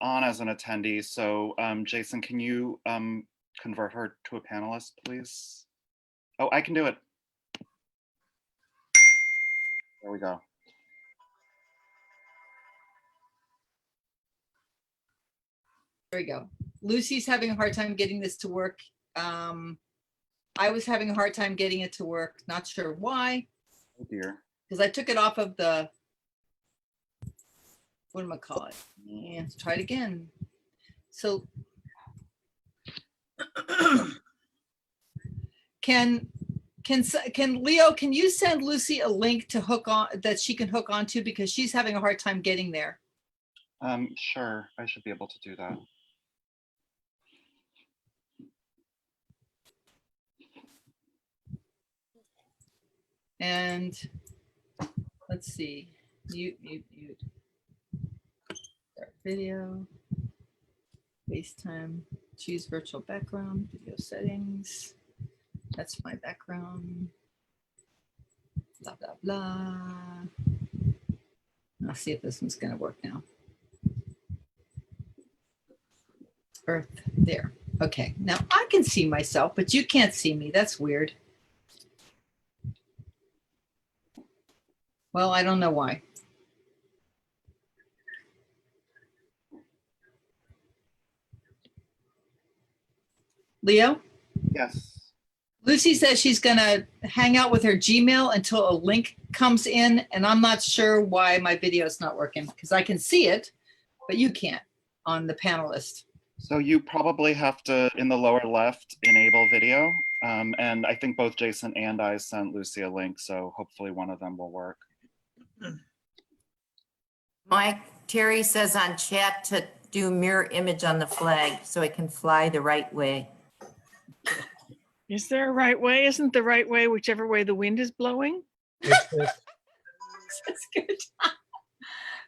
on as an attendee. So Jason, can you convert her to a panelist, please? Oh, I can do it. There we go. There we go. Lucy's having a hard time getting this to work. I was having a hard time getting it to work. Not sure why, Oh dear. because I took it off of the, what am I call it? Yeah, let's try it again. So can Leo, can you send Lucy a link to hook on, that she can hook onto, because she's having a hard time getting there. Sure, I should be able to do that. And let's see, mute. Start video, FaceTime, choose virtual background, video settings. That's my background. Blah, blah, blah. I'll see if this one's gonna work now. Earth, there. Okay, now I can see myself, but you can't see me. That's weird. Well, I don't know why. Leo? Yes. Lucy says she's gonna hang out with her Gmail until a link comes in, and I'm not sure why my video is not working, because I can see it, but you can't on the panelist. So you probably have to, in the lower left, enable video. And I think both Jason and I sent Lucy a link, so hopefully one of them will work. Mike, Terry says on chat to do mirror image on the flag so it can fly the right way. Is there a right way? Isn't the right way whichever way the wind is blowing? That's good.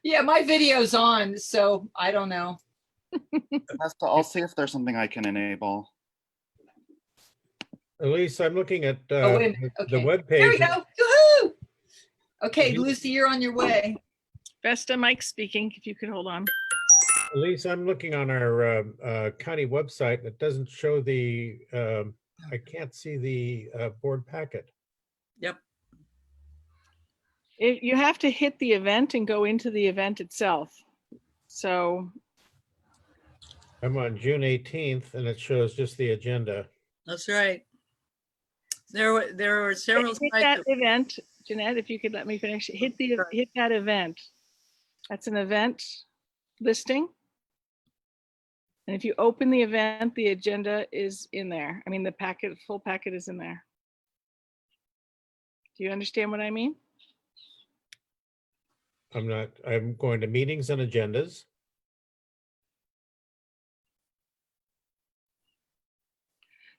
Yeah, my video's on, so I don't know. I'll see if there's something I can enable. Elise, I'm looking at Oh, wait a minute. the Okay. web There we page. go. Woohoo! Okay, You- Lucy, you're on your way. Vesta, Mike speaking, if you could hold on. Elise, I'm looking on our county website. It doesn't show the, I can't see the board packet. You have to hit the event and go into the event itself. So I'm on June 18th and it shows just the agenda. That's right. There were several hit sites that that- event, Jeanette, if you could let me finish. Hit that event. That's an event listing. And if you open the event, the agenda is in there. I mean, the packet, full packet is in there. Do you understand what I mean? I'm going to meetings and agendas.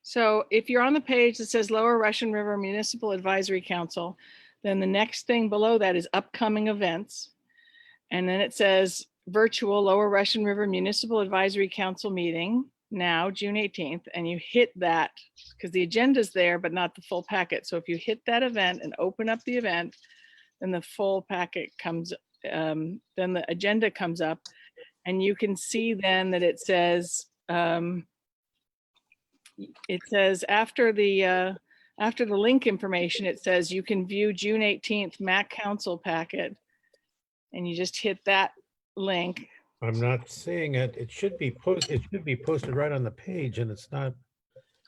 So if you're on the page that says Lower Russian River Municipal Advisory Council, then the next thing below that is upcoming events. And then it says virtual Lower Russian River Municipal Advisory Council meeting now, June 18th, and you hit that because the agenda's there, but not the full packet. So if you hit that event and open up the event, then the full packet comes, then the agenda comes up, and you can see then that it says after the link information, it says you can view June 18th MAC Council packet, and you just hit that link. I'm not seeing it. It should be posted right on the page and it's not.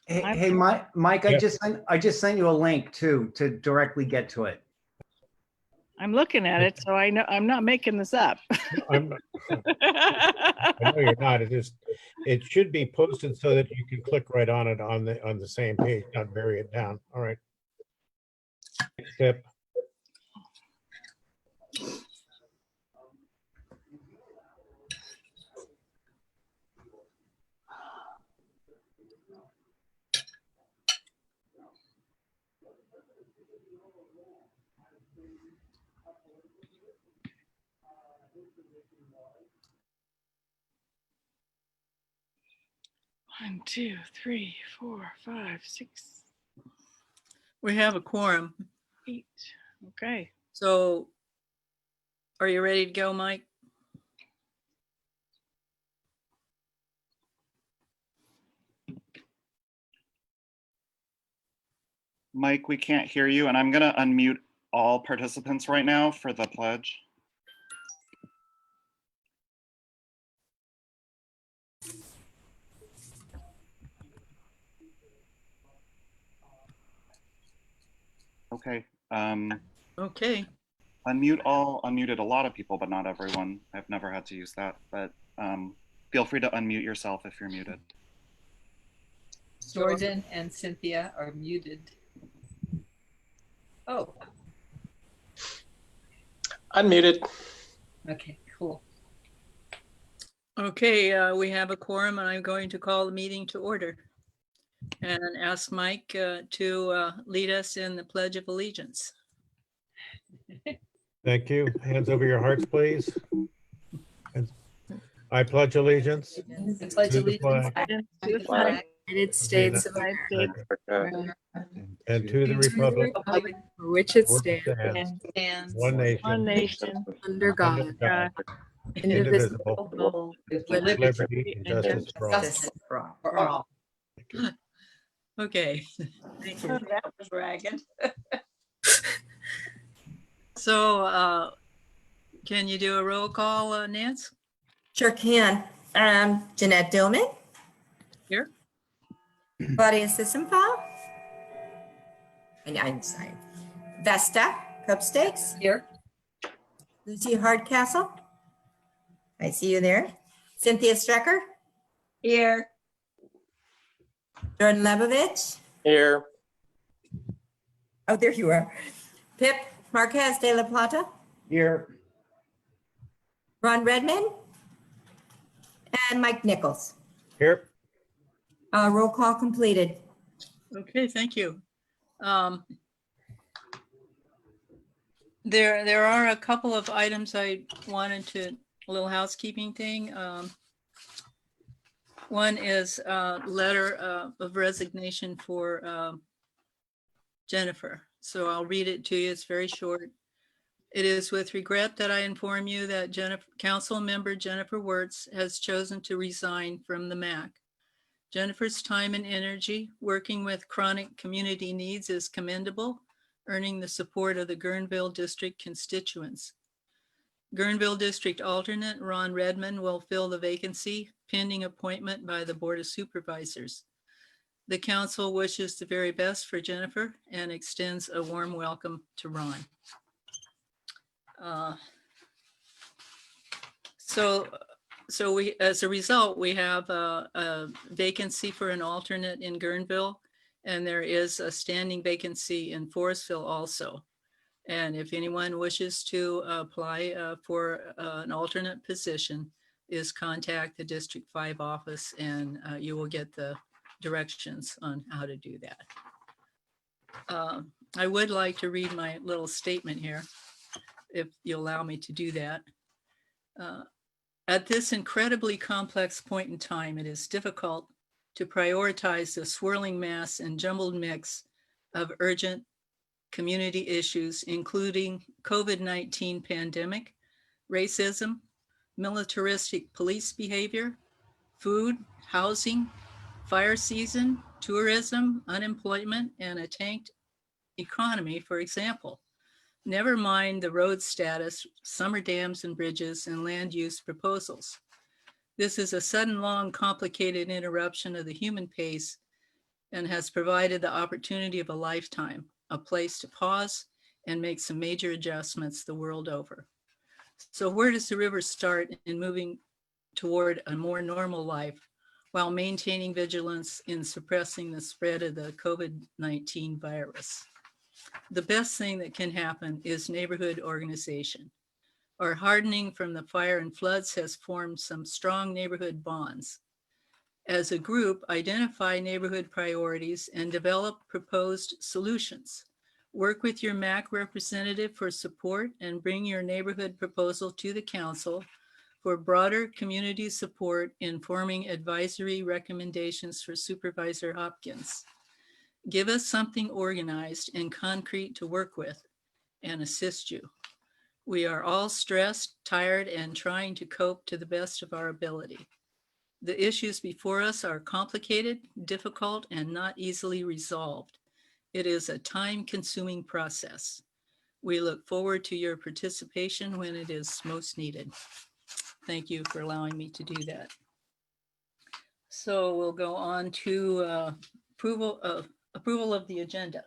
Hey, Mike, Yeah. I just sent you a link too, to directly get to it. I'm looking at it, so I know I'm not making this up. I know you're not. It should be posted so that you can click right on it on the same page, not bury it down. All right. Next step. One, two, three, 4, 5, 6, We have a quorum. 8. Okay. So are you ready to go, Mike? Mike, we can't hear you, and I'm going to unmute all participants right now for the pledge. Okay. Okay, Unmuted a lot of people, but not everyone. I've never had to use that, but feel free to unmute yourself if you're muted. Jordan and Cynthia are muted. Oh, Unmuted. okay, cool. okay, we have a quorum and I'm going to call the meeting to order and ask Mike to lead us in the Pledge of Allegiance. Thank you. Hands over your hearts, please. And I pledge allegiance I pledge to the allegiance flag to the flag United States of United States. America, and to the republic Republic for which it for which it stands, stands, and one One nation, nation. under God, God, indivisible, indivisible, with with with liberty liberty and justice for all. justice for all. Okay, thank you. That was ragged. So can you do a roll call, Nance? Sure can. Jeanette Dillman. Here. Claudia Sissenfall. And I'm sorry. Vesta Cupstakes. Here, Lucy Hardcastle. I see you there. Cynthia Strecker. here, Jordan Lebovich. Here. Oh, there you are. Pip Marquez de la Plata. Here, Ron Redmond. And Mike Nichols. Here, Roll call completed. Okay, thank you. There are a couple of items I wanted to, a little housekeeping thing. One is a letter of resignation for Jennifer. So I'll read it to you. It's very short. It is with regret that I inform you that Council Member Jennifer Wirtz has chosen to resign from the MAC. Jennifer's time and energy working with chronic community needs is commendable, earning the support of the Guerneville District constituents. Guerneville District alternate Ron Redmond will fill the vacancy pending appointment by the Board of Supervisors. The council wishes the very best for Jennifer and extends a warm welcome to Ron. So we, as a result, we have a vacancy for an alternate in Guerneville, and there is a standing vacancy in Forestville also. And if anyone wishes to apply for an alternate position, is contact the District 5 office and you will get the directions on how to do that. I would like to read my little statement here, if you allow me to do that. At this incredibly complex point in time, it is difficult to prioritize the swirling mass and jumbled mix of urgent community issues, including COVID-19 pandemic, racism, militaristic police behavior, food, housing, fire season, tourism, unemployment, and a tanked economy, for example. Never mind the road status, summer dams and bridges, and land use proposals. This is a sudden, long, complicated interruption of the human pace and has provided the opportunity of a lifetime, a place to pause and make some major adjustments the world over. So where does the river start in moving toward a more normal life while maintaining vigilance in suppressing the spread of the COVID-19 virus? The best thing that can happen is neighborhood organization. Our hardening from the fire and floods has formed some strong neighborhood bonds. As a group, identify neighborhood priorities and develop proposed solutions. Work with your MAC representative for support and bring your neighborhood proposal to the council for broader community support in forming advisory recommendations for Supervisor Hopkins. Give us something organized and concrete to work with and assist you. We are all stressed, tired, and trying to cope to the best of our ability. The issues before us are complicated, difficult, and not easily resolved. It is a time-consuming process. We look forward to your participation when it is most needed. Thank you for allowing me to do that. So we'll go on to approval of the agenda.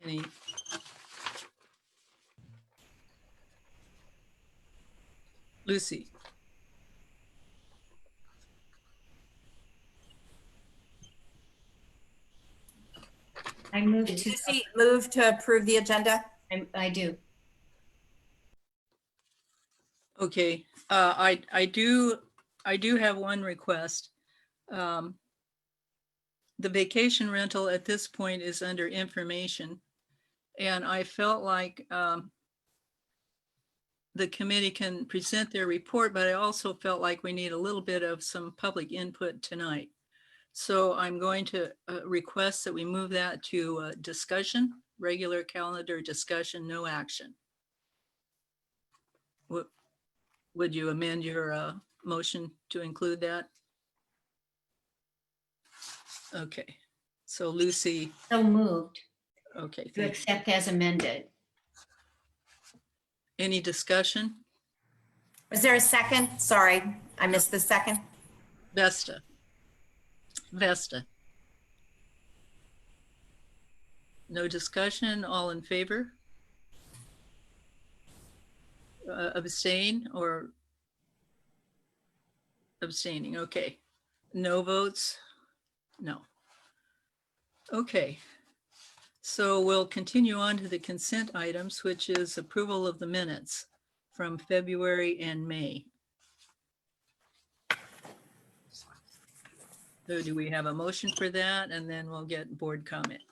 Any? Lucy, I move Did to, you see move to approve the agenda? I do. okay, I do have one request. The vacation rental at this point is under information. And I felt like the committee can present their report, but I also felt like we need a little bit of some public input tonight. So I'm going to request that we move that to discussion, regular calendar discussion, no action. Would you amend your motion to include that? Okay, so Lucy, So moved okay, to thank you. accept as amended. Any discussion? Was there a second? Sorry, I missed the second. Vesta. No discussion, all in favor? Abstain or abstaining, okay. No votes? No. Okay. So we'll continue on to the consent items, which is approval of the minutes from February and May. So do we have a motion for that? And then we'll get board comment.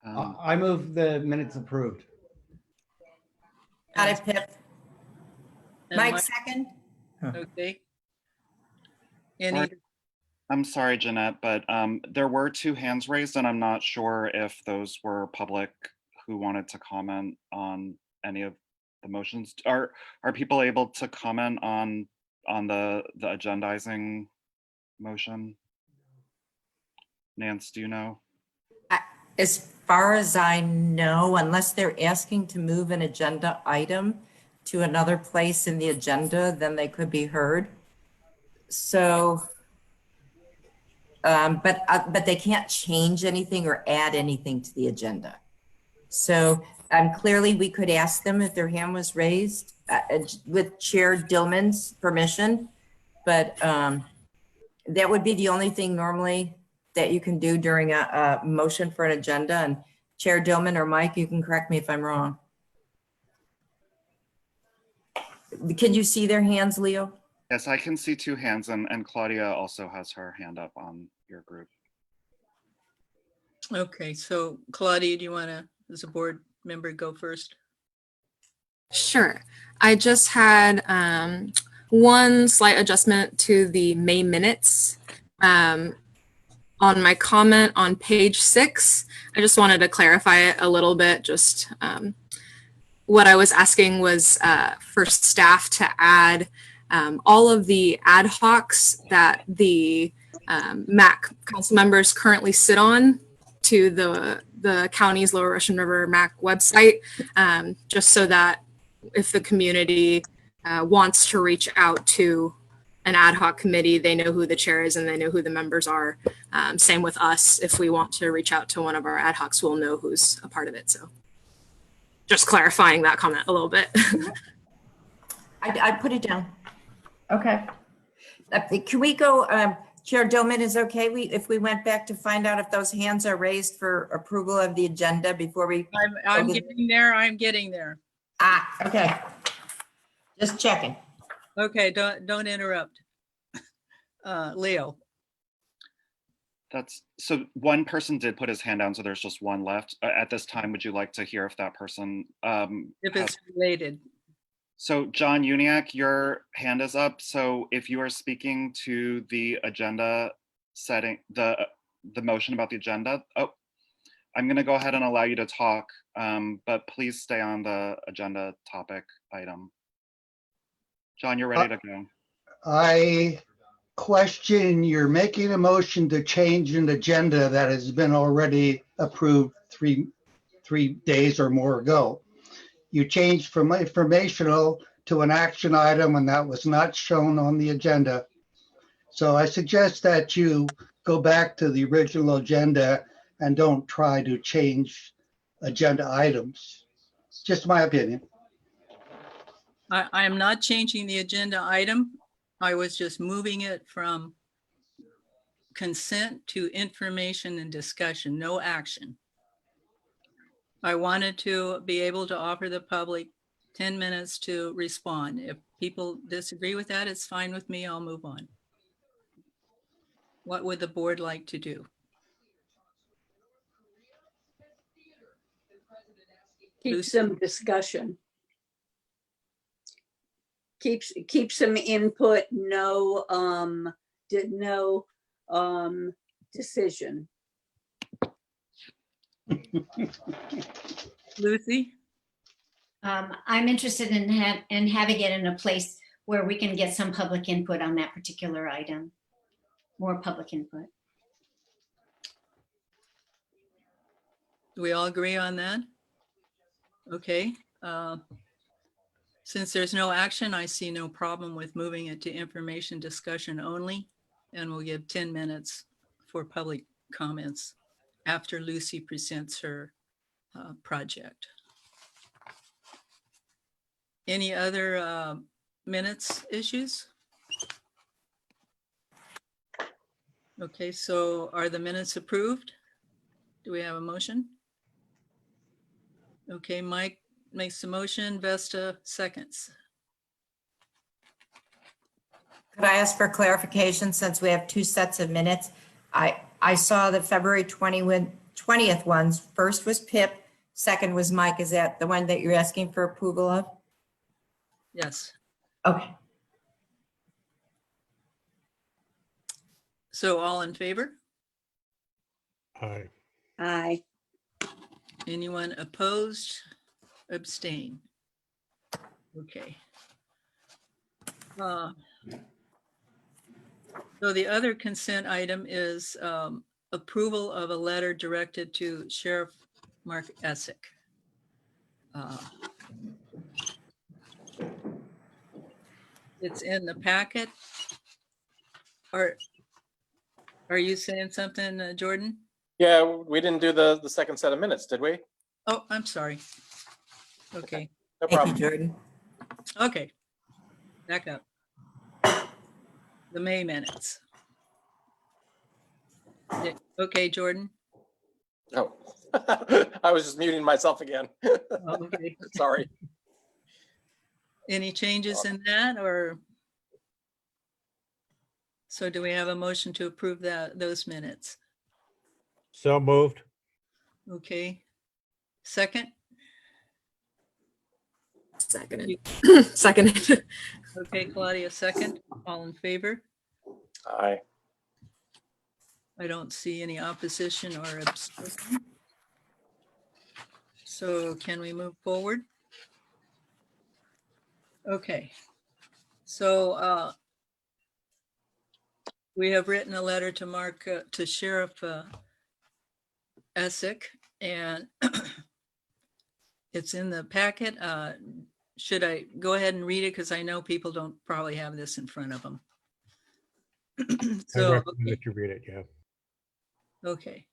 I move the minutes approved. Got it, Pip. And Mike, Mike, second? okay. Any, I'm sorry, Jeanette, but there were 2 hands raised, and I'm not sure if those were public who wanted to comment on any of the motions. Are people able to comment on the agendizing motion? Nance, do you know? As far as I know, unless they're asking to move an agenda item to another place in the agenda, then they could be heard. So, but they can't change anything or add anything to the agenda. So clearly we could ask them if their hand was raised with Chair Dillman's permission, but that would be the only thing normally that you can do during a motion for an agenda. And Chair Dillman or Mike, you can correct me if I'm wrong. Can you see their hands, Leo? Yes, I can see 2 hands, and Claudia also has her hand up on your group. okay, so Claudia, do you want to, as a board member, go first? Sure. I just had one slight adjustment to the May minutes. On my comment on page 6, I just wanted to clarify it a little bit. Just what I was asking was for staff to add all of the ad hocs that the MAC council members currently sit on to the county's Lower Russian River MAC website, just so that if the community wants to reach out to an ad hoc committee, they know who the chair is and they know who the members are. Same with us. If we want to reach out to one of our ad hocs, we'll know who's a part of it. So just clarifying that comment a little bit. I put it down. Okay. Can we go, Chair Dillman is okay? If we went back to find out if those hands are raised for approval of the agenda before we, I'm Okay. getting there. okay. Just checking. Okay, don't interrupt. Leo, That's so one person did put his hand down, so there's just one left. At this time, would you like to hear if that person if has- it's related. So John Uniac, your hand is up. So if you are speaking to the agenda setting, the motion about the agenda, I'm going to go ahead and allow you to talk, but please stay on the agenda topic item. John, you're ready to go. I question you're making a motion to change an agenda that has been already approved three days or more ago. You changed from informational to an action item, and that was not shown on the agenda. So I suggest that you go back to the original agenda and don't try to change agenda items. Just my opinion. I am not changing the agenda item. I was just moving it from consent to information and discussion, no action. I wanted to be able to offer the public 10 minutes to respond. If people disagree with that, it's fine with me. I'll move on. What would the board like to do? Keep Lucy? some discussion. Keep some input, no decision. Lucy? I'm interested in having it in a place where we can get some public input on that particular item. More public input. Do we all agree on that? Okay. Since there's no action, I see no problem with moving it to information discussion only, and we'll give 10 minutes for public comments after Lucy presents her project. Any other minutes issues? Okay, so are the minutes approved? Do we have a motion? Okay, Mike makes the motion, Vesta seconds. Could I ask for clarification since we have two sets of minutes? I saw the February 20th ones. First was Pip, second was Mike. Is that the one that you're asking for approval of? Yes. Okay. So all in favor? Aye. Aye. Anyone opposed? Abstain? Okay. So the other consent item is approval of a letter directed to Sheriff Mark Essick. It's in the packet. Are you saying something, Jordan? Yeah, we didn't do the second set of minutes, did we? Oh, I'm sorry. Okay, No Thank you, problem. Jordan. okay. Back up. The May minutes. Yeah, okay, Jordan. Oh, I was just muting myself again. Okay. Sorry. Any changes in that or? So do we have a motion to approve those minutes? So moved. Okay. Second? Seconded. Seconded. Okay, Claudia, second. All in favor? Aye. I don't see any opposition or abstention. So can we move forward? Okay. So we have written a letter to to Sheriff Essick, and it's in the packet. Should I go ahead and read it? Because I know people don't probably have this in front of them. I So, recommend that you read it, yeah. okay.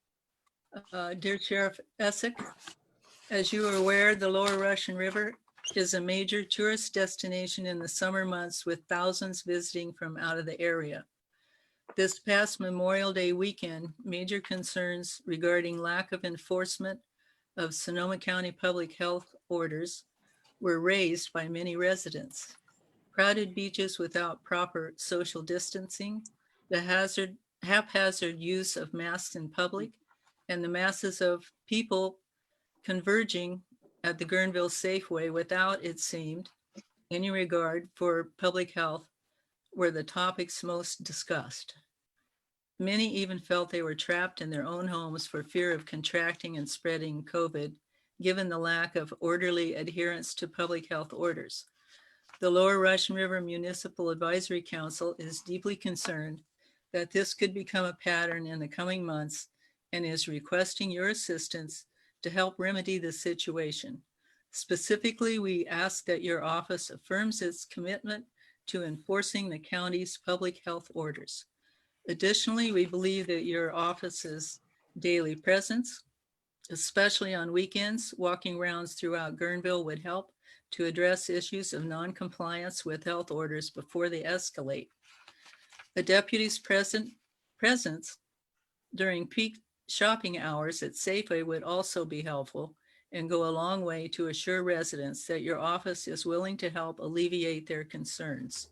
Dear Sheriff Essick, as you are aware, the Lower Russian River is a major tourist destination in the summer months with thousands visiting from out of the area. This past Memorial Day weekend, major concerns regarding lack of enforcement of Sonoma County public health orders were raised by many residents. Crowded beaches without proper social distancing, the haphazard use of masks in public, and the masses of people converging at the Guerneville Safeway without, it seemed, any regard for public health were the topics most discussed. Many even felt they were trapped in their own homes for fear of contracting and spreading COVID, given the lack of orderly adherence to public health orders. The Lower Russian River Municipal Advisory Council is deeply concerned that this could become a pattern in the coming months and is requesting your assistance to help remedy the situation. Specifically, we ask that your office affirms its commitment to enforcing the county's public health orders. Additionally, we believe that your office's daily presence, especially on weekends, walking rounds throughout Guerneville would help to address issues of non-compliance with health orders before they escalate. A deputy's presence during peak shopping hours at Safeway would also be helpful and go a long way to assure residents that your office is willing to help alleviate their concerns.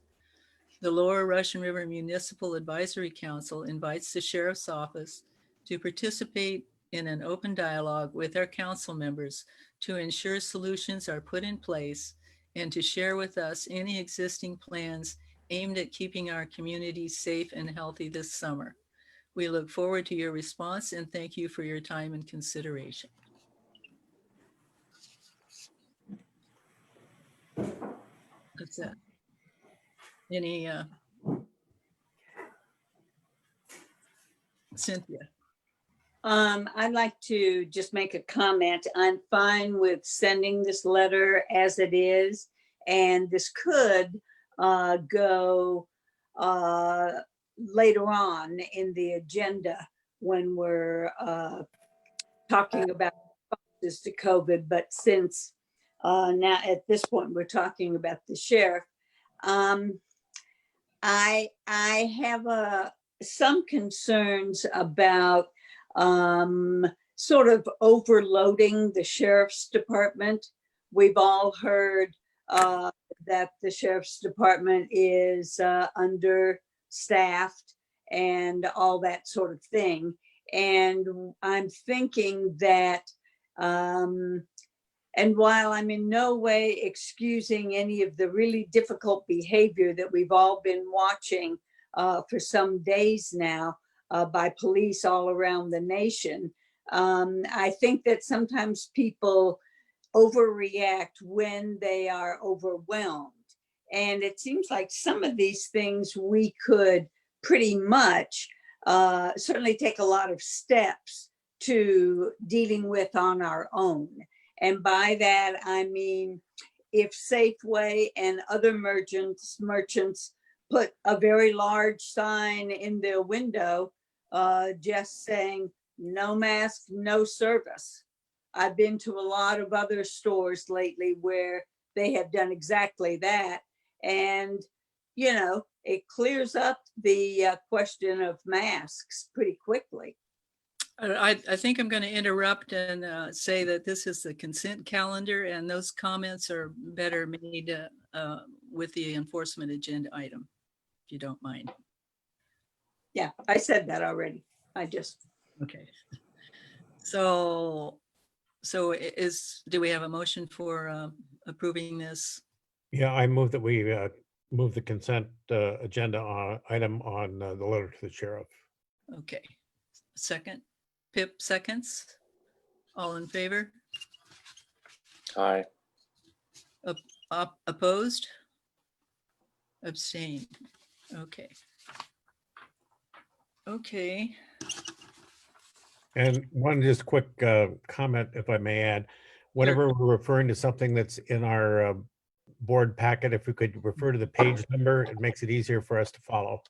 The Lower Russian River Municipal Advisory Council invites the Sheriff's Office to participate in an open dialogue with our council members to ensure solutions are put in place and to share with us any existing plans aimed at keeping our community safe and healthy this summer. We look forward to your response and thank you for your time and consideration. That's it. Any, Cynthia? I'd like to just make a comment. I'm fine with sending this letter as it is, and this could go later on in the agenda when we're talking about responses to COVID. But since now at this point we're talking about the sheriff, I have some concerns about sort of overloading the sheriff's department. We've all heard that the sheriff's department is understaffed and all that sort of thing. And I'm thinking that, and while I'm in no way excusing any of the really difficult behavior that we've all been watching for some days now by police all around the nation, I think that sometimes people overreact when they are overwhelmed. And it seems like some of these things we could pretty much certainly take a lot of steps to dealing with on our own. And by that, I mean, if Safeway and other merchants put a very large sign in their window, just saying, no mask, no service. I've been to a lot of other stores lately where they have done exactly that. And, you know, it clears up the question of masks pretty quickly. I think I'm going to interrupt and say that this is the consent calendar and those comments are better made with the enforcement agenda item, if you don't mind. Yeah, I said that already. Okay. So do we have a motion for approving this? Yeah, I move that we move the consent agenda item on the letter to the sheriff. Okay. Second. Pip seconds. All in favor? Aye. Opposed? Abstain. Okay. Okay. And one just quick comment, if I may add, whenever we're referring to something that's in our board packet, if we could refer to the page number, it makes it easier for us to follow.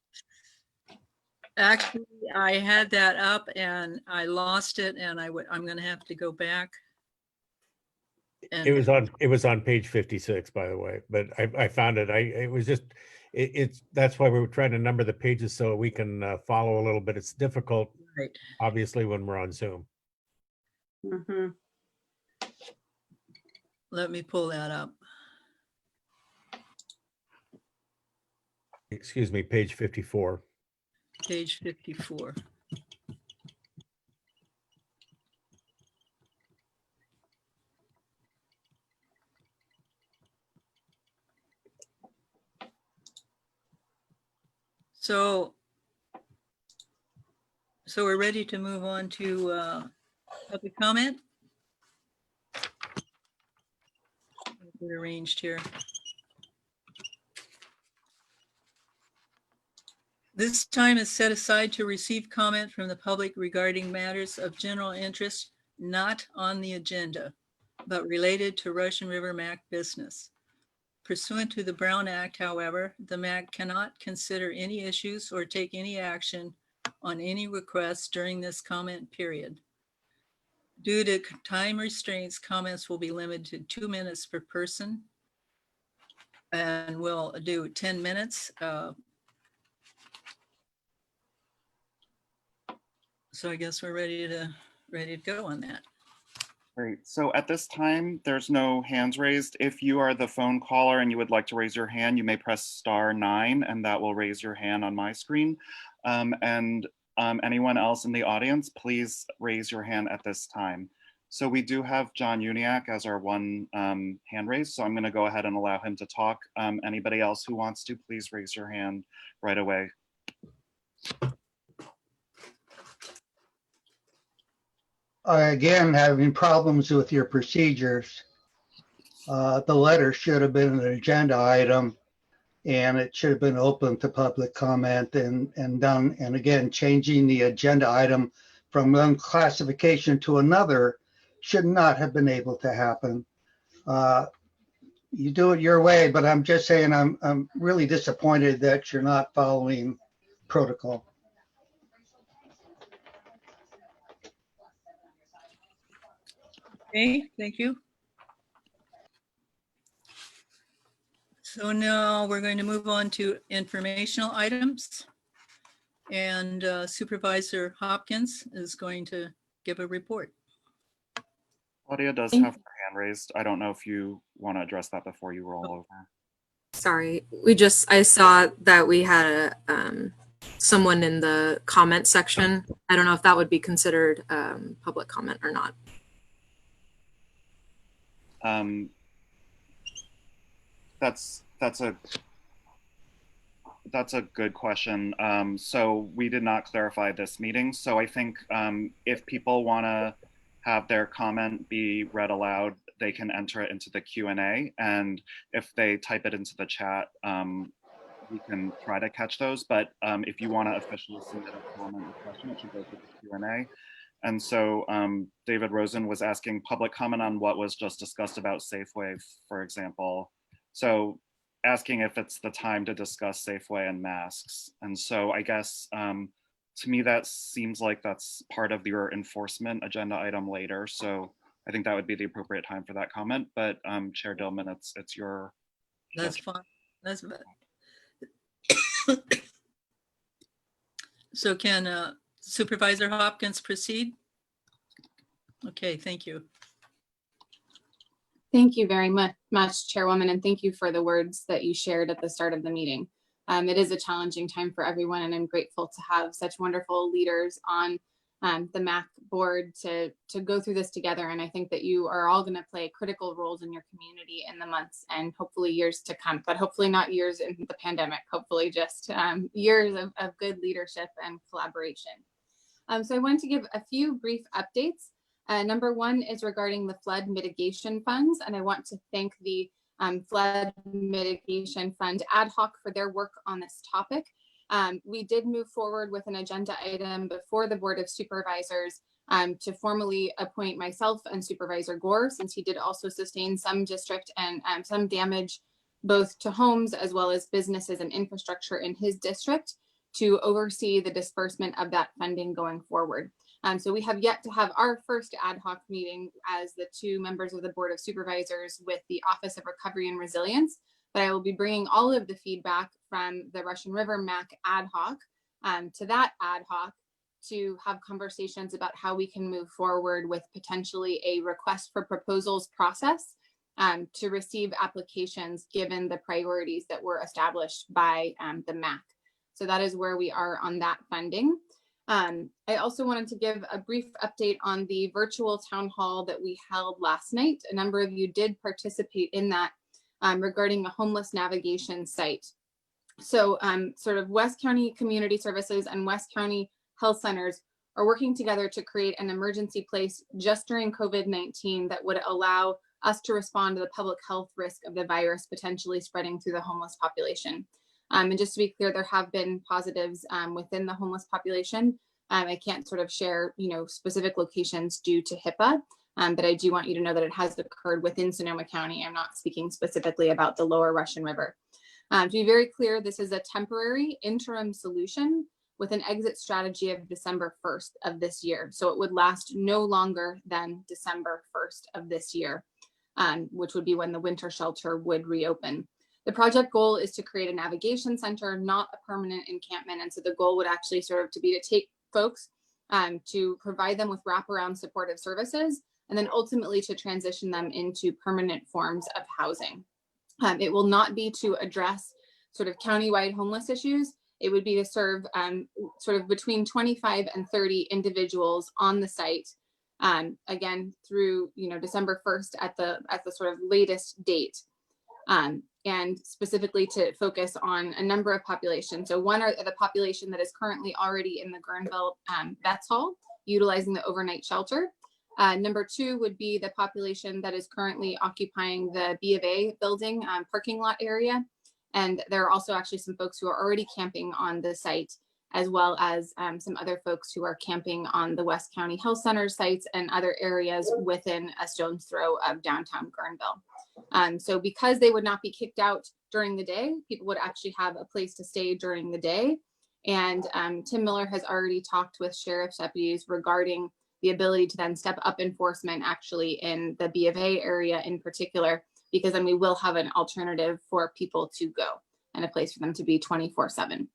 Actually, I had that up and I lost it and I'm going to have to go back. And It was on page 56, by the way, but I found it. It was just, that's why we were trying to number the pages so we can follow a little bit. It's difficult, right, obviously, when we're on Zoom. Mm-hmm. Let me pull that up. Excuse me, page 54. Page 54. So we're ready to move on to public comment. Get arranged here. This time is set aside to receive comment from the public regarding matters of general interest not on the agenda, but related to Russian River MAC business. Pursuant to the Brown Act, however, the MAC cannot consider any issues or take any action on any requests during this comment period. Due to time restraints, comments will be limited to 2 minutes per person. And we'll do 10 minutes. So I guess we're ready to go on that. Great. So at this time, there's no hands raised. If you are the phone caller and you would like to raise your hand, you may press *9 and that will raise your hand on my screen. Anyone else in the audience, please raise your hand at this time. So we do have John Uniacke as our one hand raised. So I'm going to go ahead and allow him to talk. Anybody else who wants to, please raise your hand right away. Again, having problems with your procedures. The letter should have been an agenda item and it should have been open to public comment and done. And again, changing the agenda item from one classification to another should not have been able to happen. You do it your way, but I'm just saying I'm really disappointed that you're not following protocol. Okay, thank you. So now we're going to move on to informational items. And Supervisor Hopkins is going to give a report. Claudia does have her hand raised. I don't know if you want to address that before you roll over. Sorry, I saw that we had someone in the comment section. I don't know if that would be considered public comment or not. That's a good question. So we did not clarify this meeting. So I think if people want to have their comment be read aloud, they can enter it into the Q&A. And if they type it into the chat, we can try to catch those. But if you want to officially submit a comment or question, it should go through the Q&A. And so David Rosen was asking public comment on what was just discussed about Safeway, for example. So asking if it's the time to discuss Safeway and masks. And so I guess to me, that seems like that's part of your enforcement agenda item later. So I think that would be the appropriate time for that comment. But Chair Dillman, it's your. That's fine. That's So can Supervisor Hopkins proceed? Okay, thank you. Thank you very much, Chairwoman, and thank you for the words that you shared at the start of the meeting. It is a challenging time for everyone, and I'm grateful to have such wonderful leaders on the MAC board to go through this together. And I think that you are all going to play critical roles in your community in the months and hopefully years to come, but hopefully not years in the pandemic, hopefully just years of good leadership and collaboration. So I want to give a few brief updates. Number one is regarding the flood mitigation funds, and I want to thank the Flood Mitigation Fund ad hoc for their work on this topic. We did move forward with an agenda item before the Board of Supervisors to formally appoint myself and Supervisor Gore, since he did also sustain some district and some damage both to homes as well as businesses and infrastructure in his district, to oversee the disbursement of that funding going forward. So we have yet to have our first ad hoc meeting as the two members of the Board of Supervisors with the Office of Recovery and Resilience, but I will be bringing all of the feedback from the Russian River MAC ad hoc to that ad hoc to have conversations about how we can move forward with potentially a request for proposals process to receive applications given the priorities that were established by the MAC. So that is where we are on that funding. I also wanted to give a brief update on the virtual town hall that we held last night. A number of you did participate in that regarding a homeless navigation site. So sort of West County Community Services and West County Health Centers are working together to create an emergency place just during COVID-19 that would allow us to respond to the public health risk of the virus potentially spreading through the homeless population. And just to be clear, there have been positives within the homeless population. I can't sort of share, specific locations due to HIPAA, but I do want you to know that it has occurred within Sonoma County. I'm not speaking specifically about the lower Russian River. To be very clear, this is a temporary interim solution with an exit strategy of December 1st of this year. So it would last no longer than December 1st of this year, which would be when the winter shelter would reopen. The project goal is to create a navigation center, not a permanent encampment. And so the goal would actually sort of to take folks to provide them with wraparound supportive services, and then ultimately to transition them into permanent forms of housing. It will not be to address sort of countywide homeless issues. It would be to serve sort of between 25 and 30 individuals on the site, again, through December 1st at the sort of latest date, and specifically to focus on a number of populations. So one are the population that is currently already in the Guerneville Vets Hall, utilizing the overnight shelter. Number two would be the population that is currently occupying the B of A building parking lot area. And there are also actually some folks who are already camping on the site, as well as some other folks who are camping on the West County Health Center sites and other areas within a stone's throw of downtown Guerneville. So because they would not be kicked out during the day, people would actually have a place to stay during the day. And Tim Miller has already talked with sheriff's deputies regarding the ability to then step up enforcement actually in the B of A area in particular, because then we will have an alternative for people to go and a place for them to be 24/7.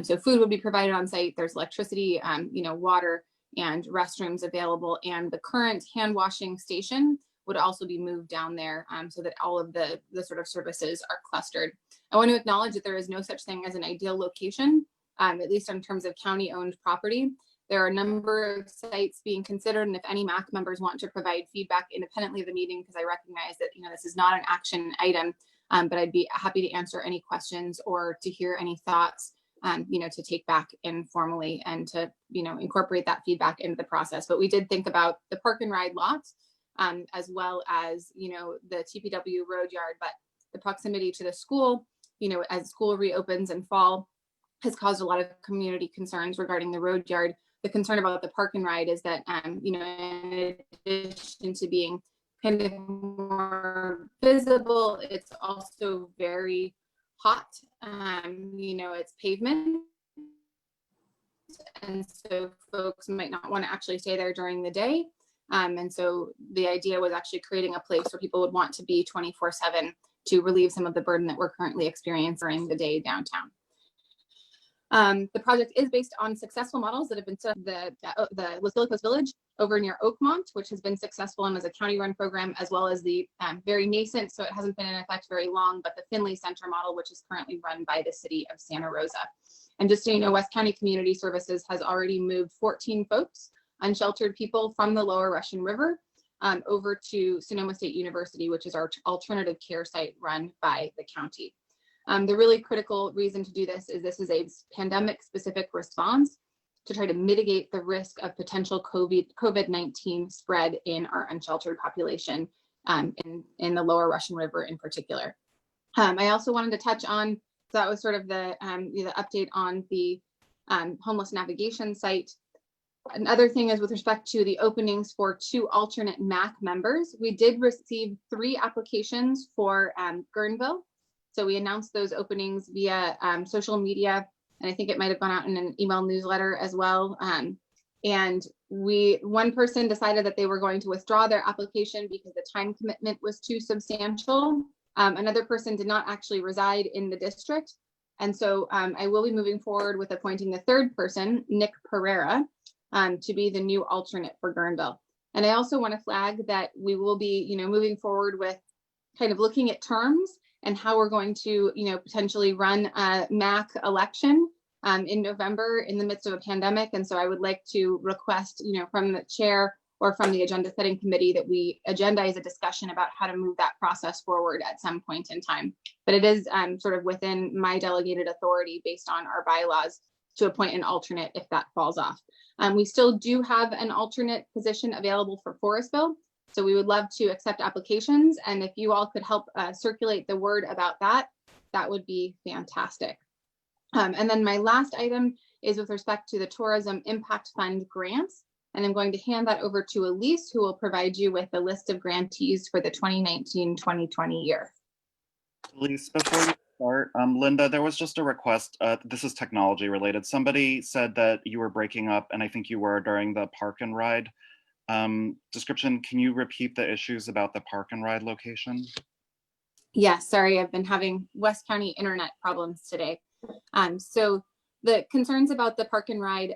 So food would be provided on site. There's electricity, water and restrooms available. And the current hand washing station would also be moved down there so that all of the sort of services are clustered. I want to acknowledge that there is no such thing as an ideal location, at least in terms of county owned property. There are a number of sites being considered, and if any MAC members want to provide feedback independently of the meeting, because I recognize that this is not an action item, but I'd be happy to answer any questions or to hear any thoughts, to take back informally and to incorporate that feedback into the process. But we did think about the park and ride lots, as well as the TPW road yard, but the proximity to the school, as school reopens in fall, has caused a lot of community concerns regarding the road yard. The concern about the park and ride is that, in addition to being kind of more visible, it's also very hot. It's pavement. And so folks might not want to actually stay there during the day. And so the idea was actually creating a place where people would want to be 24/7 to relieve some of the burden that we're currently experiencing during the day downtown. The project is based on successful models that have been the Los Vilicos Village over near Oakmont, which has been successful and is a county-run program, as well as the very nascent, so it hasn't been in effect very long, but the Finley Center model, which is currently run by the city of Santa Rosa. And just so you know, West County Community Services has already moved 14 folks, unsheltered people from the lower Russian River, over to Sonoma State University, which is our alternative care site run by the county. The really critical reason to do this is a pandemic specific response to try to mitigate the risk of potential COVID-19 spread in our unsheltered population in the lower Russian River in particular. I also wanted to touch on, so that was sort of the update on the homeless navigation site. Another thing is with respect to the openings for 2 alternate MAC members, we did receive 3 applications for Guerneville. So we announced those openings via social media, and I think it might have gone out in an email newsletter as well. And one person decided that they were going to withdraw their application because the time commitment was too substantial. Another person did not actually reside in the district. And so I will be moving forward with appointing the 3rd person, Nick Pereira, to be the new alternate for Guerneville. And I also want to flag that we will be, moving forward with kind of looking at terms and how we're going to, potentially run a MAC election in November in the midst of a pandemic. And so I would like to request, from the chair or from the agenda setting committee that we agendize a discussion about how to move that process forward at some point in time. But it is sort of within my delegated authority based on our bylaws to appoint an alternate if that falls off. We still do have an alternate position available for Forestville. So we would love to accept applications. And if you all could help circulate the word about that, that would be fantastic. And then my last item is with respect to the Tourism Impact Fund grants. And I'm going to hand that over to Elise, who will provide you with a list of grantees for the 2019-2020 year. Elise, before you start, Linda, there was just a request. This is technology related. Somebody said that you were breaking up, and I think you were during the park and ride description. Can you repeat the issues about the park and ride location? Yes, sorry, I've been having West County internet problems today. So the concerns about the park and ride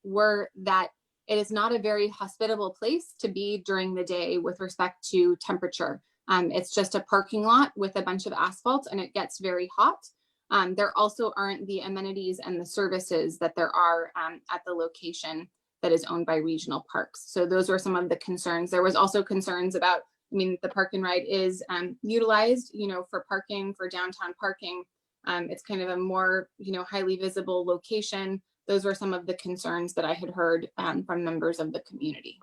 were that it is not a very hospitable place to be during the day with respect to temperature. It's just a parking lot with a bunch of asphalt and it gets very hot. There also aren't the amenities and the services that there are at the location that is owned by regional parks. So those were some of the concerns. There was also concerns about, I mean, the park and ride is utilized, for parking, for downtown parking. It's kind of a more, highly visible location. Those were some of the concerns that I had heard from members of the community.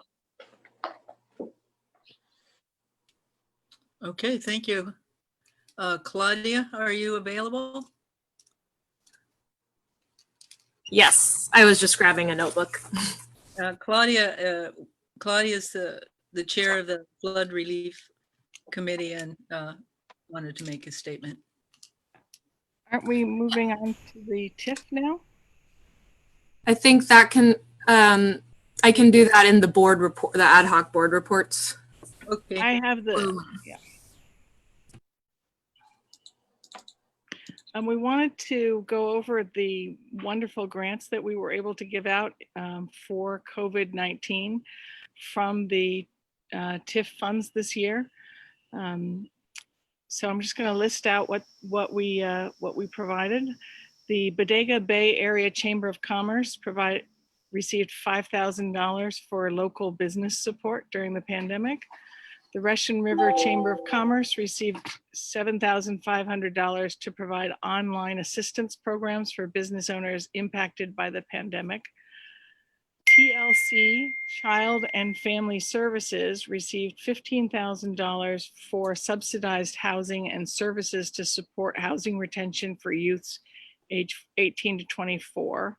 Okay, thank you. Claudia, are you available? Yes, I was just grabbing a notebook. Claudia is the chair of the Flood Relief Committee and wanted to make a statement. Aren't we moving on to the TIF now? I think that can, I can do that in the board report, the ad hoc board reports. Okay. I have the, yeah. We wanted to go over the wonderful grants that we were able to give out for COVID-19 from the TIF funds this year. So I'm just going to list out what we provided. The Bodega Bay Area Chamber of Commerce received $5,000 for local business support during the pandemic. The Russian River Chamber of Commerce received $7,500 to provide online assistance programs for business owners impacted by the pandemic. TLC, Child and Family Services, received $15,000 for subsidized housing and services to support housing retention for youths age 18 to 24.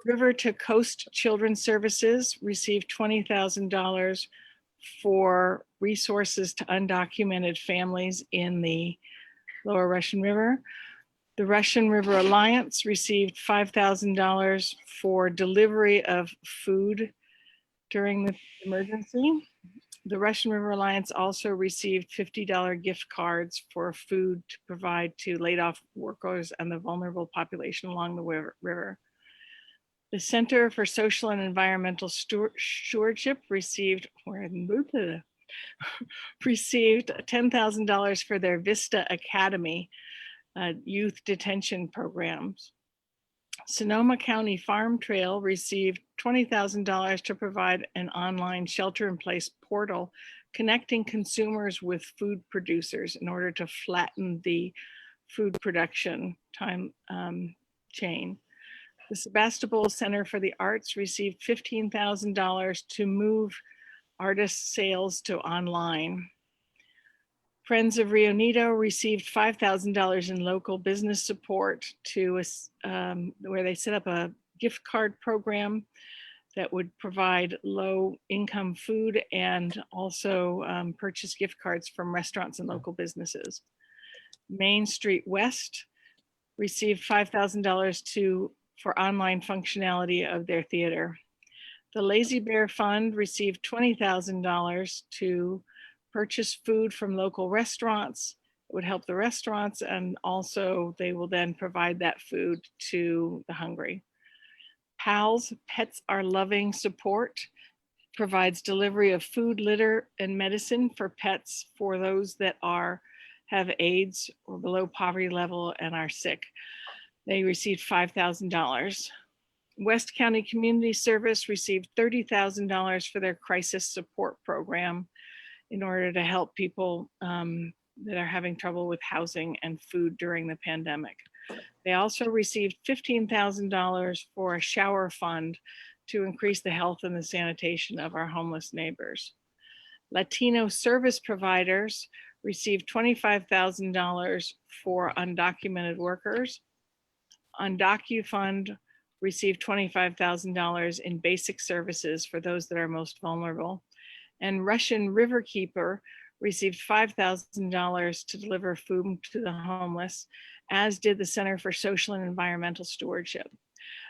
River to Coast Children's Services received $20,000 for resources to undocumented families in the Lower Russian River. The Russian River Alliance received $5,000 for delivery of food during the emergency. The Russian River Alliance also received $50 gift cards for food to provide to laid off workers and the vulnerable population along the river. The Center for Social and Environmental Stewardship received $10,000 for their Vista Academy youth detention programs. Sonoma County Farm Trail received $20,000 to provide an online shelter-in-place portal connecting consumers with food producers in order to flatten the food production time chain. The Sebastopol Center for the Arts received $15,000 to move artist sales to online. Friends of Rio Negro received $5,000 in local business support to where they set up a gift card program that would provide low income food and also purchase gift cards from restaurants and local businesses. Main Street West received $5,000 for online functionality of their theater. The Lazy Bear Fund received $20,000 to purchase food from local restaurants. It would help the restaurants, and also they will then provide that food to the hungry. PALS, Pets Are Loving Support, provides delivery of food, litter, and medicine for pets for those that have AIDS or below poverty level and are sick. They received $5,000. West County Community Service received $30,000 for their crisis support program in order to help people that are having trouble with housing and food during the pandemic. They also received $15,000 for a shower fund to increase the health and the sanitation of our homeless neighbors. Latino service providers received $25,000 for undocumented workers. DocuFund received $25,000 in basic services for those that are most vulnerable. And Russian Riverkeeper received $5,000 to deliver food to the homeless, as did the Center for Social and Environmental Stewardship.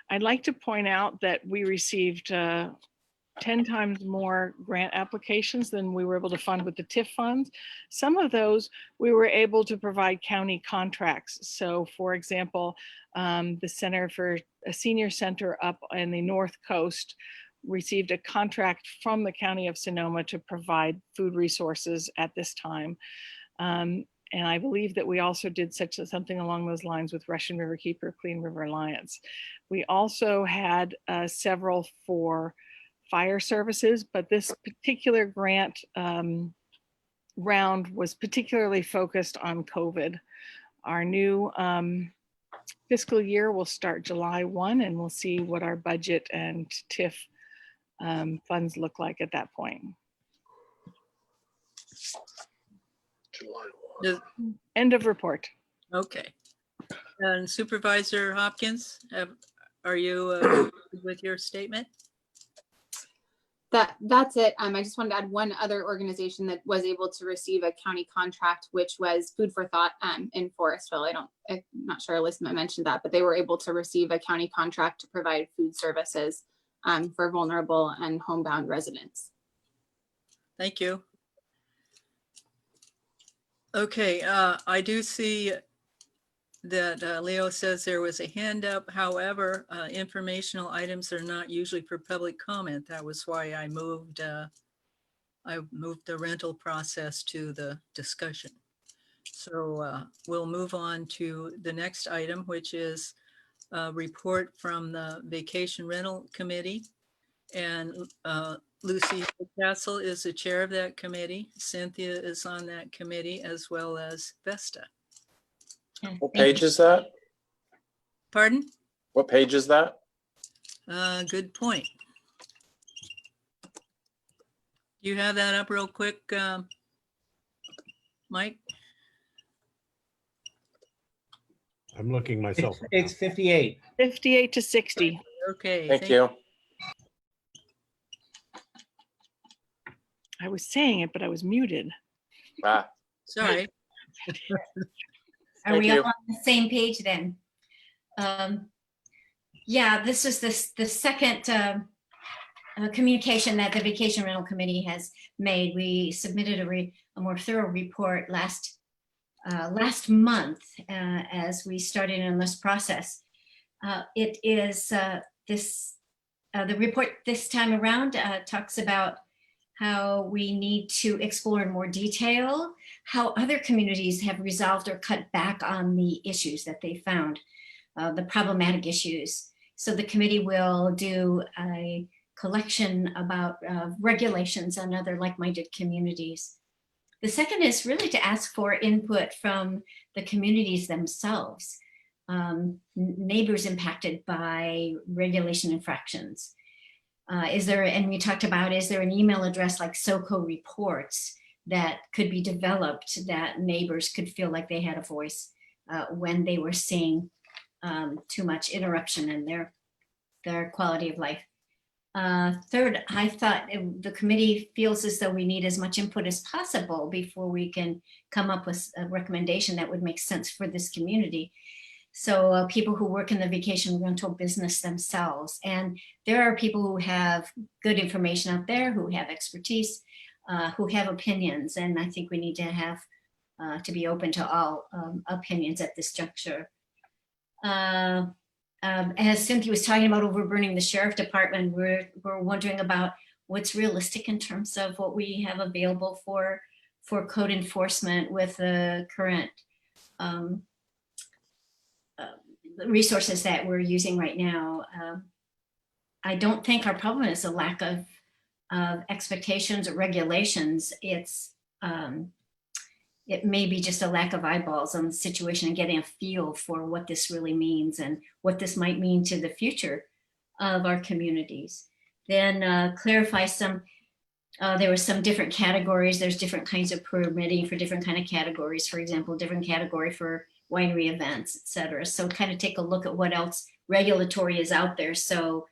I'd like to point out that we received 10 times more grant applications than we were able to fund with the TIF funds. Some of those we were able to provide county contracts. So for example, the Center for a Senior Center up in the North Coast received a contract from the County of Sonoma to provide food resources at this time. And I believe that we also did something along those lines with Russian Riverkeeper, Clean River Alliance. We also had several for fire services, but this particular grant round was particularly focused on COVID. Our new fiscal year will start July 1, and we'll see what our budget and TIF funds look like at that point. End of report. Okay. And Supervisor Hopkins, are you with your statement? That's it. I just wanted to add one other organization that was able to receive a county contract, which was Food for Thought in Forestville. I'm not sure Elizabeth mentioned that, but they were able to receive a county contract to provide food services for vulnerable and homebound residents. Thank you. Okay, I do see that Leo says there was a hand up. However, informational items are not usually for public comment. That was why I moved the rental process to the discussion. So we'll move on to the next item, which is a report from the Vacation Rental Committee. And Lucy Castle is the chair of that committee. Cynthia is on that committee, as well as Vesta. What page is that? Pardon? What page is that? Good point. You have that up real quick, Mike? I'm looking myself. It's 58. 58 to 60. Okay. Thank you. I was saying it, but I was muted. Ah, Sorry. Are Thank we you. all on the same page then? Yeah, this is the second communication that the Vacation Rental Committee has made. We submitted a more thorough report last month as we started in this process. It is the report this time around talks about how we need to explore in more detail how other communities have resolved or cut back on the issues that they found, the problematic issues. So the committee will do a collection about regulations on other like-minded communities. The second is really to ask for input from the communities themselves, neighbors impacted by regulation infractions. And we talked about, is there an email address like SoCo reports that could be developed that neighbors could feel like they had a voice when they were seeing too much interruption in their quality of life. Third, I thought the committee feels as though we need as much input as possible before we can come up with a recommendation that would make sense for this community. So people who work in the vacation rental business themselves, and there are people who have good information out there, who have expertise, who have opinions, and I think we need to have to be open to all opinions at this juncture. As Cynthia was talking about overburning the sheriff department, we're wondering about what's realistic in terms of what we have available for code enforcement with the current resources that we're using right now. I don't think our problem is a lack of expectations or regulations. It may be just a lack of eyeballs on the situation and getting a feel for what this really means and what this might mean to the future of our communities. Then clarify some, there were some different categories. There's different kinds of permitting for different kind of categories. For example, different category for winery events, et cetera. So kind of take a look at what else regulatory is out there. So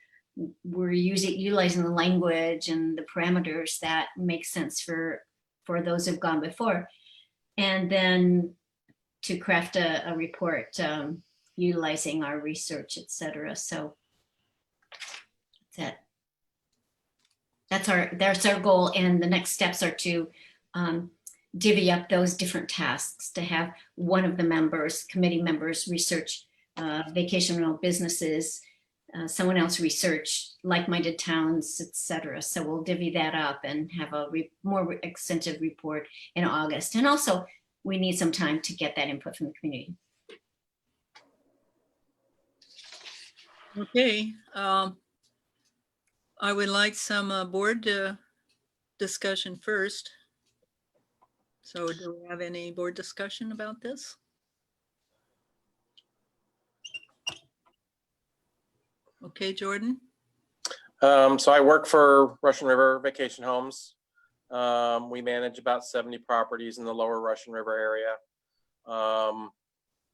we're utilizing the language and the parameters that make sense for those who've gone before. And then to craft a report utilizing our research, et cetera. So that's our goal. And the next steps are to divvy up those different tasks, to have one of the committee members research vacation rental businesses, someone else research like-minded towns, et cetera. So we'll divvy that up and have a more extensive report in August. And also we need some time to get that input from the community. Okay. I would like some board discussion first. So do we have any board discussion about this? Okay, Jordan. So I work for Russian River Vacation Homes. We manage about 70 properties in the lower Russian River area.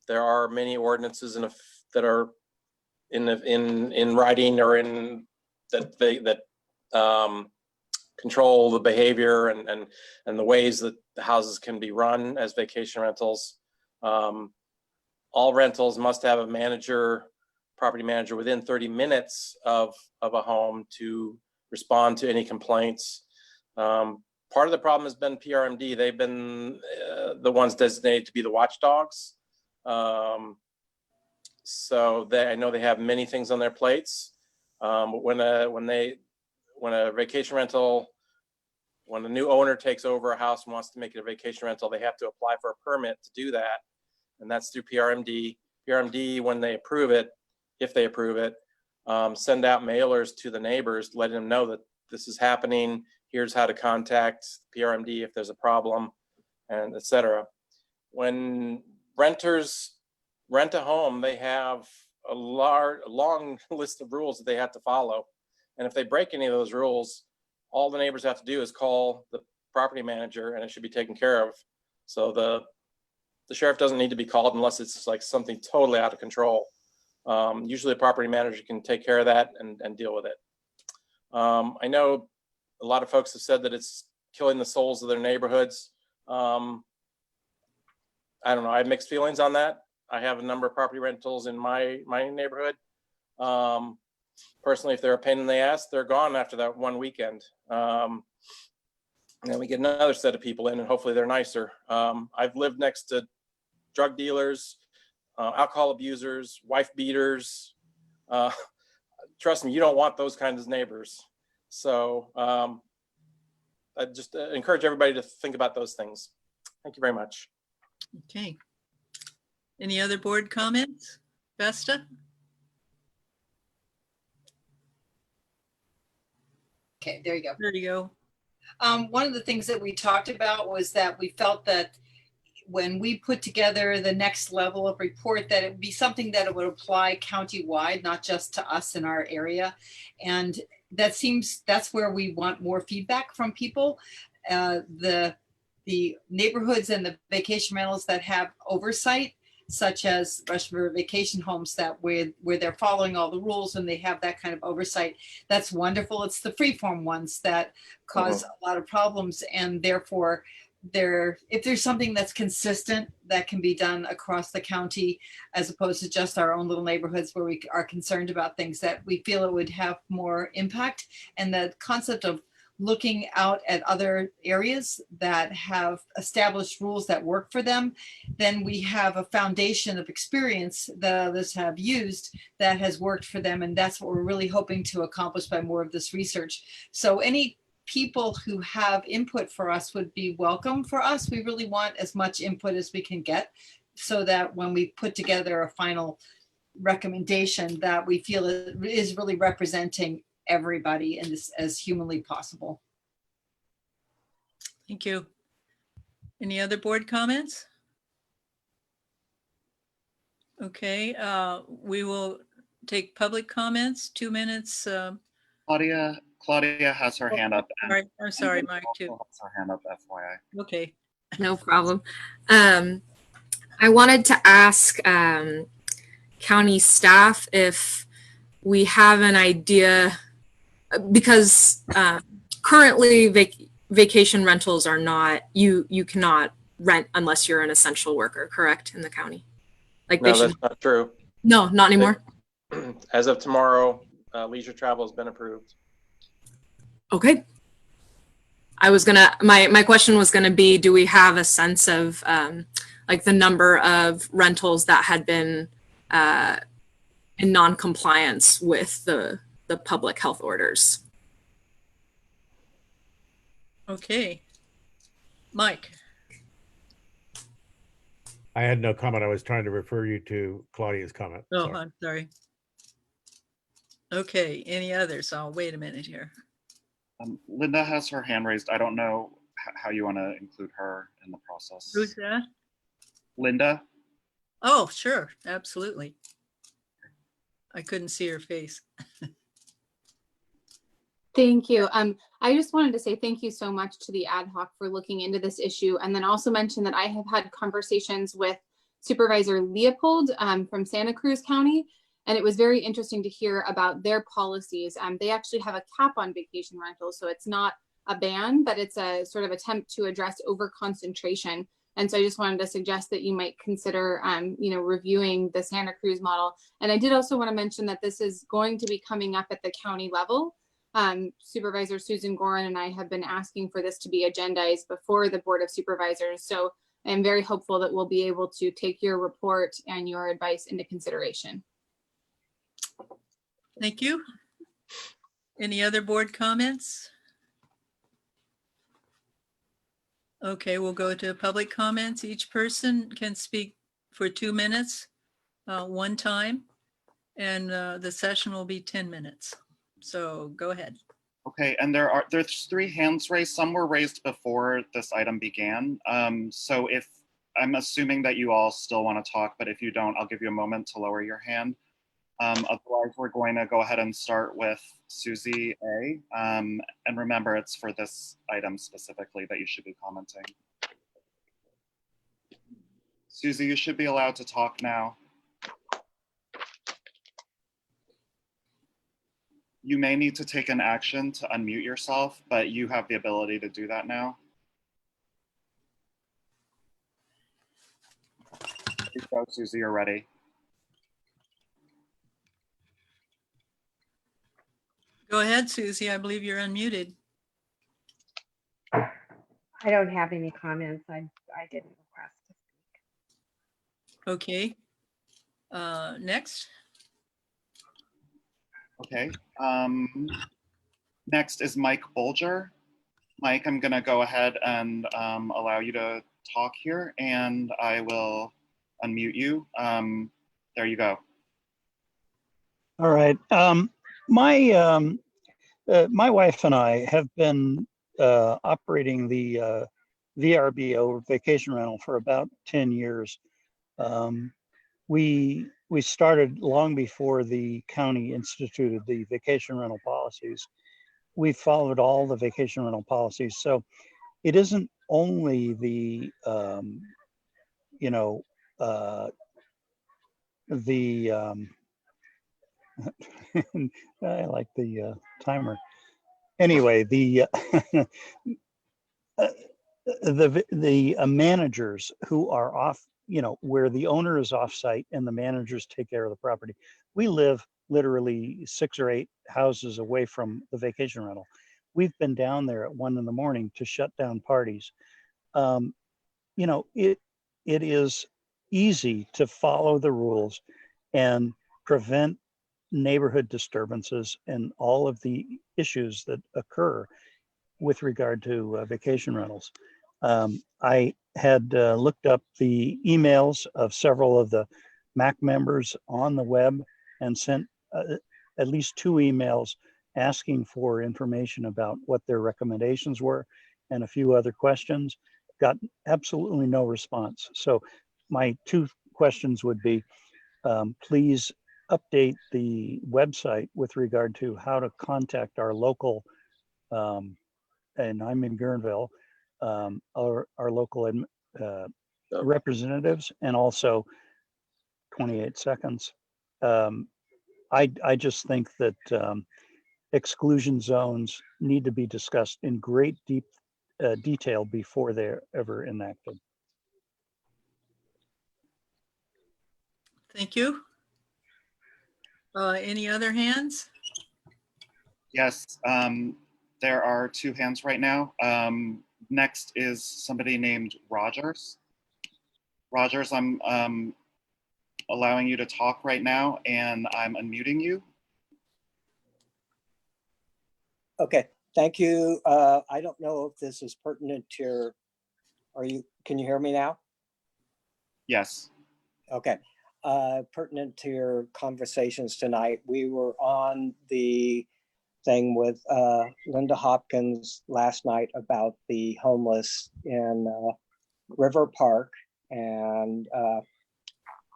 There are many ordinances that are in writing or in that control the behavior and the ways that the houses can be run as vacation rentals. All rentals must have a property manager within 30 minutes of a home to respond to any complaints. Part of the problem has been PRMD. They've been the ones designated to be the watchdogs. So I know they have many things on their plates. But when a vacation rental, when a new owner takes over a house and wants to make it a vacation rental, they have to apply for a permit to do that. And that's through PRMD. PRMD, when they approve it, if they approve it, send out mailers to the neighbors, letting them know that this is happening. Here's how to contact PRMD if there's a problem, and et cetera. When renters rent a home, they have a long list of rules that they have to follow. And if they break any of those rules, all the neighbors have to do is call the property manager and it should be taken care of. So the sheriff doesn't need to be called unless it's like something totally out of control. Usually the property manager can take care of that and deal with it. I know a lot of folks have said that it's killing the souls of their neighborhoods. I don't know, I have mixed feelings on that. I have a number of property rentals in my neighborhood. Personally, if they're a pain in the ass, they're gone after that one weekend. And then we get another set of people in and hopefully they're nicer. I've lived next to drug dealers, alcohol abusers, wife beaters. Trust me, you don't want those kinds of neighbors. So I just encourage everybody to think about those things. Thank you very much. Okay. Any other board comments? Vesta? Okay, there you go. There you go. One of the things that we talked about was that we felt that when we put together the next level of report, that it would be something that it would apply countywide, not just to us in our area. And that's where we want more feedback from people. The neighborhoods and the vacation rentals that have oversight, such as Russian River Vacation Homes, that where they're following all the rules and they have that kind of oversight, that's wonderful. It's the freeform ones that cause a lot of problems, and therefore if there's something that's consistent that can be done across the county, as opposed to just our own little neighborhoods where we are concerned about things, that we feel it would have more impact. And the concept of looking out at other areas that have established rules that work for them, then we have a foundation of experience that others have used that has worked for them. And that's what we're really hoping to accomplish by more of this research. So any people who have input for us would be welcome for us. We really want as much input as we can get, so that when we put together a final recommendation, that we feel it is really representing everybody in this as humanly possible. Thank you. Any other board comments? Okay, we will take public comments, 2 minutes. Claudia has her hand up. All right, I'm sorry, Mike, too. Has her hand up, FYI. Okay. No problem. I wanted to ask county staff if we have an idea, because currently vacation rentals are not, you cannot rent unless you're an essential worker, correct, in the county? Like they No, should, that's not true. no, not anymore. As of tomorrow, leisure travel has been approved. Okay. I was gonna, my question was gonna be, do we have a sense of like the number of rentals that had been in non-compliance with the public health orders? Okay. Mike, I had no comment. I was trying to refer you to Claudia's comment. oh, Sorry. I'm sorry. Okay, any others? I'll wait a minute here. Linda has her hand raised. I don't know how you want to include her in the process. Who's that? Linda? Oh, sure, absolutely. I couldn't see her face. Thank you. I just wanted to say thank you so much to the ad hoc for looking into this issue, and then also mention that I have had conversations with Supervisor Leopold from Santa Cruz County, and it was very interesting to hear about their policies. They actually have a cap on vacation rentals, so it's not a ban, but it's a sort of attempt to address over concentration. And so I just wanted to suggest that you might consider, reviewing the Santa Cruz model. And I did also want to mention that this is going to be coming up at the county level. Supervisor Susan Gorin and I have been asking for this to be agendized before the Board of Supervisors. So I'm very hopeful that we'll be able to take your report and your advice into consideration. Thank you. Any other board comments? Okay, we'll go to public comments. Each person can speak for 2 minutes, one time, and the session will be 10 minutes. So go ahead. Okay, and there's 3 hands raised. Some were raised before this item began. So if I'm assuming that you all still want to talk, but if you don't, I'll give you a moment to lower your hand. Otherwise, we're going to go ahead and start with Susie A. And remember, it's for this item specifically that you should be commenting. Susie, you should be allowed to talk now. You may need to take an action to unmute yourself, but you have the ability to do that now. Please go, Susie, you're ready. Go ahead, Susie. I believe you're unmuted. I don't have any comments. I didn't request to speak. Okay. Next. Okay. Next is Mike Bolger. Mike, I'm going to go ahead and allow you to talk here, and I will unmute you. There you go. All right. My wife and I have been operating the VRBO, vacation rental, for about 10 years. We started long before the county instituted the vacation rental policies. We followed all the vacation rental policies. So it isn't only the, I like the timer. Anyway, the managers who are off, where the owner is off site and the managers take care of the property. We live literally 6 or 8 houses away from the vacation rental. We've been down there at 1 a.m. to shut down parties. It is easy to follow the rules and prevent neighborhood disturbances and all of the issues that occur with regard to vacation rentals. I had looked up the emails of several of the MAC members on the web and sent at least 2 emails asking for information about what their recommendations were and a few other questions. Got absolutely no response. So my 2 questions would be, please update the website with regard to how to contact our local, and I'm in Guerneville, our local representatives and also 28 seconds. I just think that exclusion zones need to be discussed in great detail before they're ever enacted. Thank you. Any other hands? Yes, there are 2 hands right now. Next is somebody named Rogers. Rogers, I'm allowing you to talk right now and I'm unmuting you. Okay, thank you. I don't know if this is pertinent to your, can you hear me now? Yes. Okay, pertinent to your conversations tonight. We were on the thing with Linda Hopkins last night about the homeless in River Park, and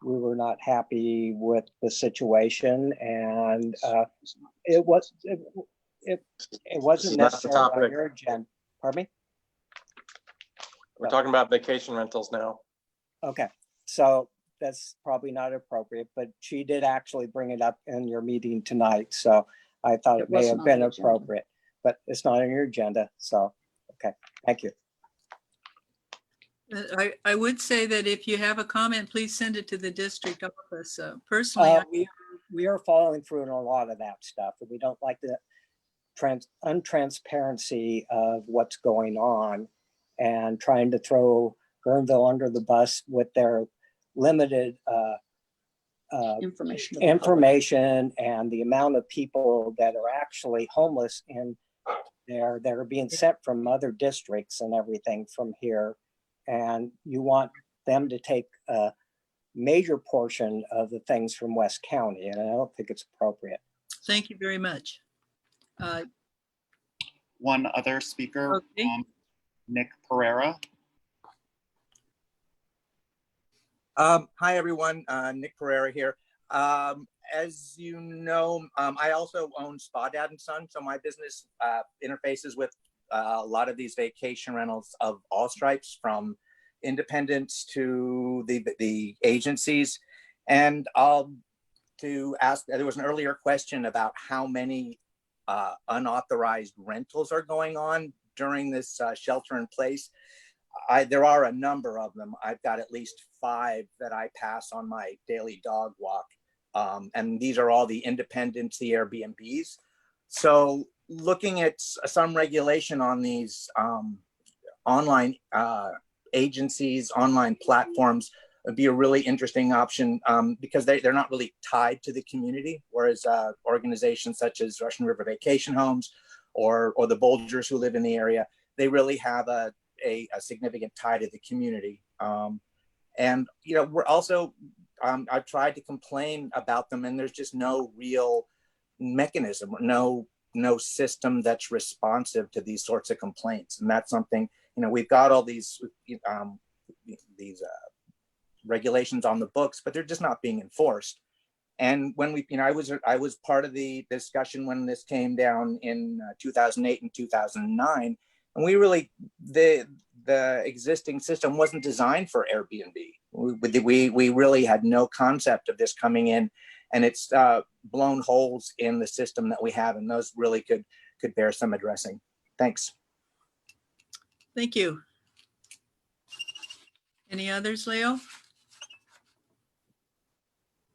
we were not happy with the situation, and it wasn't not the necessarily on topic. your agenda. Pardon me? We're talking about vacation rentals now. Okay, so that's probably not appropriate, but she did actually bring it up in your meeting tonight, so I thought it may wasn't have on been the agenda. appropriate, but it's not on your agenda, so, okay, thank you. I would say that if you have a comment, please send it to the district office. Personally, We are following through on a lot of that stuff, and we don't like the untransparency of what's going on and trying to throw Guerneville under the bus with their limited information and the amount of people that are actually homeless in there that are being sent from other districts and everything from here. And you want them to take a major portion of the things from West County, and I don't think it's appropriate. thank you very much. One other speaker, Okay. Nick Pereira. Hi, everyone. Nick Pereira here. As you know, I also own Spa Dad and Son, so my business interfaces with a lot of these vacation rentals of all stripes, from independents to the agencies. And to ask, there was an earlier question about how many unauthorized rentals are going on during this shelter in place. There are a number of them. I've got at least 5 that I pass on my daily dog walk. And these are all the independents, the Airbnbs. So looking at some regulation on these online agencies, online platforms would be a really interesting option, because they're not really tied to the community, whereas organizations such as Russian River Vacation Homes or the Bolgers who live in the area, they really have a significant tie to the community. And, you know, we're also, I've tried to complain about them, and there's just no real mechanism, no system that's responsive to these sorts of complaints. And that's something, you know, we've got all these regulations on the books, but they're just not being enforced. And when we, you know, I was part of the discussion when this came down in 2008 and 2009, and we really, the existing system wasn't designed for Airbnb. We really had no concept of this coming in, and it's blown holes in the system that we have, and those really could bear some addressing. Thanks. Thank you. Any others, Leo?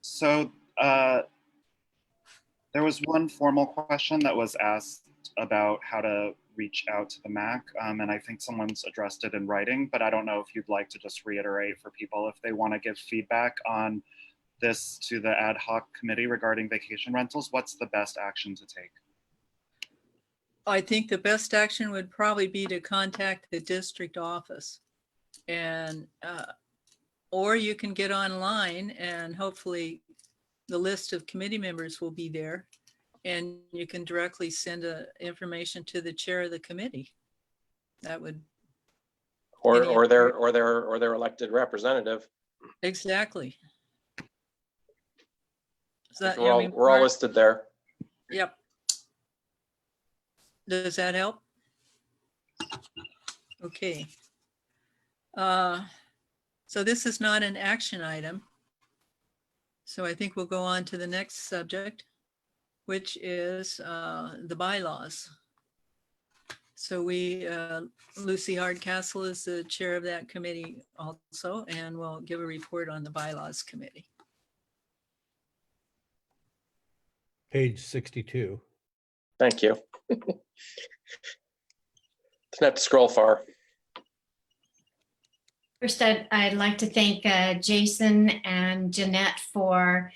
So there was one formal question that was asked about how to reach out to the MAC, and I think someone's addressed it in writing, but I don't know if you'd like to just reiterate for people if they want to give feedback on this to the ad hoc committee regarding vacation rentals. What's the best action to take? I think the best action would probably be to contact the district office, and or you can get online, and hopefully the list of committee members will be there, and you can directly send information to the chair of the committee. That would, or their elected representative. exactly. So that, We're all listed there. Yep. Does that help? So this is not an action item. So I think we'll go on to the next subject, which is the bylaws. So Lucy Hardcastle is the chair of that committee also, and will give a report on the bylaws committee. Page 62. Thank you. Doesn't have to scroll far. First, I'd like to thank Jason and Jeanette for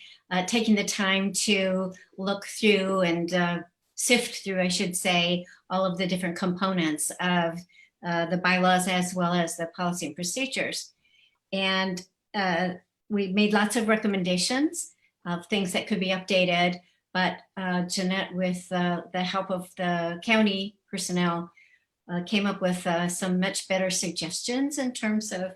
taking the time to look through and sift through, I should say, all of the different components of the bylaws as well as the policy and procedures. And we made lots of recommendations of things that could be updated, but Jeanette, with the help of the county personnel, came up with some much better suggestions in terms of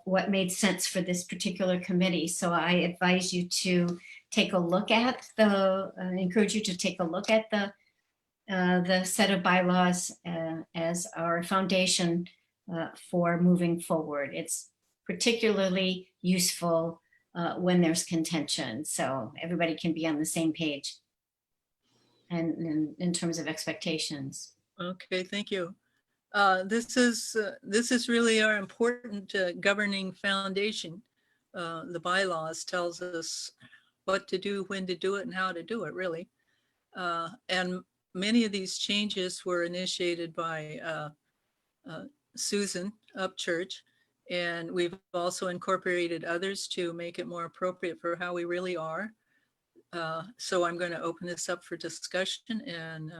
what made sense for this particular committee. So I advise you to take a look at encourage you to take a look at the set of bylaws as our foundation for moving forward. It's particularly useful when there's contention, so everybody can be on the same page and in terms of expectations. Okay, thank you. This is really our important governing foundation. The bylaws tells us what to do, when to do it, and how to do it, really. And many of these changes were initiated by Susan Upchurch, and we've also incorporated others to make it more appropriate for how we really are. So I'm going to open this up for discussion, and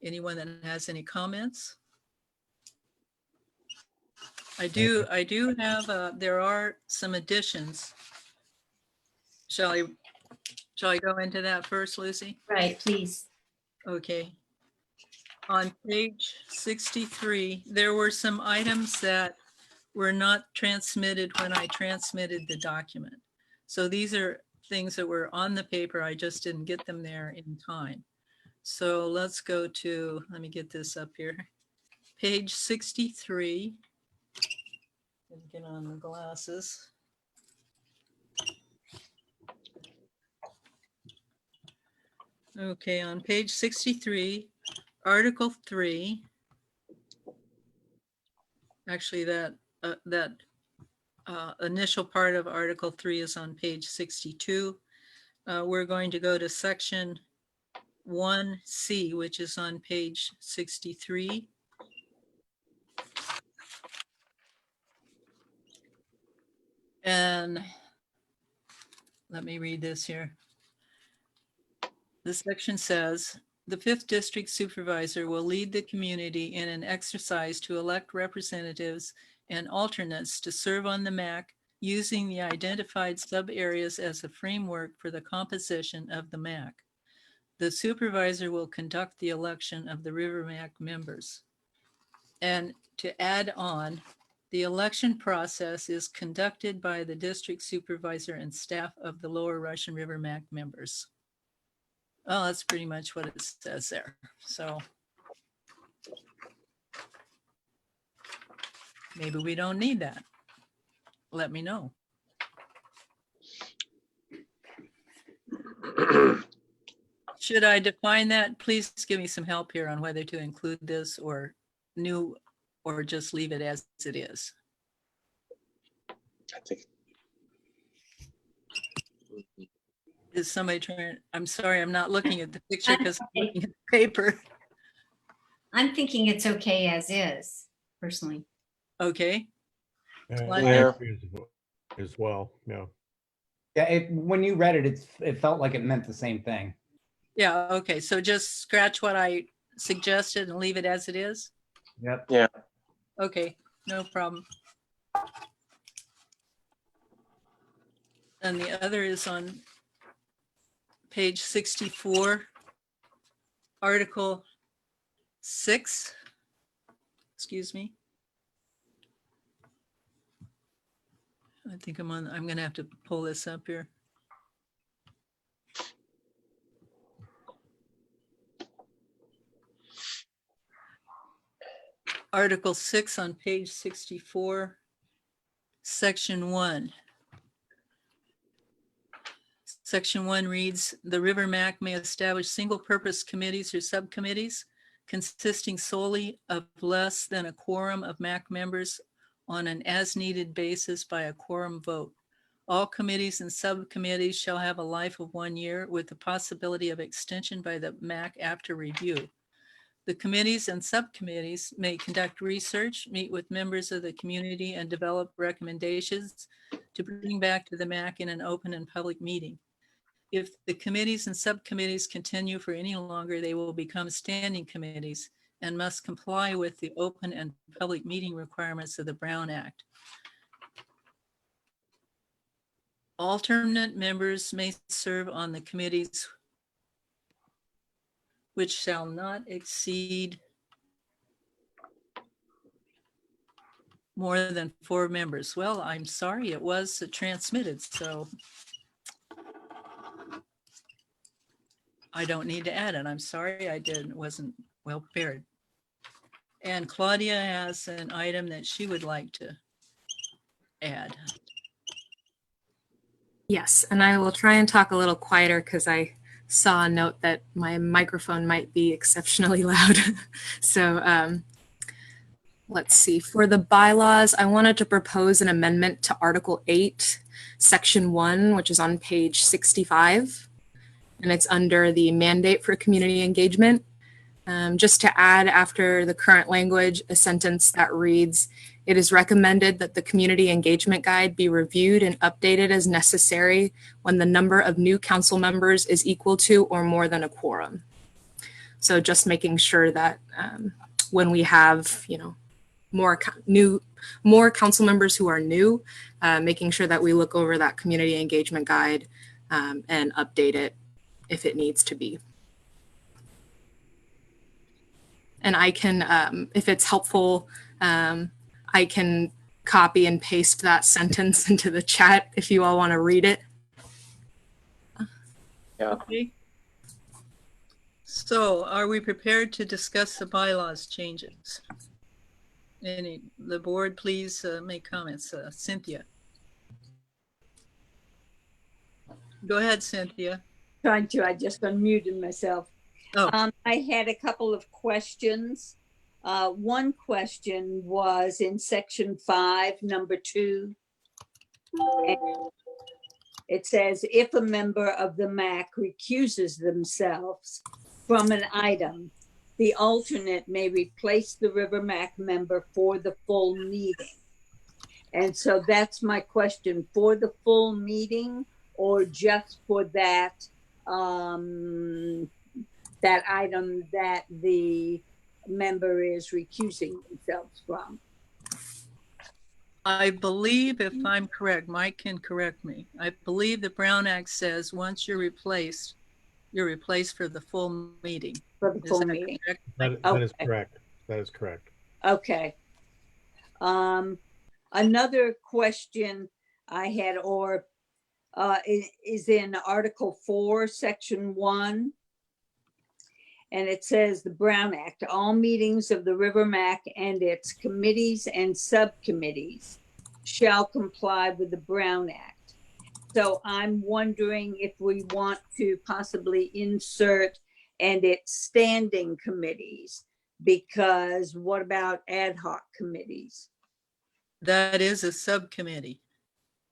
anyone that has any comments. I do have, there are some additions. Shall I go into that first, Lucy? Right, please. Okay. On page 63, there were some items that were not transmitted when I transmitted the document. So these are things that were on the paper. I just didn't get them there in time. So let's go to, let me get this up here. Page 63. Get on the glasses. Okay, on page 63, Article 3. Actually, that initial part of Article 3 is on page 62. We're going to go to section 1C, which is on page 63. And let me read this here. This section says, the 5th District Supervisor will lead the community in an exercise to elect representatives and alternates to serve on the MAC using the identified sub-areas as a framework for the composition of the MAC. The supervisor will conduct the election of the River MAC members. And to add on, the election process is conducted by the district supervisor and staff of the Lower Russian River MAC members. Oh, that's pretty much what it says there. So maybe we don't need that. Let me know. Should I define that? Please give me some help here on whether to include this or new, or just leave it as it is. I think. Is somebody trying? I'm sorry, I'm not looking at the picture because I'm looking at the paper. I'm thinking it's okay as is, personally. Okay. As well, yeah. Yeah, when you read it, it felt like it meant the same thing. Yeah, okay. So just scratch what I suggested and leave it as it is? Yep. Yeah. Okay, no problem. And the other is on page 64, Article 6. Excuse me. I think I'm going to have to pull this up here. Article 6 on page 64. Section 1. Section 1 reads, the River MAC may establish single-purpose committees or subcommittees consisting solely of less than a quorum of MAC members on an as-needed basis by a quorum vote. All committees and subcommittees shall have a life of 1 year with the possibility of extension by the MAC after review. The committees and subcommittees may conduct research, meet with members of the community, and develop recommendations to bring back to the MAC in an open and public meeting. If the committees and subcommittees continue for any longer, they will become standing committees and must comply with the open and public meeting requirements of the Brown Act. Alternate members may serve on the committees which shall not exceed more than 4 members. Well, I'm sorry, it was transmitted, so I don't need to add it. I'm sorry I wasn't well prepared. And Claudia has an item that she would like to add. Yes, and I will try and talk a little quieter because I saw a note that my microphone might be exceptionally loud. So let's see. For the bylaws, I wanted to propose an amendment to Article 8, Section 1, which is on page 65. And it's under the mandate for community engagement. Just to add after the current language, a sentence that reads, it is recommended that the community engagement guide be reviewed and updated as necessary when the number of new council members is equal to or more than a quorum. So just making sure that when we have, more council members who are new, making sure that we look over that community engagement guide and update it if it needs to be. And I can, if it's helpful, I can copy and paste that sentence into the chat if you all want to read it. Yeah. Okay. So are we prepared to discuss the bylaws changes? The board, please make comments. Cynthia. Go ahead, Cynthia. Trying to, I just unmuted myself. Oh. I had a couple of questions. One question was in section 5, number 2. And it says, if a member of the MAC recuses themselves from an item, the alternate may replace the River MAC member for the full meeting. And so that's my question, for the full meeting or just for that that item that the member is recusing themselves from? I believe, if I'm correct, Mike can correct me. I believe the Brown Act says once you're replaced for the full meeting. For the full meeting. That is correct. That is correct. Okay. Another question I had, is in Article 4, Section 1. And it says the Brown Act, all meetings of the River MAC and its committees and subcommittees shall comply with the Brown Act. So I'm wondering if we want to possibly insert and its standing committees, because what about ad hoc committees? That is a subcommittee.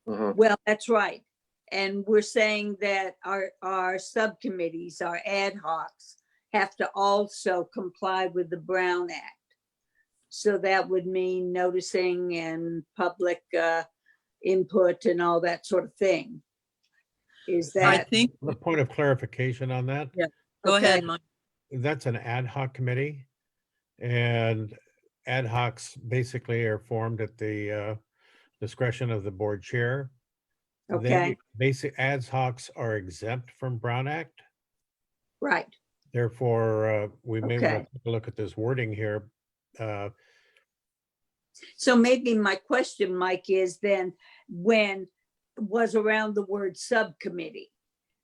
Well, that's right. And we're saying that our subcommittees, our ad hocs, have to also comply with the Brown Act. So that would mean noticing and public input and all that sort of thing. Is that? I think. A point of clarification on that. Yeah. Go ahead, Mike. That's an ad hoc committee, and ad hocs basically are formed at the discretion of the board chair. Okay. Basic ad hocs are exempt from Brown Act. Right. Therefore, we may want Okay. to take a look at this wording here. So maybe my question, Mike, is then when was around the word subcommittee,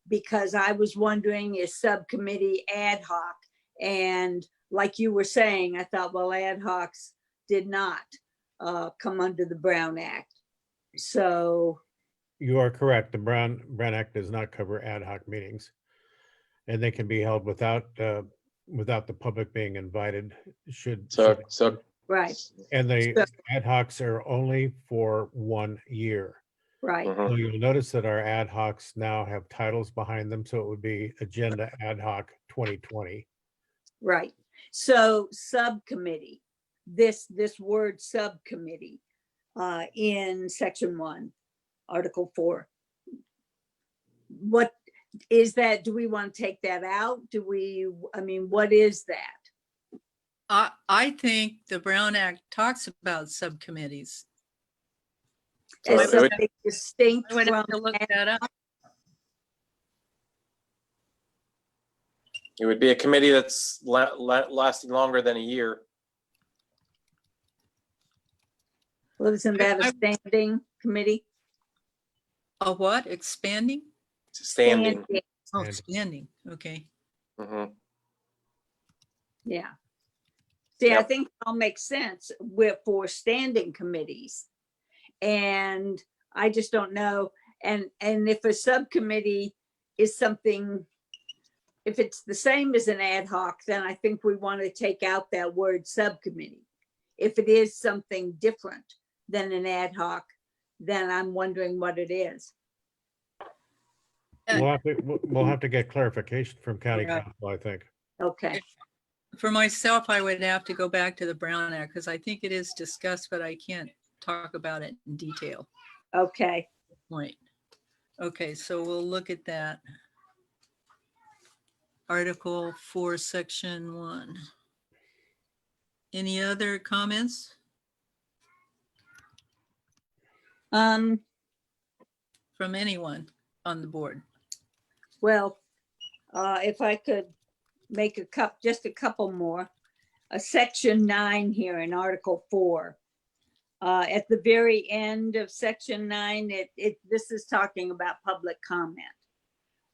because I was wondering, is subcommittee ad hoc? And like you were saying, I thought, well, ad hocs did not come under the Brown Act. So, You are correct. The Brown Act does not cover ad hoc meetings. And they can be held without the public being invited, So right, and the So- ad hocs are only for 1 year. right. So you'll notice that our ad hocs now have titles behind them, so it would be Agenda Ad Hoc 2020. Right. So subcommittee, this word subcommittee in section 1, article 4. What is that? Do we want to take that out? I mean, what is that? I think the Brown Act talks about subcommittees. So As it would- something distinct I would have from, to look that up. it would be a committee that's lasting longer than a year. well, isn't that a standing committee? A what? Expanding? Standing. Oh, standing. Okay. Mhm. Yeah. See, I Yep. think it all makes sense for standing committees. And I just don't know. And if a subcommittee is something, if it's the same as an ad hoc, then I think we want to take out that word subcommittee. If it is something different than an ad hoc, then I'm wondering what it is. We'll have to get clarification from county Yeah. council, I think. Okay. For myself, I would have to go back to the Brown Act because I think it is discussed, but I can't talk about it in detail. Okay. Right. Okay, so we'll look at that. Article 4, Section 1. Any other comments Um, from anyone on the board? well, if I could make just a couple more. Section 9 here in Article 4. At the very end of section 9, this is talking about public comment.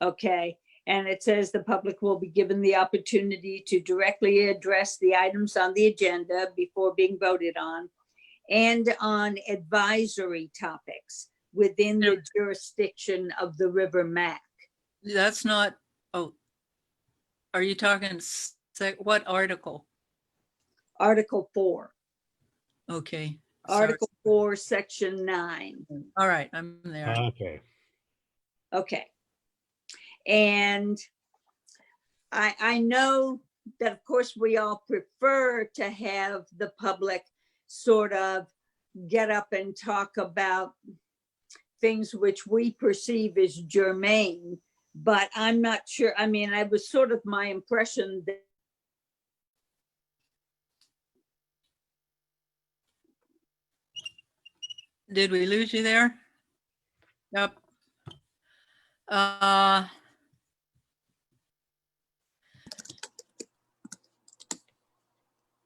Okay, and it says the public will be given the opportunity to directly address the items on the agenda before being voted on and on advisory topics within the jurisdiction of the River Mac. That's not, oh, are you talking, what article? Article 4. Okay. sorry. Article 4, section 9. All right, I'm there. Okay. Okay. And I know that, of course, we all prefer to have the public sort of get up and talk about things which we perceive as germane, but I'm not sure. I mean, I was sort of my impression that Did we lose you there? Yep.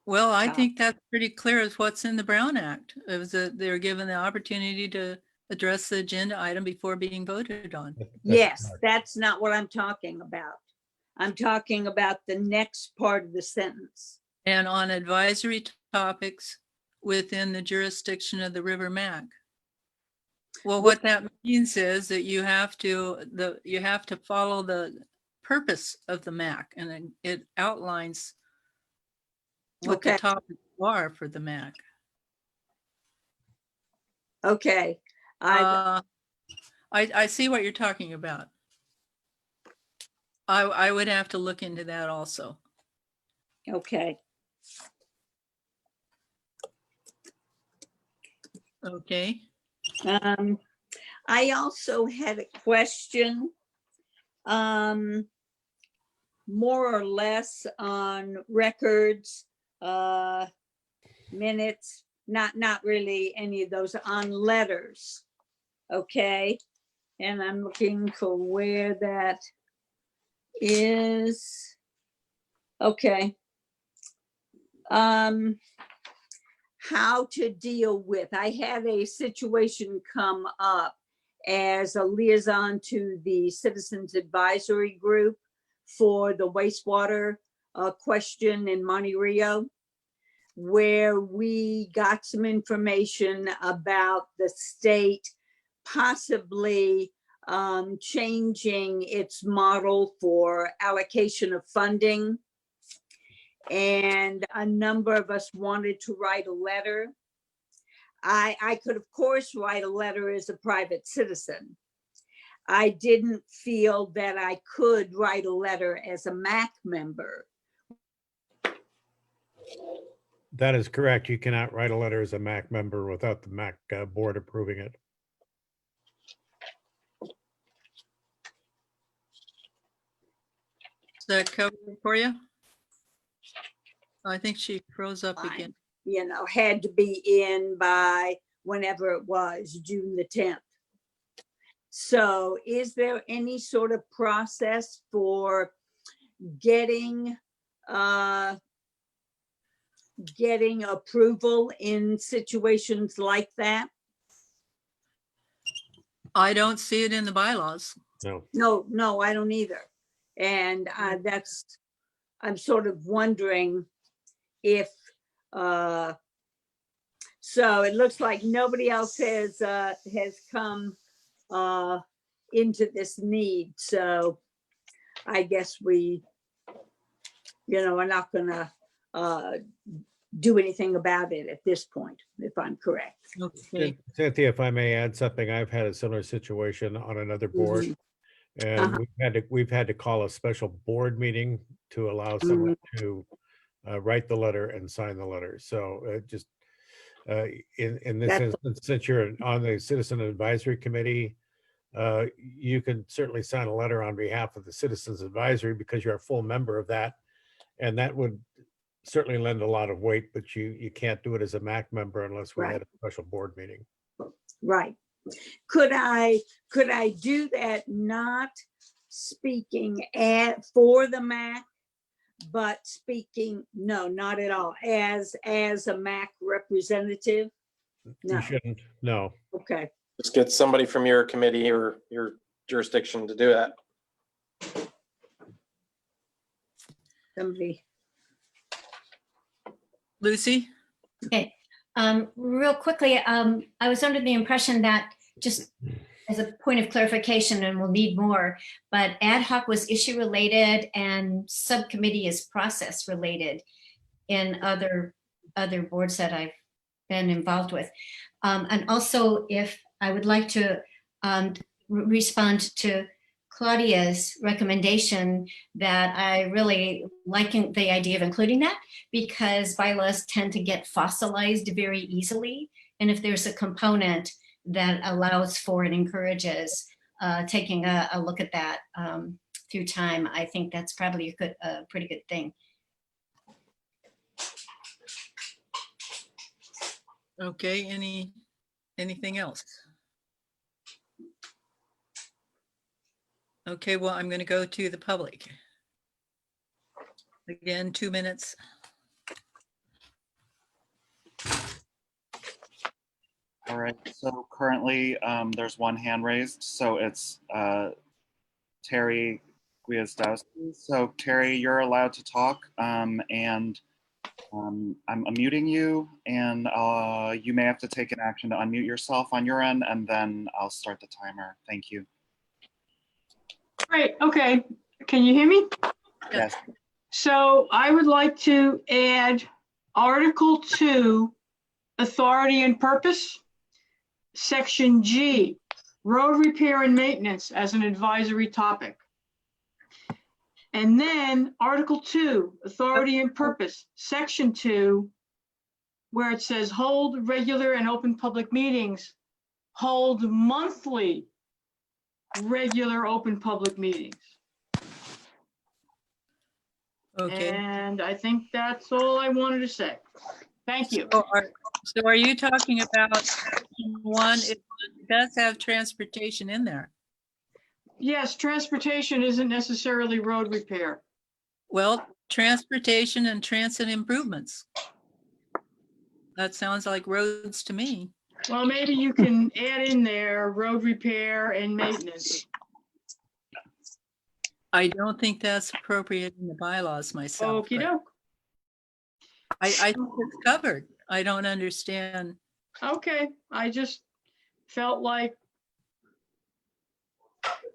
Well, I think that's pretty clear as what's in the Brown Act. It was they're given the opportunity to address the agenda item before being voted on. yes, that's not what I'm talking about. I'm talking about the next part of the sentence. And on advisory topics within the jurisdiction of the River Mac. Well, what that means is that you have to follow the purpose of the MAC, and then it outlines what the Okay. topics are for the MAC. Okay. I see what you're talking about. I would have to look into that also. Okay. Okay. I also had a question, more or less on records, minutes, not really any of those, on letters. Okay, and I'm looking for where that is. Okay. How to deal with, I had a situation come up as a liaison to the Citizens Advisory Group for the wastewater question in Monte Rio, where we got some information about the state possibly changing its model for allocation of funding. And a number of us wanted to write a letter. I could, of course, write a letter as a private citizen. I didn't feel that I could write a letter as a MAC member. That is correct. You cannot write a letter as a MAC member without the MAC board approving it. Does that cover it for you? I think she froze up Fine. again. You know, had to be in by whenever it was, June the 10th. So is there any sort of process for getting approval in situations like that? I don't see it in the bylaws. No. No, I don't either. And I'm sort of wondering if, so it looks like nobody else has come into this need. So I guess we, are not gonna do anything about it at this point, if I'm correct. Okay. Cynthia, if I may add something, I've had a similar situation on another board. And we've had to call a special board meeting to allow someone to write the letter and sign the letter. So just in this instance, since you're on the Citizen Advisory Committee, you can certainly sign a letter on behalf of the Citizens Advisory because you're a full member of that. And that would certainly lend a lot of weight, but you can't do it as a MAC member unless we had a special board meeting. Right. Could I do that not speaking for the MAC, but speaking, no, not at all, as a MAC representative? No. You shouldn't, no. Okay. Just get somebody from your committee or your jurisdiction to do that. Somebody. Lucy? Okay, real quickly, I was under the impression that, just as a point of clarification, and we'll need more, but ad hoc was issue related and subcommittee is process related in other boards that I've been involved with. And also, if I would like to respond to Claudia's recommendation, that I really like the idea of including that, because bylaws tend to get fossilized very easily. And if there's a component that allows for and encourages taking a look at that through time, I think that's probably a pretty good thing. Okay, anything else? Okay, well, I'm going to go to the public. Again, 2 minutes. All right, so currently there's one hand raised, so it's Terry Gwiazdowski. So Terry, you're allowed to talk, and I'm unmuting you, and you may have to take an action to unmute yourself on your end, and then I'll start the timer. Thank you. Great, okay. Can you hear me? Yes. So I would like to add Article 2, Authority and Purpose, Section G, Road Repair and Maintenance as an advisory topic. And then Article 2, Authority and Purpose, Section 2, where it says hold regular and open public meetings, hold monthly regular open public meetings. Okay. And I think that's all I wanted to say. Thank you. So are you talking about section 1? It does have transportation in there. Yes, transportation isn't necessarily road repair. Well, transportation and transit improvements. That sounds like roads to me. Well, maybe you can add in there road repair and maintenance. I don't think that's appropriate in the bylaws myself. Okey doke. I think it's covered. I don't understand. Okay, I just felt like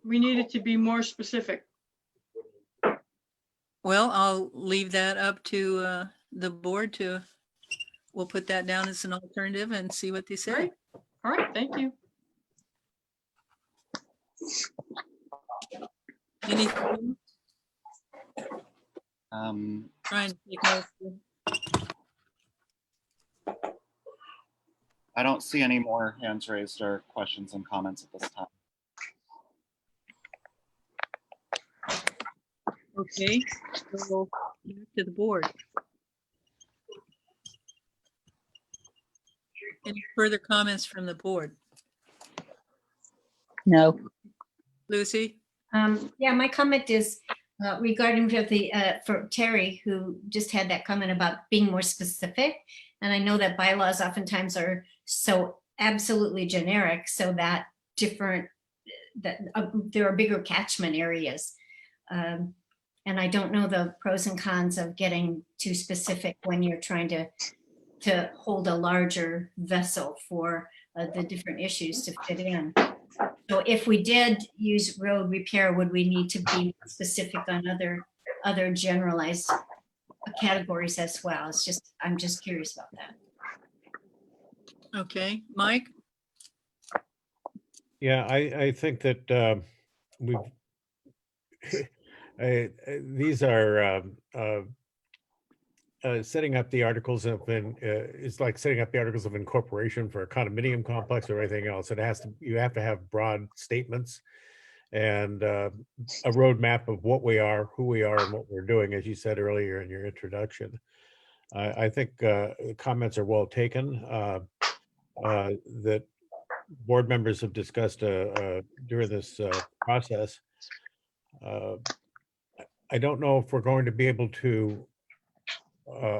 we needed to be more specific. Well, I'll leave that up to the board to, we'll put that down as an alternative and see what they say. Great. All right, thank you. Anything? Trying to take notes. I don't see any more hands raised or questions and comments at this time. Okay, so back to the board. Any further comments from the board? No. Lucy? Yeah, my comment is regarding for Terry, who just had that comment about being more specific. And I know that bylaws oftentimes are so absolutely generic, so that there are bigger catchment areas. And I don't know the pros and cons of getting too specific when you're trying to hold a larger vessel for the different issues to fit in. So if we did use road repair, would we need to be specific on other generalized categories as well? I'm just curious about that. Okay, Mike? Yeah, I think that we've, these are setting up the articles of, it's like setting up the articles of incorporation for a condominium complex or anything else. You have to have broad statements and a roadmap of what we are, who we are, and what we're doing, as you said earlier in your introduction. I think the comments are well taken. That board members have discussed during this process. I don't know if we're going to be able to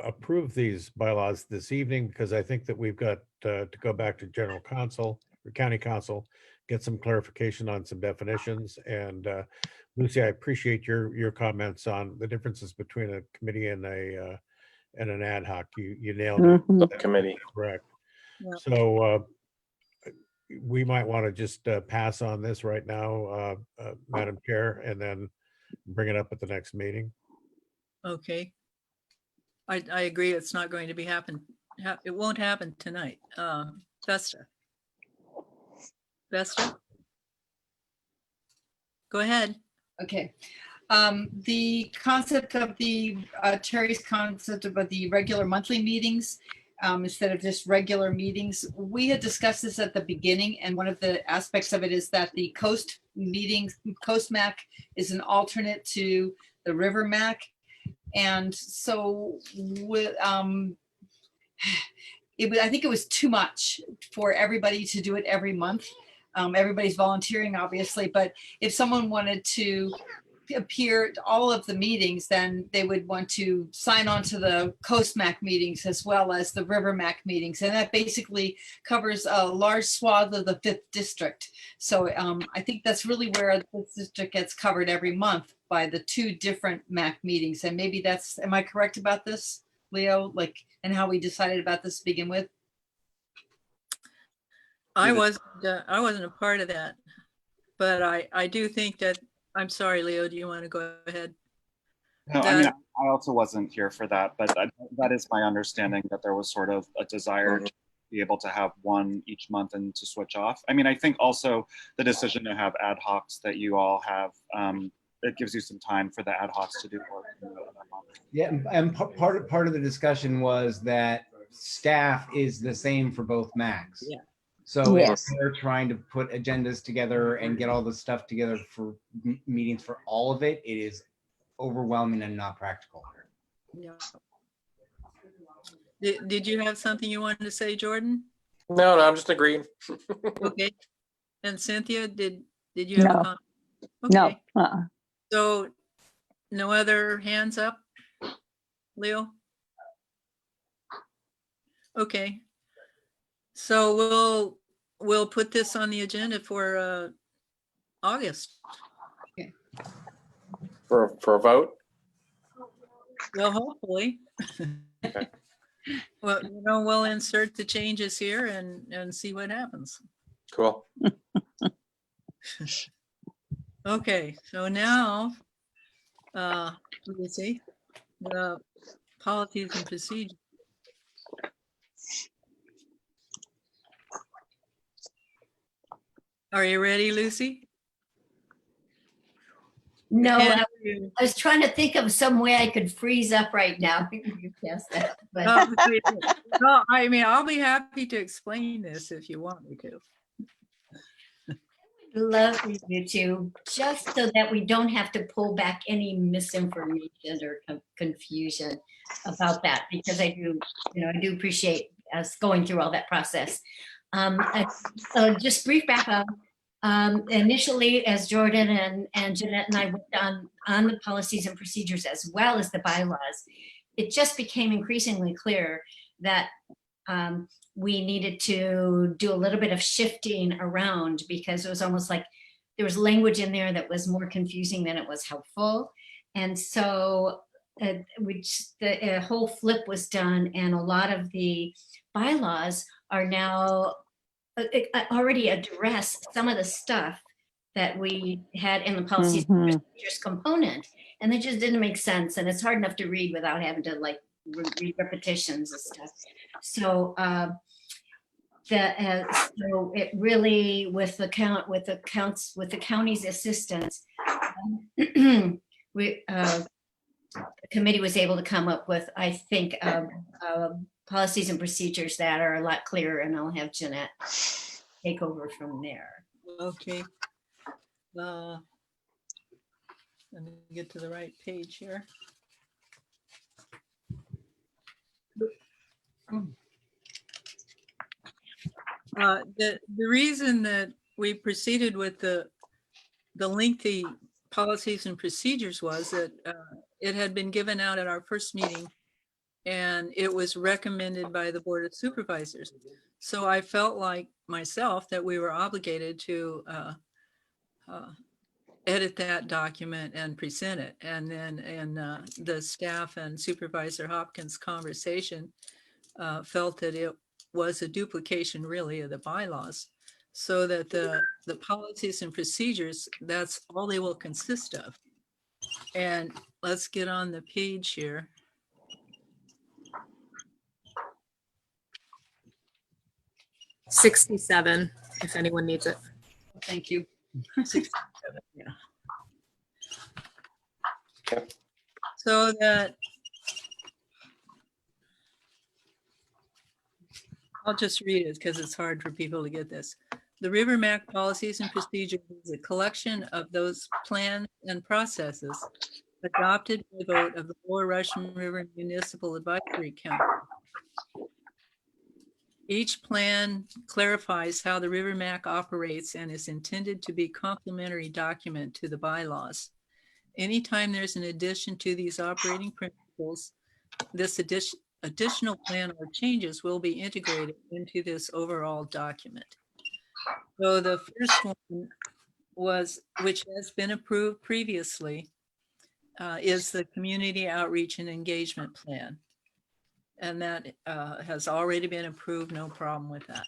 approve these bylaws this evening, because I think that we've got to go back to general counsel or county counsel, get some clarification on some definitions. And Lucy, I appreciate your comments on the differences between a committee and an ad hoc. You nailed it. Committee. Correct. Yeah. So we might want to just pass on this right now, Madam Chair, and then bring it up at the next meeting. Okay. I agree. It's not going to be it won't happen tonight. Vesta. Go ahead. Okay. The concept of Terry's concept about the regular monthly meetings, instead of just regular meetings, we had discussed this at the beginning, and one of the aspects of it is that the coast MAC is an alternate to the River MAC. And so I think it was too much for everybody to do it every month. Everybody's volunteering, obviously, but if someone wanted to appear at all of the meetings, then they would want to sign on to the Coast MAC meetings as well as the River MAC meetings. And that basically covers a large swath of the 5th district. So I think that's really where this district gets covered every month by the 2 different MAC meetings. And maybe am I correct about this, Leo? And how we decided about this to begin with? I wasn't a part of that, but I do think that, I'm sorry, Leo, do you want to go ahead? No, I mean, I also wasn't here for that, but that is my understanding, that there was sort of a desire to be able to have one each month and to switch off. I mean, I think also the decision to have ad hocs that you all have, it gives you some time for the ad hocs to do work. Yeah, and part of the discussion was that staff is the same for both MACs. Yeah. So Yes. if they're trying to put agendas together and get all the stuff together for meetings for all of it, it is overwhelming and not practical. Yeah. Did you have something you wanted to say, Jordan? No, I'm just agreeing. Okay. And Cynthia, did you have a comment? No. Okay. So no other hands up? Leo? Okay. So we'll put this on the agenda for August. For a vote? Well, hopefully. Well, we'll insert the changes here and see what happens. Cool. Okay, so now, let me see, the policies and procedures. Are you ready, Lucy? No, Can't I hear you. was trying to think of some way I could freeze up right now. Yes, that, but Well, I mean, I'll be happy to explain this if you want me to. love for you to, just so that we don't have to pull back any misinformation or confusion about that, because I do, I do appreciate us going through all that process. So just brief background. Initially, as Jordan and Jeanette and I worked on the policies and procedures as well as the bylaws, it just became increasingly clear that we needed to do a little bit of shifting around, because it was almost like there was language in there that was more confusing than it was helpful. And so the whole flip was done, and a lot of the bylaws are now already address some of the stuff that we had in the policies and procedures component, and it just didn't make sense, and it's hard enough to read without having to like read repetitions and stuff. So so it really, with the county's assistance, the committee was able to come up with, I think, policies and procedures that are a lot clearer, and I'll have Jeanette take over from there. Okay. Let me get to the right page here. The reason that we proceeded with the lengthy policies and procedures was that it had been given out at our first meeting, and it was recommended by the Board of Supervisors. So I felt like myself that we were obligated to edit that document and present it. And then in the staff and Supervisor Hopkins' conversation, felt that it was a duplication really of the bylaws, so that the policies and procedures, that's all they will consist of. And let's get on the page here. '67, if anyone needs it. Thank you. 67, yeah. So that, I'll just read it because it's hard for people to get this. The River MAC policies and procedures is a collection of those plans and processes adopted by vote of the Lower Russian River Municipal Advisory Council. Each plan clarifies how the River MAC operates and is intended to be complementary document to the bylaws. Anytime there's an addition to these operating principles, this additional plan or changes will be integrated into this overall document. So the first one was, which has been approved previously, is the Community Outreach and Engagement Plan. And that has already been approved, no problem with that.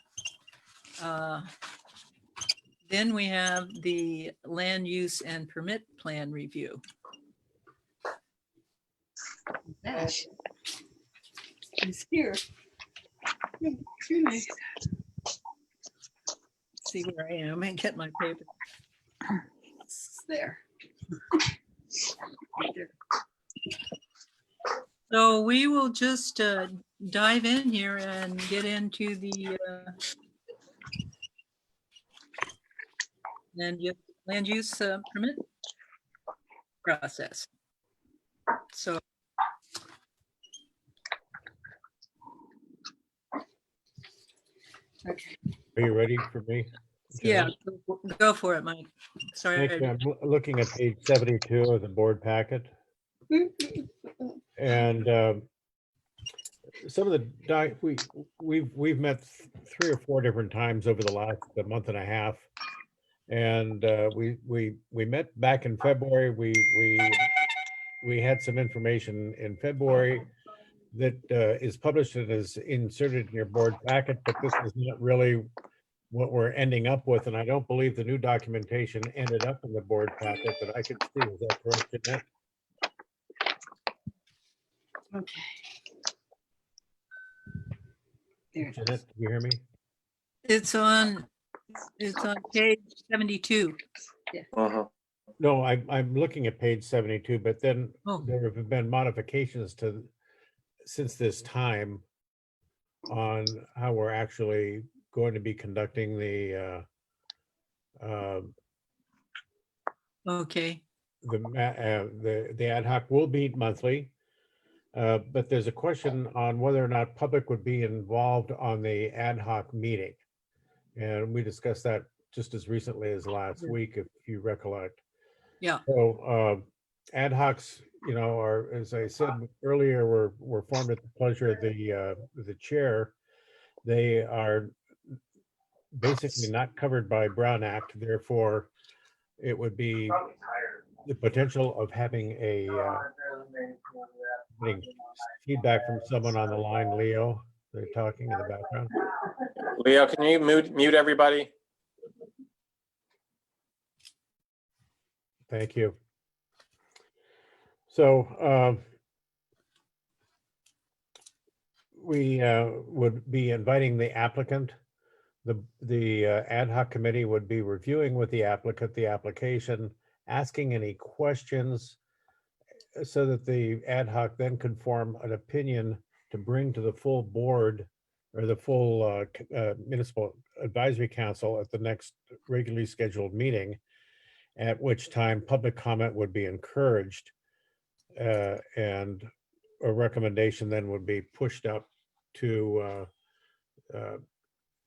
Then we have the Land Use and Permit Plan Review. It's here. See where I am and get my paper. It's there. So we will just dive in here and get into the land use permit process. So Okay. Are you ready for me? yeah, go for it, Mike. Sorry. Thank you. I'm looking at page 72 of the board packet. And some of the we've met 3 or 4 different times over the last month and a half, and we met back in February. We had some information in February that is published and is inserted in your board packet, but this is not really what we're ending up with, and I don't believe the new documentation ended up in the board packet that I could see. Is that correct, Jeanette? Okay. There it Jeanette, do you hear me? It's on page 72. No, I'm looking at page 72, but then Oh. there have been modifications since this time on how we're actually going to be conducting the Okay. the ad hoc will meet monthly. But there's a question on whether or not public would be involved on the ad hoc meeting. And we discussed that just as recently as last week, if you recollect. Yeah. So ad hocs, are, as I said earlier, were formed at the pleasure of the chair. They are basically not covered by Brown Act. Therefore, it would be the potential of having getting feedback from someone on the line. Leo, they're talking in the background. Leo, can you mute everybody? Thank you. So we would be inviting the applicant. The ad hoc committee would be reviewing with the applicant the application, asking any questions so that the ad hoc then could form an opinion to bring to the full board or the full municipal advisory council at the next regularly scheduled meeting, at which time public comment would be encouraged, and a recommendation then would be pushed up to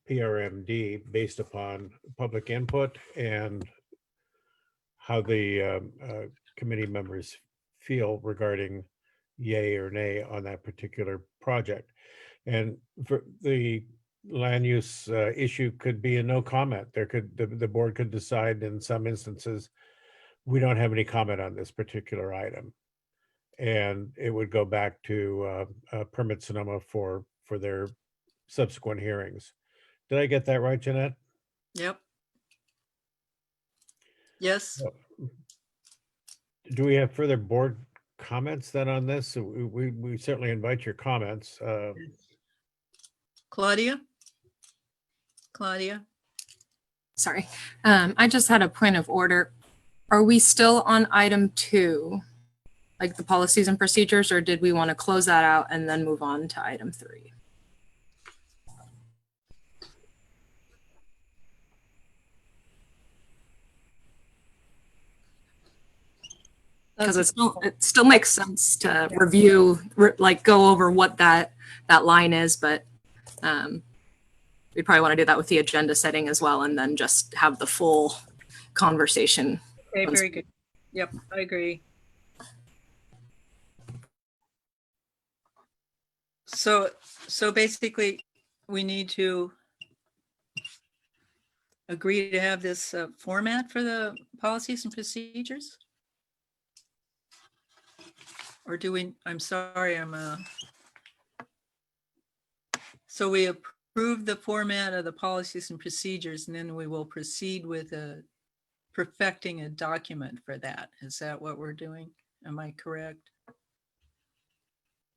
PRMD based upon public input and how the committee members feel regarding yay or nay on that particular project. And for the land use issue could be a no comment. The board could decide in some instances, we don't have any comment on this particular item. And it would go back to Permit Sonoma for their subsequent hearings. Did I get that right, Jeanette? Yep. Yes. Do we have further board comments then on this? We certainly invite your comments. Claudia? Sorry. I just had a point of order. Are we still on item 2, like the policies and procedures, or did we want to close that out and then move on to item 3? Because it still makes sense to review, like go over what that line is, but we probably want to do that with the agenda setting as well, and then just have the full conversation. Okay, very good. Yep, I agree. So basically, we need to agree to have this format for the policies and procedures? Or do we, I'm sorry, so we approve the format of the policies and procedures, and then we will proceed with perfecting a document for that. Is that what we're doing? Am I correct?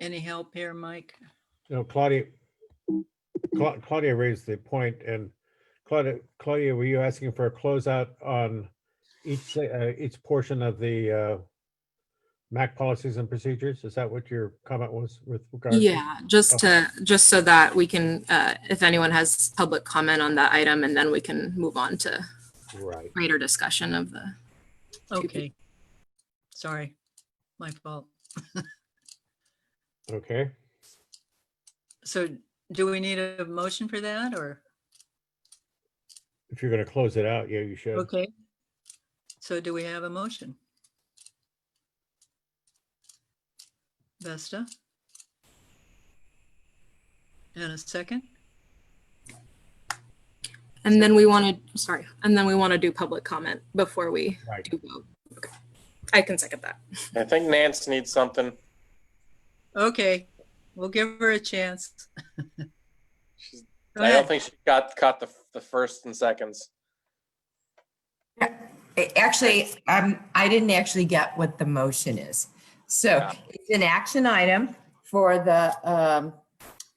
Any help here, Mike? No, Claudia raised the point, and Claudia, were you asking for a closeout on each portion of the MAC policies and procedures? Is that what your comment was with regard? Yeah, just so that we can, if anyone has public comment on that item, and then we can move on to greater discussion of the. Okay. Sorry, my fault. Okay. So do we need a motion for that, or? If you're going to close it out, yeah, you should. Okay. So do we have a motion? Vesta? And a second? And then we want to do public comment before we do vote. Okay. I can second that. I think Nance needs something. Okay. We'll give her a chance. Go I ahead. don't think she caught the first and seconds. Actually, I didn't actually get what the motion is. So it's an action item for the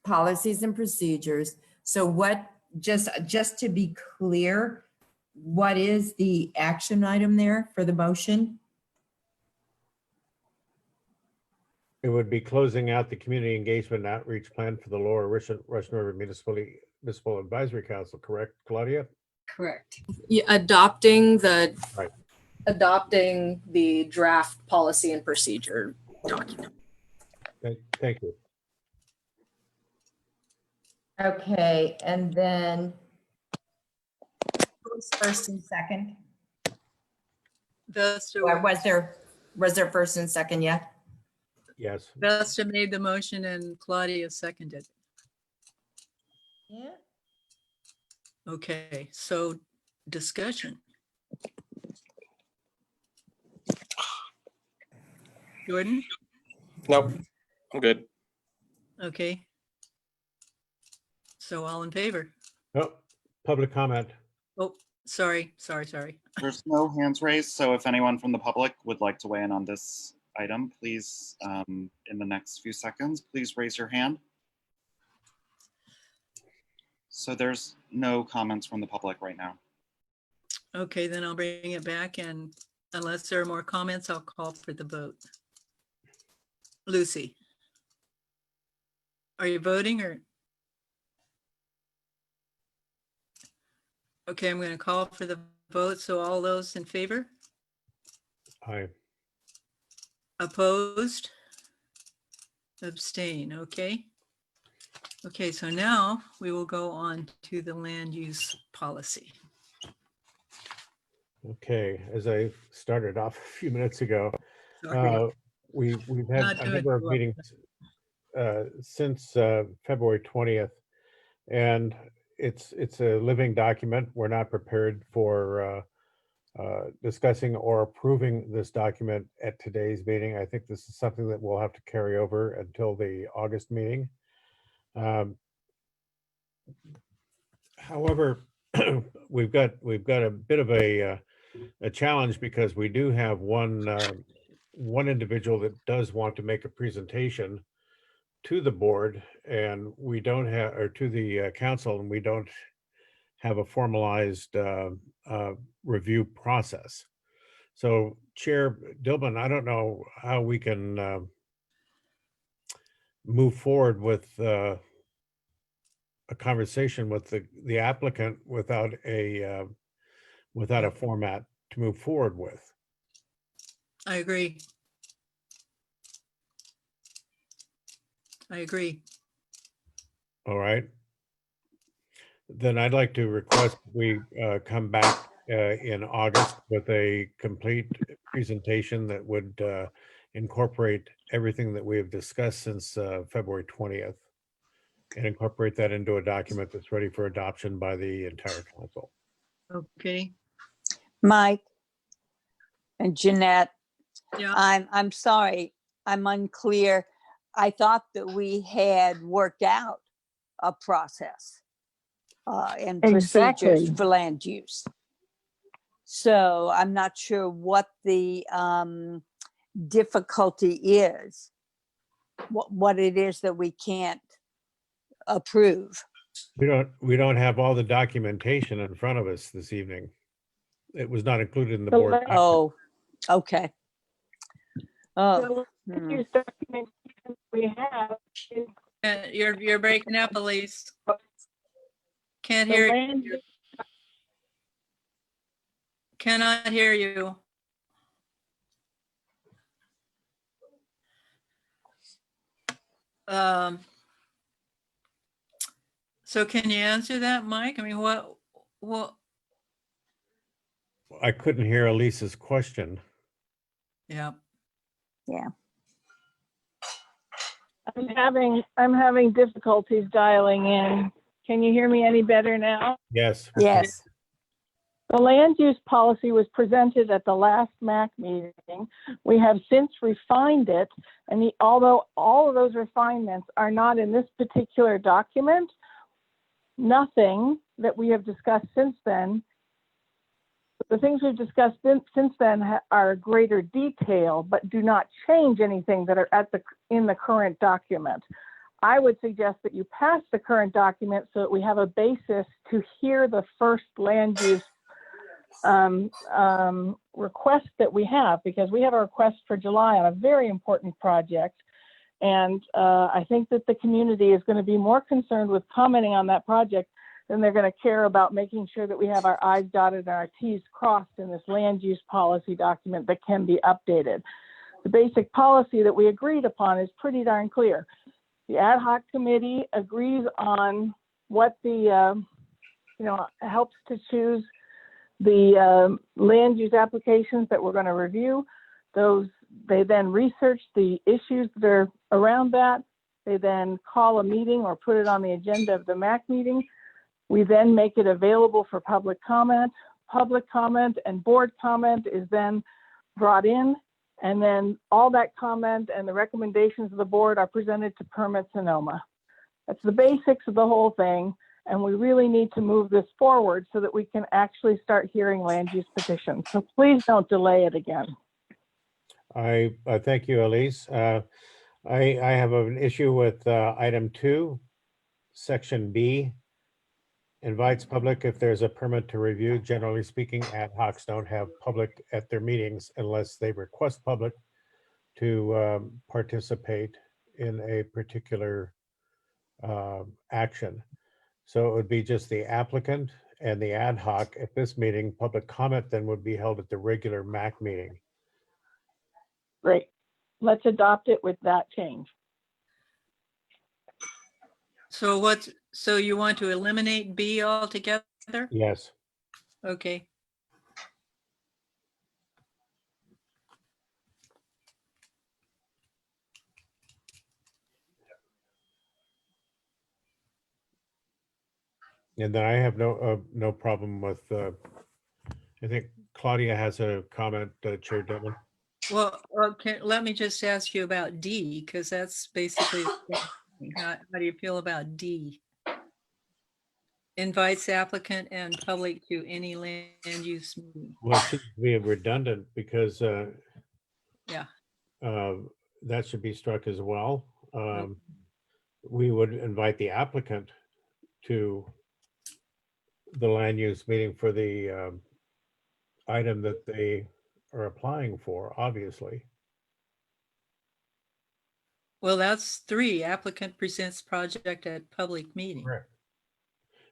policies and procedures. So what, just to be clear, what is the action item there for the motion? It would be closing out the community engagement and outreach plan for the Lower Russian River Municipal Advisory Council, correct, Claudia? Correct. Yeah, adopting the Right. adopting the draft policy and procedure document. Thank you. Okay, and then who's first and second? Vesta, Or was there first and second yet? Yes. Vesta made the motion and Claudia seconded. Yeah. Okay, so discussion. Jordan? Nope, I'm good. Okay. So all in favor? Oh, public comment. Oh, sorry. There's no hands raised, so if anyone from the public would like to weigh in on this item, please, in the next few seconds, please raise your hand. So there's no comments from the public right now. Okay, then I'll bring it back, and unless there are more comments, I'll call for the vote. Lucy? Are you voting or? Okay, I'm going to call for the vote. So all those in favor? Aye. Opposed? Abstain, okay. Okay, so now we will go on to the land use policy. Okay, as I started off a few minutes ago, Sorry. we've had Not a doing number of well. meetings since February 20th, and it's a living document. We're not prepared for discussing or approving this document at today's meeting. I think this is something that we'll have to carry over until the August meeting. However, we've got a bit of a challenge because we do have one individual that does want to make a presentation to the board, and we don't have, or to the council, and we don't have a formalized review process. So Chair Dillman, I don't know how we can move forward with a conversation with the applicant without a format to move forward with. I agree. All right. Then I'd like to request we come back in August with a complete presentation that would incorporate everything that we have discussed since February 20th and incorporate that into a document that's ready for adoption by the entire council. Okay. Mike and Jeanette, Yeah. I'm sorry, I'm unclear. I thought that we had worked out a process and procedures Exactly. for land use. So I'm not sure what the difficulty is, what it is that we can't approve. We don't have all the documentation in front of us this evening. It was not included in the board. document. Oh, okay. Oh, Use documentation we have is You're breaking up, Elise. Can't the hear land you. Cannot hear you. So can you answer that, Mike? I mean, what? I couldn't hear Elisa's question. Yeah. Yeah. I'm having difficulties dialing in. Can you hear me any better now? Yes. Yes. The land use policy was presented at the last MAC meeting. We have since refined it, and although all of those refinements are not in this particular document, nothing that we have discussed since then, the things we've discussed since then are greater detail, but do not change anything that are in the current document. I would suggest that you pass the current document so that we have a basis to hear the first land use request that we have, because we have a request for July on a very important project. And I think that the community is going to be more concerned with commenting on that project than they're going to care about making sure that we have our I's dotted and our T's crossed in this land use policy document that can be updated. The basic policy that we agreed upon is pretty darn clear. The ad hoc committee agrees on what the, helps to choose the land use applications that we're going to review. They then research the issues that are around that. They then call a meeting or put it on the agenda of the MAC meeting. We then make it available for public comment. Public comment and board comment is then brought in, and then all that comment and the recommendations of the board are presented to Permit Sonoma. That's the basics of the whole thing, and we really need to move this forward so that we can actually start hearing land use petitions. So please don't delay it again. I thank you, Elise. I have an issue with item 2, section B. Invites public if there's a permit to review. Generally speaking, ad hocs don't have public at their meetings unless they request public to participate in a particular action. So it would be just the applicant and the ad hoc at this meeting. Public comment then would be held at the regular MAC meeting. Great. Let's adopt it with that change. So you want to eliminate B altogether? Yes. Okay. And then I have no problem with, I think Claudia has a comment, Chair Dillman. Well, okay, let me just ask you about D, because that's basically, how do you feel about D? Invites applicant and public to any land use meeting. Well, it should be redundant because Yeah. that should be struck as well. We would invite the applicant to the land use meeting for the item that they are applying for, obviously. Well, that's 3. Applicant presents project at public meeting. Correct.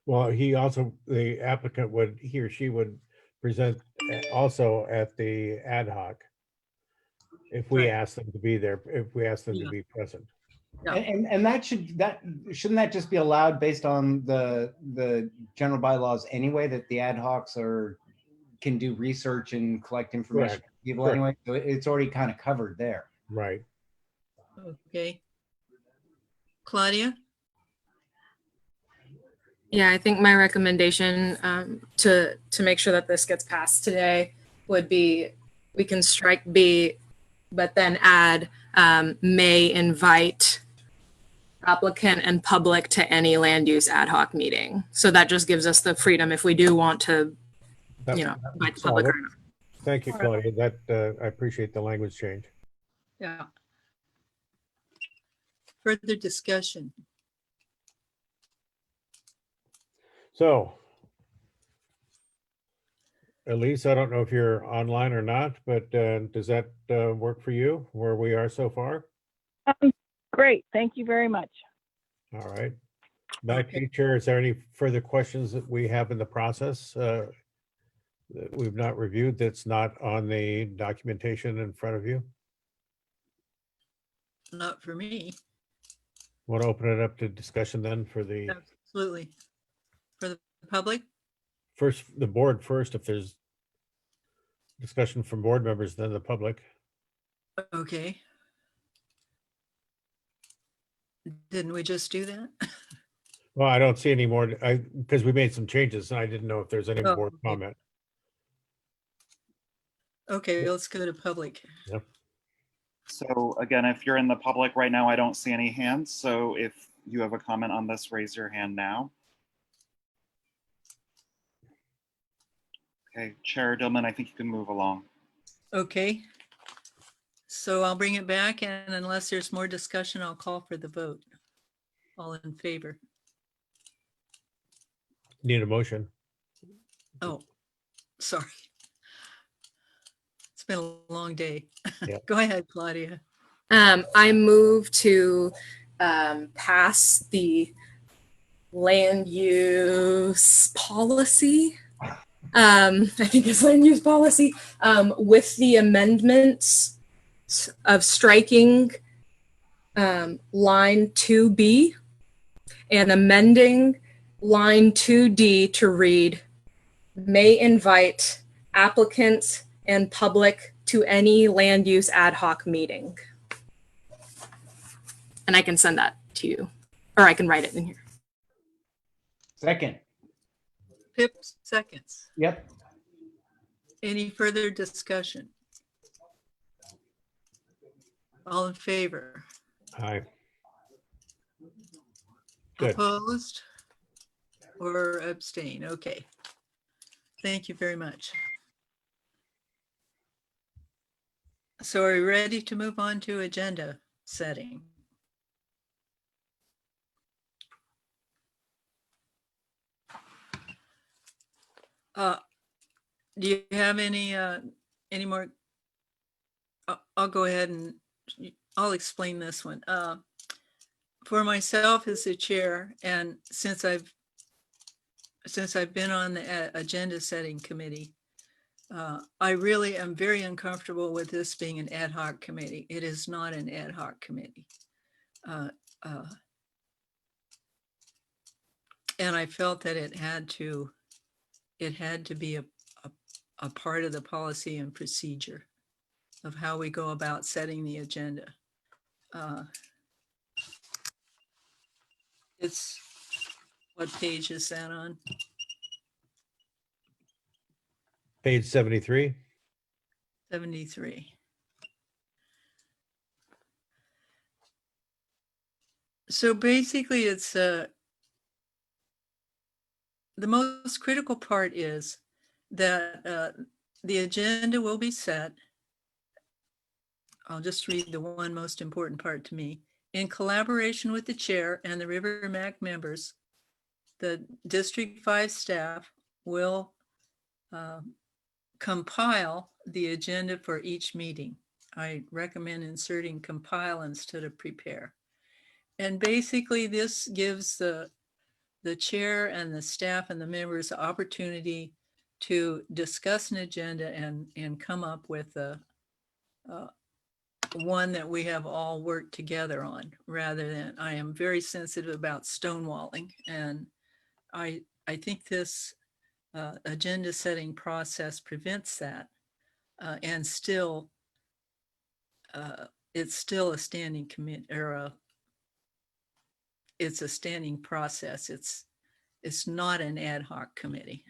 Well, the applicant would, he or she would present also at the ad hoc. If we ask them to be there, if we ask them to be present. And shouldn't that just be allowed based on the general bylaws anyway, that the ad hocs can do research and collect information from people anyway? So it's already kind of covered there. Right. Okay. Claudia? Yeah, I think my recommendation to make sure that this gets passed today would be we can strike B, but then add may invite applicant and public to any land use ad hoc meeting. So that just gives us the freedom if we do want to, invite the public. Or not. Thank you, Claudia. That I appreciate the language change. Yeah. Further discussion. So, Elise, I don't know if you're online or not, but does that work for you where we are so far? Great. Thank you very much. All right. Back to you, Chair. Is there any further questions that we have in the process that we've not reviewed that's not on the documentation in front of you? Not for me. Want to open it up to discussion then for the Absolutely. For the public? first, the board first, if there's discussion from board members, then the public. Okay. Didn't we just do that? Well, I don't see any more, because we made some changes and I didn't know if there's any Oh, board okay. comment. Okay, let's go to public. So again, if you're in the public right now, I don't see any hands. So if you have a comment on this, raise your hand now. Okay, Chair Dillman, I think you can move along. Okay. So I'll bring it back, and unless there's more discussion, I'll call for the vote. All in favor? Need a motion. Oh, sorry. It's been a long day. Yeah. Go ahead, Claudia. I move to pass the land use policy. I think it's land use policy with the amendments of striking line 2B and amending line 2D to read, may invite applicants and public to any land use ad hoc meeting. And I can send that to you, or I can write it in here. Second. Pip seconds. Yep. Any further discussion? All in favor? Aye. Good. Opposed or abstain? Okay. Thank you very much. So are we ready to move on to agenda setting? Do you have any more? I'll go ahead and I'll explain this one. For myself as the chair, and since I've been on the agenda setting committee, I really am very uncomfortable with this being an ad hoc committee. It is not an ad hoc committee. And I felt that it had to be a part of the policy and procedure of how we go about setting the agenda. It's, what page is that on? Page 73. 73. So basically it's the most critical part is that the agenda will be set. I'll just read the one most important part to me. In collaboration with the chair and the River MAC members, the District 5 staff will compile the agenda for each meeting. I recommend inserting compile instead of prepare. And basically this gives the chair and the staff and the members the opportunity to discuss an agenda and come up with a one that we have all worked together on, rather than, I am very sensitive about stonewalling. And I think this agenda setting process prevents that. And still, it's still a standing committee, or it's a standing process. It's not an ad hoc committee.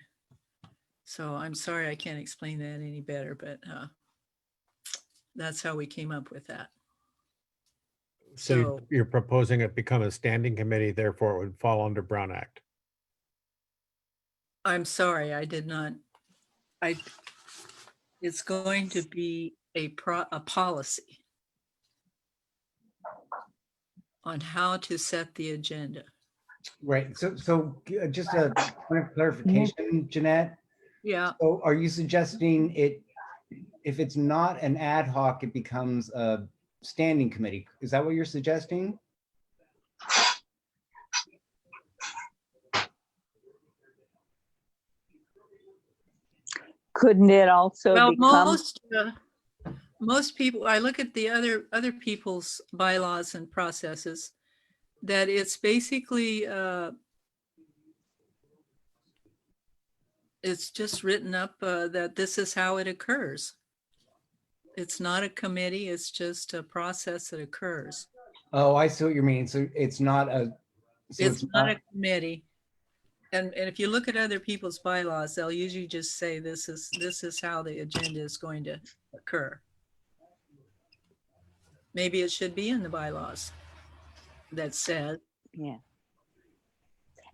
So I'm sorry I can't explain that any better, but that's how we came up with that. So you're proposing it become a standing committee, therefore it would fall under Brown Act. I'm sorry, I did not. It's going to be a policy on how to set the agenda. Right. So just a point of clarification, Jeanette. Yeah. So are you suggesting if it's not an ad hoc, it becomes a standing committee? Is that what you're suggesting? Couldn't it also Well, become? most people, I look at the other people's bylaws and processes, that it's basically it's just written up that this is how it occurs. It's not a committee, it's just a process that occurs. Oh, I see what you mean. So it's not a. So It's not a committee. And if you look at other people's bylaws, they'll usually just say this is how the agenda is going to occur. Maybe it should be in the bylaws that said. Yeah.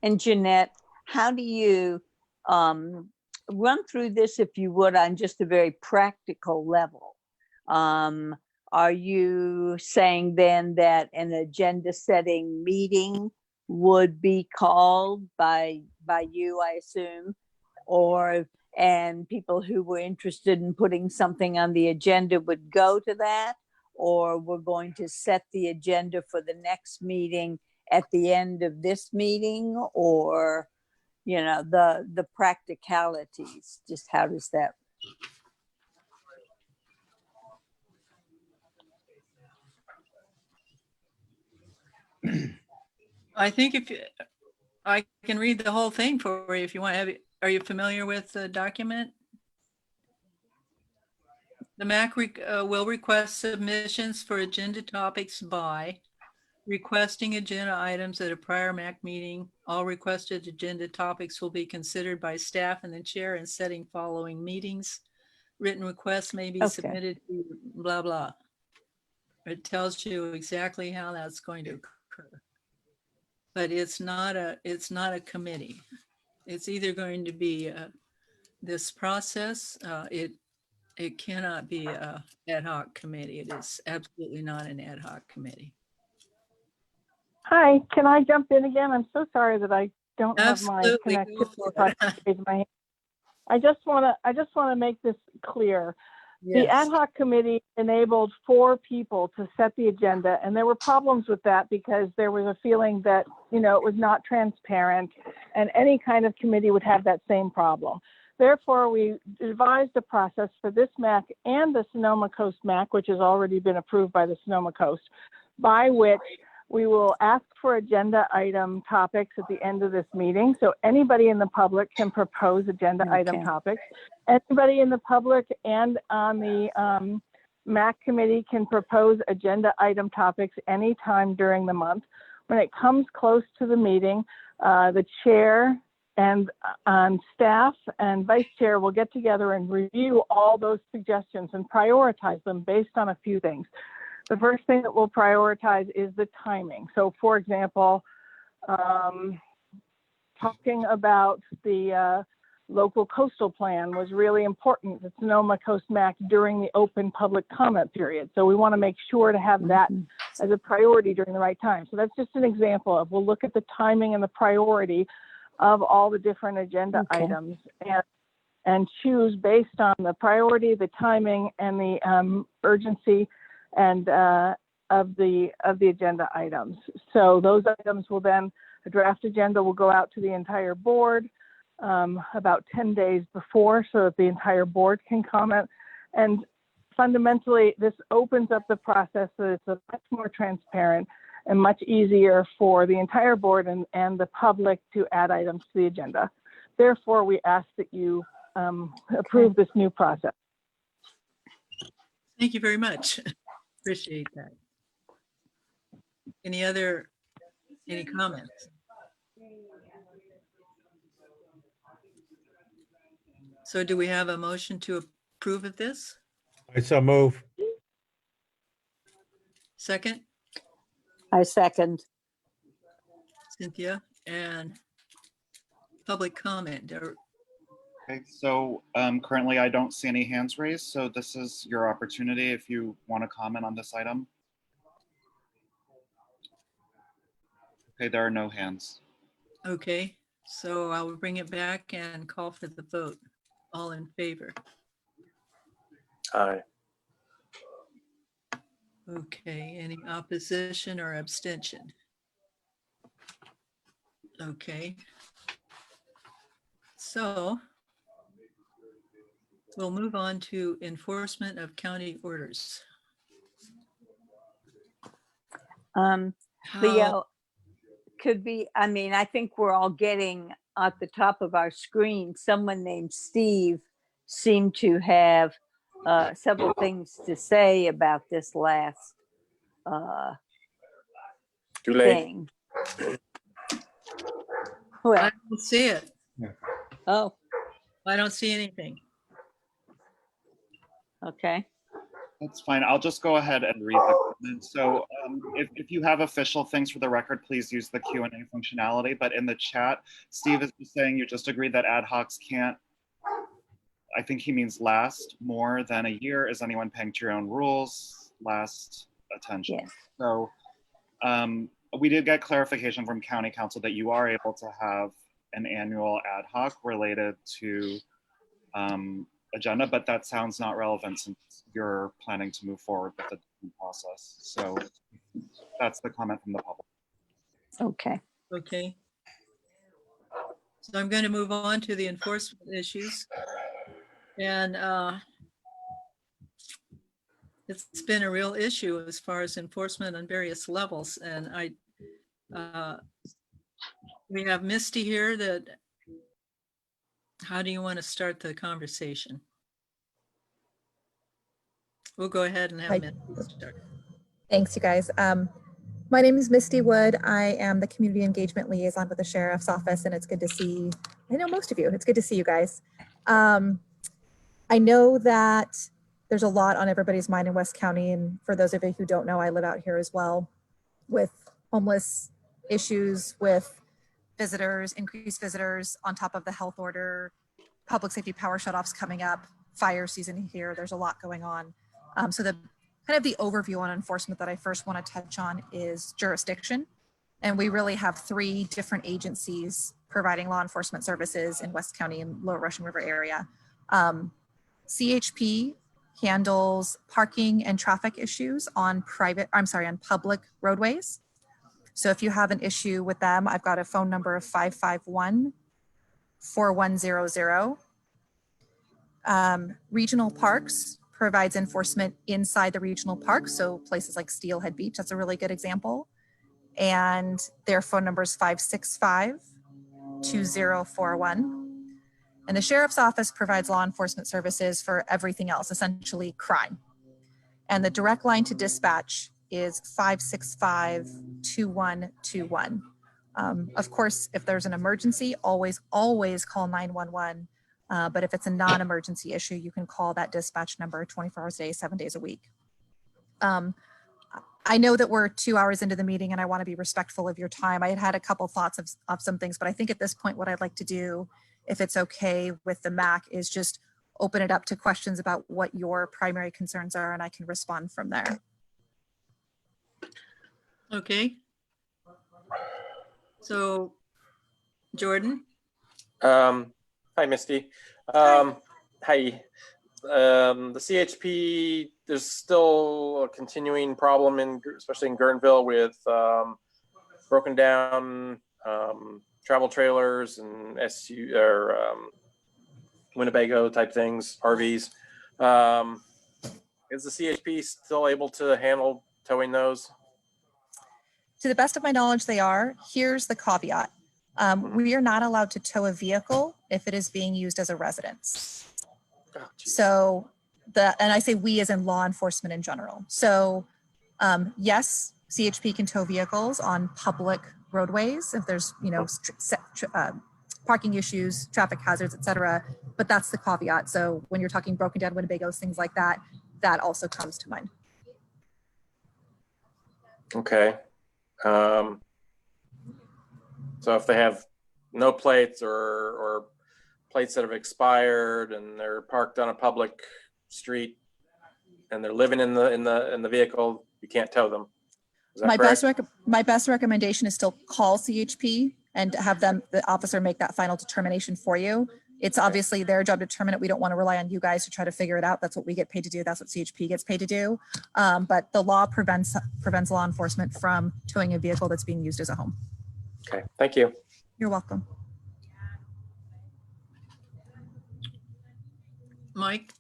And Jeanette, how do you run through this, if you would, on just a very practical level? Are you saying then that an agenda setting meeting would be called by you, I assume, and people who were interested in putting something on the agenda would go to that, or we're going to set the agenda for the next meeting at the end of this meeting, or, you know, the practicalities, just how does that? I think I can read the whole thing for you if you want. Are you familiar with the document? The MAC will request submissions for agenda topics by requesting agenda items at a prior MAC meeting. All requested agenda topics will be considered by staff and the chair in setting following meetings. Written requests may be submitted to blah, blah. It tells you exactly how that's going to occur. But it's not a committee. It's either going to be this process. It cannot be a ad hoc committee. It is absolutely not an ad hoc committee. Hi, can I jump in again? I'm so sorry that I don't have my Absolutely, go connectivity. for if I it. can raise my hand. I just want to make this clear. The Yes. ad hoc committee enabled 4 people to set the agenda, and there were problems with that because there was a feeling that, you know, it was not transparent, and any kind of committee would have that same problem. Therefore, we devised a process for this MAC and the Sonoma Coast MAC, which has already been approved by the Sonoma Coast, by which we will ask for agenda item topics at the end of this meeting. So anybody in the public can propose agenda item topics. Anybody in the public and on the MAC committee can propose agenda item topics anytime during the month. When it comes close to the meeting, the chair and staff and vice chair will get together and review all those suggestions and prioritize them based on a few things. The first thing that we'll prioritize is the timing. So for example, talking about the local coastal plan was really important at Sonoma Coast MAC during the open public comment period. So we want to make sure to have that as a priority during the right time. So that's just an example of, we'll look at the timing and the priority of all the different agenda items and choose based on the priority, the timing, and the urgency and of the agenda items. So those items will then, a draft agenda will go out to the entire board about 10 days before, so that the entire board can comment. And fundamentally, this opens up the process so it's a much more transparent and much easier for the entire board and the public to add items to the agenda. Therefore, we ask that you approve this new process. Thank you very much. Appreciate that. Any comments? So do we have a motion to approve of this? I so move. Second, I second. Cynthia, and public comment. Okay, so currently I don't see any hands raised, so this is your opportunity if you want to comment on this item. Okay, there are no hands. Okay, so I will bring it back and call for the vote. All in favor? Aye. Okay, any opposition or abstention? Okay. So we'll move on to enforcement of county orders. Leo, could be, I mean, I think we're all getting at the top of our screen, someone named Steve seemed to have several things to say about this last Too late. thing. I Well, don't see it. oh, I don't see anything. okay. That's fine. I'll just go ahead and read the comment. So if you have official things for the record, please use the Q&A functionality. But in the chat, Steve is just saying you just agreed that ad hocs can't, I think he means last more than a year. Is anyone paying to your own rules? Last attention. Yes. So we did get clarification from County Council that you are able to have an annual ad hoc related to agenda, but that sounds not relevant since you're planning to move forward with the process. So that's the comment from the public. Okay. Okay. So I'm going to move on to the enforcement issues. And it's been a real issue as far as enforcement on various levels. And we have Misty here that, how do you want to start the conversation? We'll go ahead and have Misty start. Thanks, you guys. My name is Misty Wood. I am the Community Engagement Liaison with the Sheriff's Office, and it's good to see, I know most of you, it's good to see you guys. I know that there's a lot on everybody's mind in West County, and for those of you who don't know, I live out here as well, with homeless issues, with visitors, increased visitors, on top of the health order, public safety power shutoffs coming up, fire season here, there's a lot going on. So the kind of the overview on enforcement that I first want to touch on is jurisdiction. And we really have 3 different agencies providing law enforcement services in West County and Lower Russian River area. CHP handles parking and traffic issues on public roadways. So if you have an issue with them, I've got a phone number of 551-4100. Regional Parks provides enforcement inside the regional park. So places like Steelhead Beach, that's a really good example. And their phone number is 565-2041. And the Sheriff's Office provides law enforcement services for everything else, essentially crime. And the direct line to dispatch is 565-2121. Of course, if there's an emergency, always call 911. But if it's a non-emergency issue, you can call that dispatch number 24 hours a day, 7 days a week. I know that we're 2 hours into the meeting and I want to be respectful of your time. I had a couple thoughts of some things, but I think at this point, what I'd like to do, if it's okay with the MAC, is just open it up to questions about what your primary concerns are, and I can respond from there. Okay. So, Jordan? Hi, Misty. Hi. The CHP, there's still a continuing problem especially in Guerneville with broken down travel trailers and Winnebago type things, RVs. Is the CHP still able to handle towing those? To the best of my knowledge, they are. Here's the caveat. We are not allowed to tow a vehicle if it is being used as a residence. So and I say we as in law enforcement in general. So yes, CHP can tow vehicles on public roadways if there's, parking issues, traffic hazards, et cetera. But that's the caveat. So when you're talking broken down Winnebagos, things like that, that also comes to mind. Okay. So if they have no plates or plates that have expired and they're parked on a public street and they're living in the vehicle, you can't tow them. Is that correct? My best recommendation is still call CHP and have the officer make that final determination for you. It's obviously their job to determine it. We don't want to rely on you guys to try to figure it out. That's what we get paid to do. That's what CHP gets paid to do. But the law prevents law enforcement from towing a vehicle that's being used as a home. Okay, thank you. You're welcome. Mike?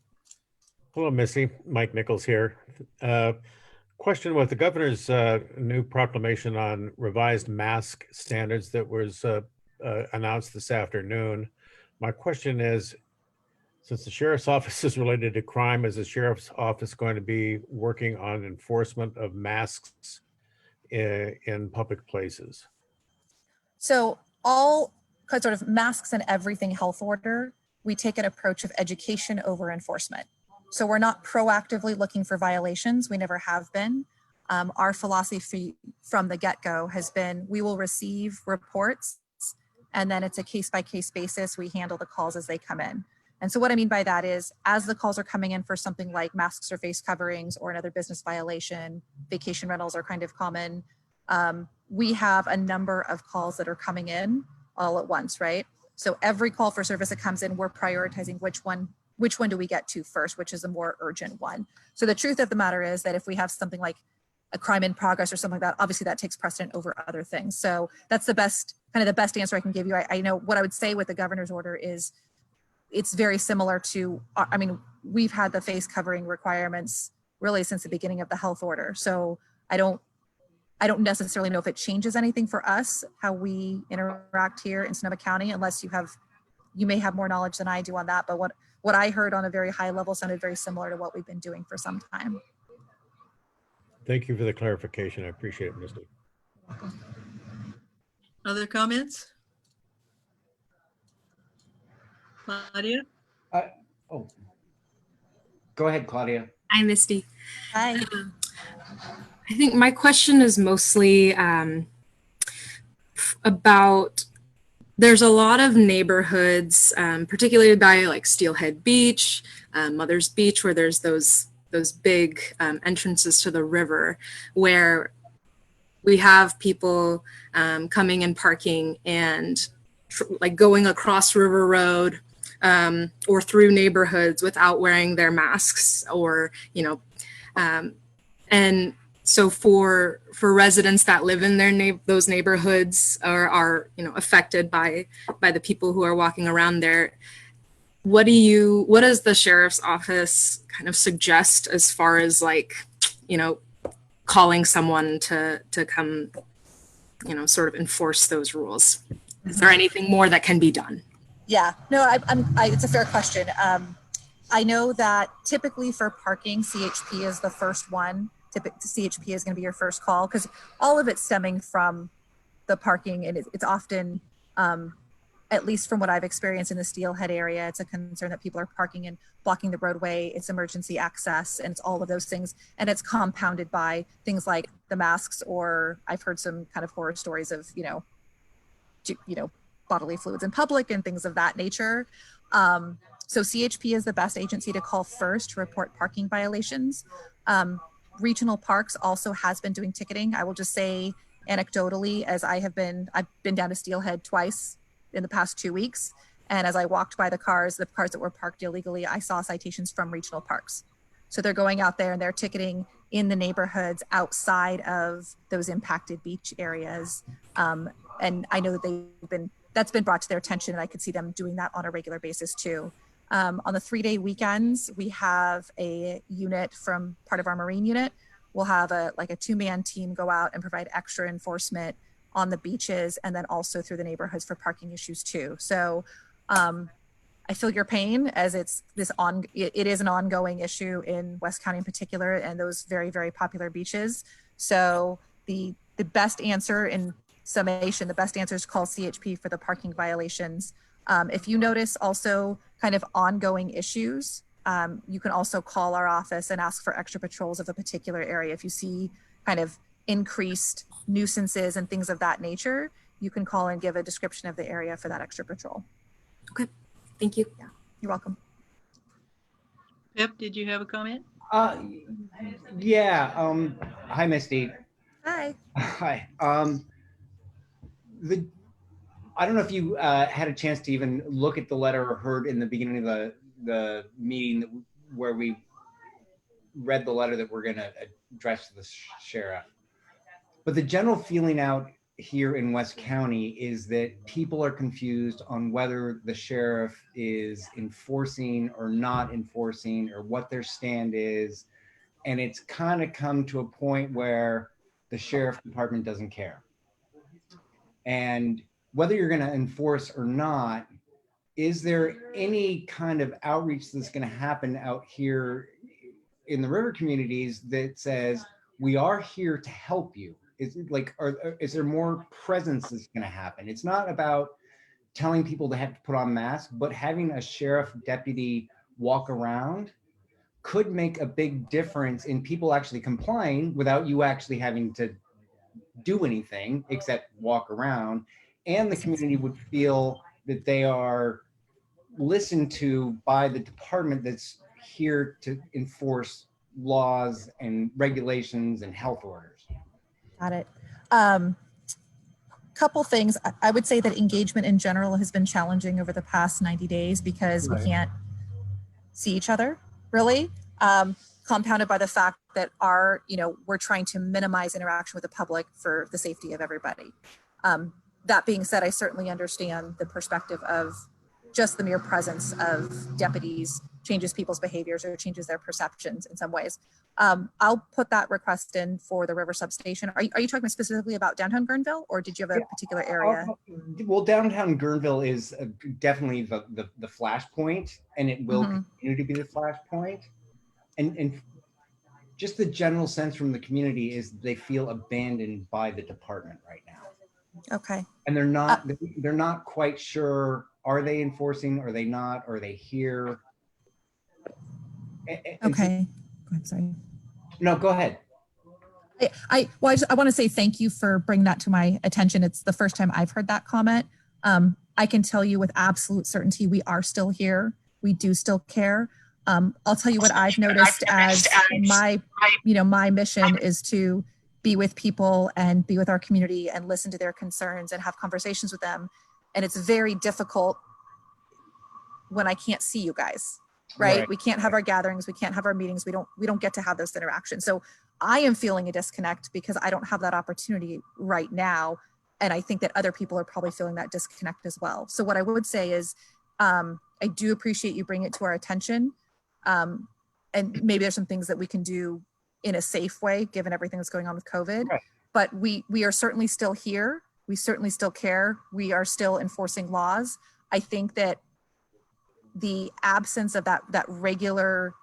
Hello, Missy. Mike Nichols here. Question with the governor's new proclamation on revised mask standards that was announced this afternoon. My question is, since the sheriff's office is related to crime, is the sheriff's office going to be working on enforcement of masks in public places? So all sort of masks and everything health order, we take an approach of education over enforcement. So we're not proactively looking for violations. We never have been. Our philosophy from the get-go has been, we will receive reports and then it's a case-by-case basis. We handle the calls as they come in. And so what I mean by that is, as the calls are coming in for something like masks or face coverings or another business violation, vacation rentals are kind of common. We have a number of calls that are coming in all at once, right? So every call for service that comes in, we're prioritizing which one do we get to first, which is a more urgent one. So the truth of the matter is that if we have something like a crime in progress or something like that, obviously that takes precedent over other things. So that's the best answer I can give you. I know what I would say with the governor's order is it's very similar to, I mean, we've had the face covering requirements really since the beginning of the health order. So I don't necessarily know if it changes anything for us, how we interact here in Sonoma County, unless you may have more knowledge than I do on that. But what I heard on a very high level sounded very similar to what we've been doing for some time. Thank you for the clarification. I appreciate it, Misty. Other comments? Claudia? Oh, go ahead, Claudia. Hi, Misty. Hi. I think my question is mostly about, there's a lot of neighborhoods, particularly by like Steelhead Beach, Mother's Beach, where there's those big entrances to the river, where we have people coming and parking and like going across River Road or through neighborhoods without wearing their masks, or and so for residents that live in those neighborhoods or are affected by the people who are walking around there, what does the sheriff's office kind of suggest as far as like calling someone to come sort of enforce those rules? Is there anything more that can be done? Yeah, no, it's a fair question. I know that typically for parking, CHP is the first one. CHP is going to be your first call because all of it's stemming from the parking, and it's often, at least from what I've experienced in the Steelhead area, it's a concern that people are parking and blocking the roadway. It's emergency access, and it's all of those things, and it's compounded by things like the masks, or I've heard some kind of horror stories of bodily fluids in public and things of that nature. So CHP is the best agency to call first to report parking violations. Regional Parks also has been doing ticketing. I will just say anecdotally, as I've been down to Steelhead twice in the past 2 weeks. And as I walked by the cars that were parked illegally, I saw citations from Regional Parks. So they're going out there and they're ticketing in the neighborhoods outside of those impacted beach areas. And I know that that's been brought to their attention, and I could see them doing that on a regular basis too. On the 3-day weekends, we have a unit from part of our Marine unit. We'll have a 2-man team go out and provide extra enforcement on the beaches and then also through the neighborhoods for parking issues too. So I feel your pain, as it is an ongoing issue in West County in particular, and those very, very popular beaches. So the best answer in summation, the best answer is call CHP for the parking violations. If you notice also kind of ongoing issues, you can also call our office and ask for extra patrols of a particular area. If you see kind of increased nuisances and things of that nature, you can call and give a description of the area for that extra patrol. Okay, thank you. Yeah, you're welcome. Pip, did you have a comment? Yeah. Hi, Misty. Hi. Hi. I don't know if you had a chance to even look at the letter or heard in the beginning of the meeting where we read the letter that we're going to address to the sheriff. But the general feeling out here in West County is that people are confused on whether the sheriff is enforcing or not enforcing, or what their stand is. And it's kind of come to a point where the sheriff department doesn't care. And whether you're going to enforce or not, is there any kind of outreach that's going to happen out here in the river communities that says, we are here to help you? Is there more presence that's going to happen? It's not about telling people to have to put on masks, but having a sheriff deputy walk around could make a big difference in people actually complying without you actually having to do anything except walk around. And the community would feel that they are listened to by the department that's here to enforce laws and regulations and health orders. Got it. Couple things. I would say that engagement in general has been challenging over the past 90 days because we Right. can't see each other really, compounded by the fact that we're trying to minimize interaction with the public for the safety of everybody. That being said, I certainly understand the perspective of just the mere presence of deputies changes people's behaviors or changes their perceptions in some ways. I'll put that request in for the River Substation. Are you talking specifically about downtown Guerneville, or did you have a particular area? Well, downtown Guerneville is definitely the flashpoint, and it will continue to be the flashpoint. And just the general sense from the community is they feel abandoned by the department right now. Okay. And they're not quite sure, are they enforcing, are they not, are they here? Okay. Go ahead, sorry. No, go ahead. I want to say thank you for bringing that to my attention. It's the first time I've heard that comment. I can tell you with absolute certainty, we are still here. We do still care. I'll tell you what I've noticed as my mission is to be with people and be with our community and listen to their concerns and have conversations with them. And it's very difficult when I can't see you guys, right? We can't have our gatherings. We can't have our meetings. We don't get to have those interactions. So I am feeling a disconnect because I don't have that opportunity right now. And I think that other people are probably feeling that disconnect as well. So what I would say is, I do appreciate you bringing it to our attention. And maybe there's some things that we can do in a safe way, given everything that's going on with COVID. Right. But we are certainly still here. We certainly still care. We are still enforcing laws. I think that the absence of that regular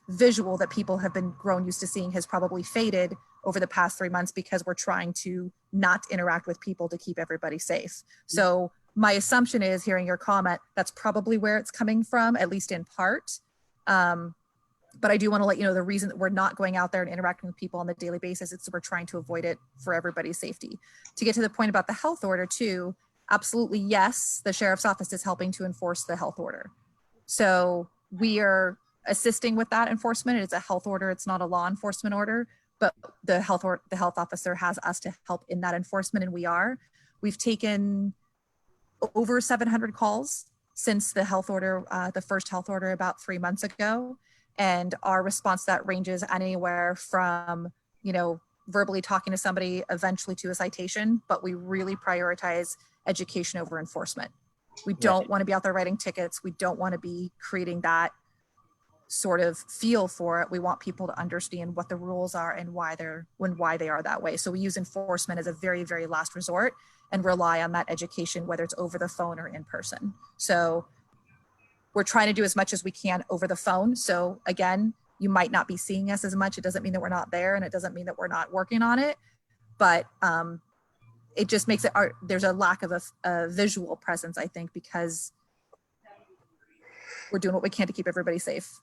visual that people have been grown used to seeing has probably faded over the past 3 months because we're trying to not interact with people to keep everybody safe. So my assumption is, hearing your comment, that's probably where it's coming from, at least in part. But I do want to let you know the reason that we're not going out there and interacting with people on the daily basis is we're trying to avoid it for everybody's safety. To get to the point about the health order too, absolutely yes, the sheriff's office is helping to enforce the health order. So we are assisting with that enforcement. It's a health order, it's not a law enforcement order, but the health officer has us to help in that enforcement, and we are. We've taken over 700 calls since the health order, the first health order about 3 months ago. And our response to that ranges anywhere from, verbally talking to somebody eventually to a citation, but we really prioritize education over enforcement. We don't want to be out there writing tickets. We don't want to be creating that sort of feel for it. We want people to understand what the rules are and why they are that way. So we use enforcement as a very, very last resort and rely on that education, whether it's over the phone or in person. So we're trying to do as much as we can over the phone. So again, you might not be seeing us as much. It doesn't mean that we're not there, and it doesn't mean that we're not working on it, but it just makes it, there's a lack of a visual presence, I think, because we're doing what we can to keep everybody safe.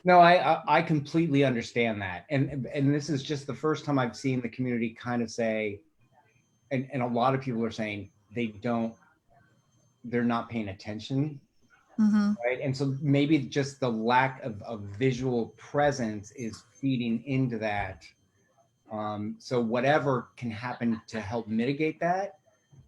No, I completely understand that. And this is just the first time I've seen the community kind of say, and a lot of people are saying they're not paying attention. Right. And so maybe just the lack of visual presence is feeding into that. So whatever can happen to help mitigate that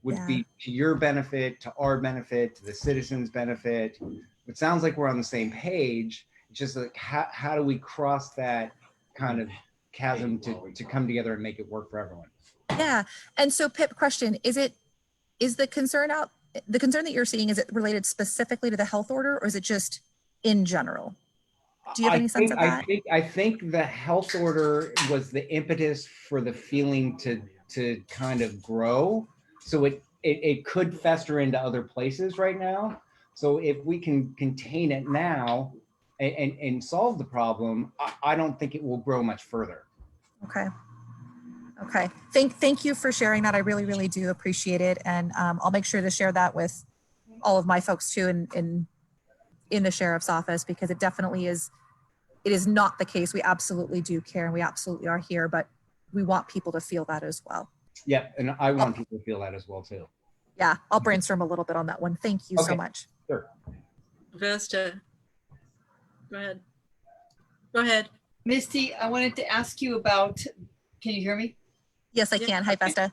would be to your benefit, to our benefit, to the citizens' benefit. It sounds like we're on the same page. It's just like, how do we cross that kind of chasm to come together and make it work for everyone? Yeah. And so Pip, question, is the concern that you're seeing, is it related specifically to the health order, or is it just in general? Do you have any sense of that? I think the health order was the impetus for the feeling to kind of grow. So it could fester into other places right now. So if we can contain it now and solve the problem, I don't think it will grow much further. Okay. Okay, thank you for sharing that. I really, really do appreciate it. And I'll make sure to share that with all of my folks too in the sheriff's office, because it definitely is, it is not the case. We absolutely do care and we absolutely are here, but we want people to feel that as well. Yep, and I want people to feel that as well too. Yeah, I'll brainstorm a little bit on that one. Thank you so Okay. much. Sure. Vesta. Go ahead. Go ahead. Misty, I wanted to ask you about, can you hear me? Yes, I can. Hi, Vesta.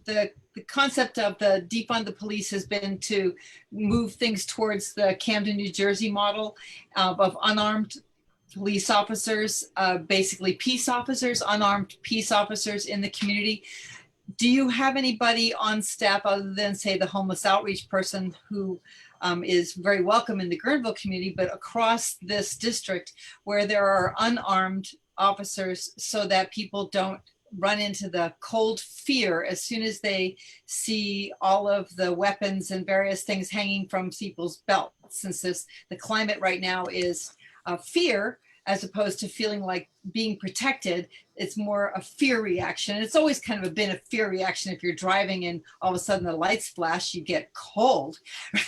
The concept of the defund the police has been to move things towards the Camden, New Jersey model of unarmed police officers, basically peace officers, unarmed peace officers in the community. Do you have anybody on staff other than, say, the homeless outreach person who is very welcome in the Guerneville community, but across this district where there are unarmed officers, so that people don't run into the cold fear as soon as they see all of the weapons and various things hanging from people's belts, since the climate right now is fear as opposed to feeling like being protected. It's more a fear reaction. It's always kind of been a fear reaction. If you're driving and all of a sudden the lights flash, you get cold,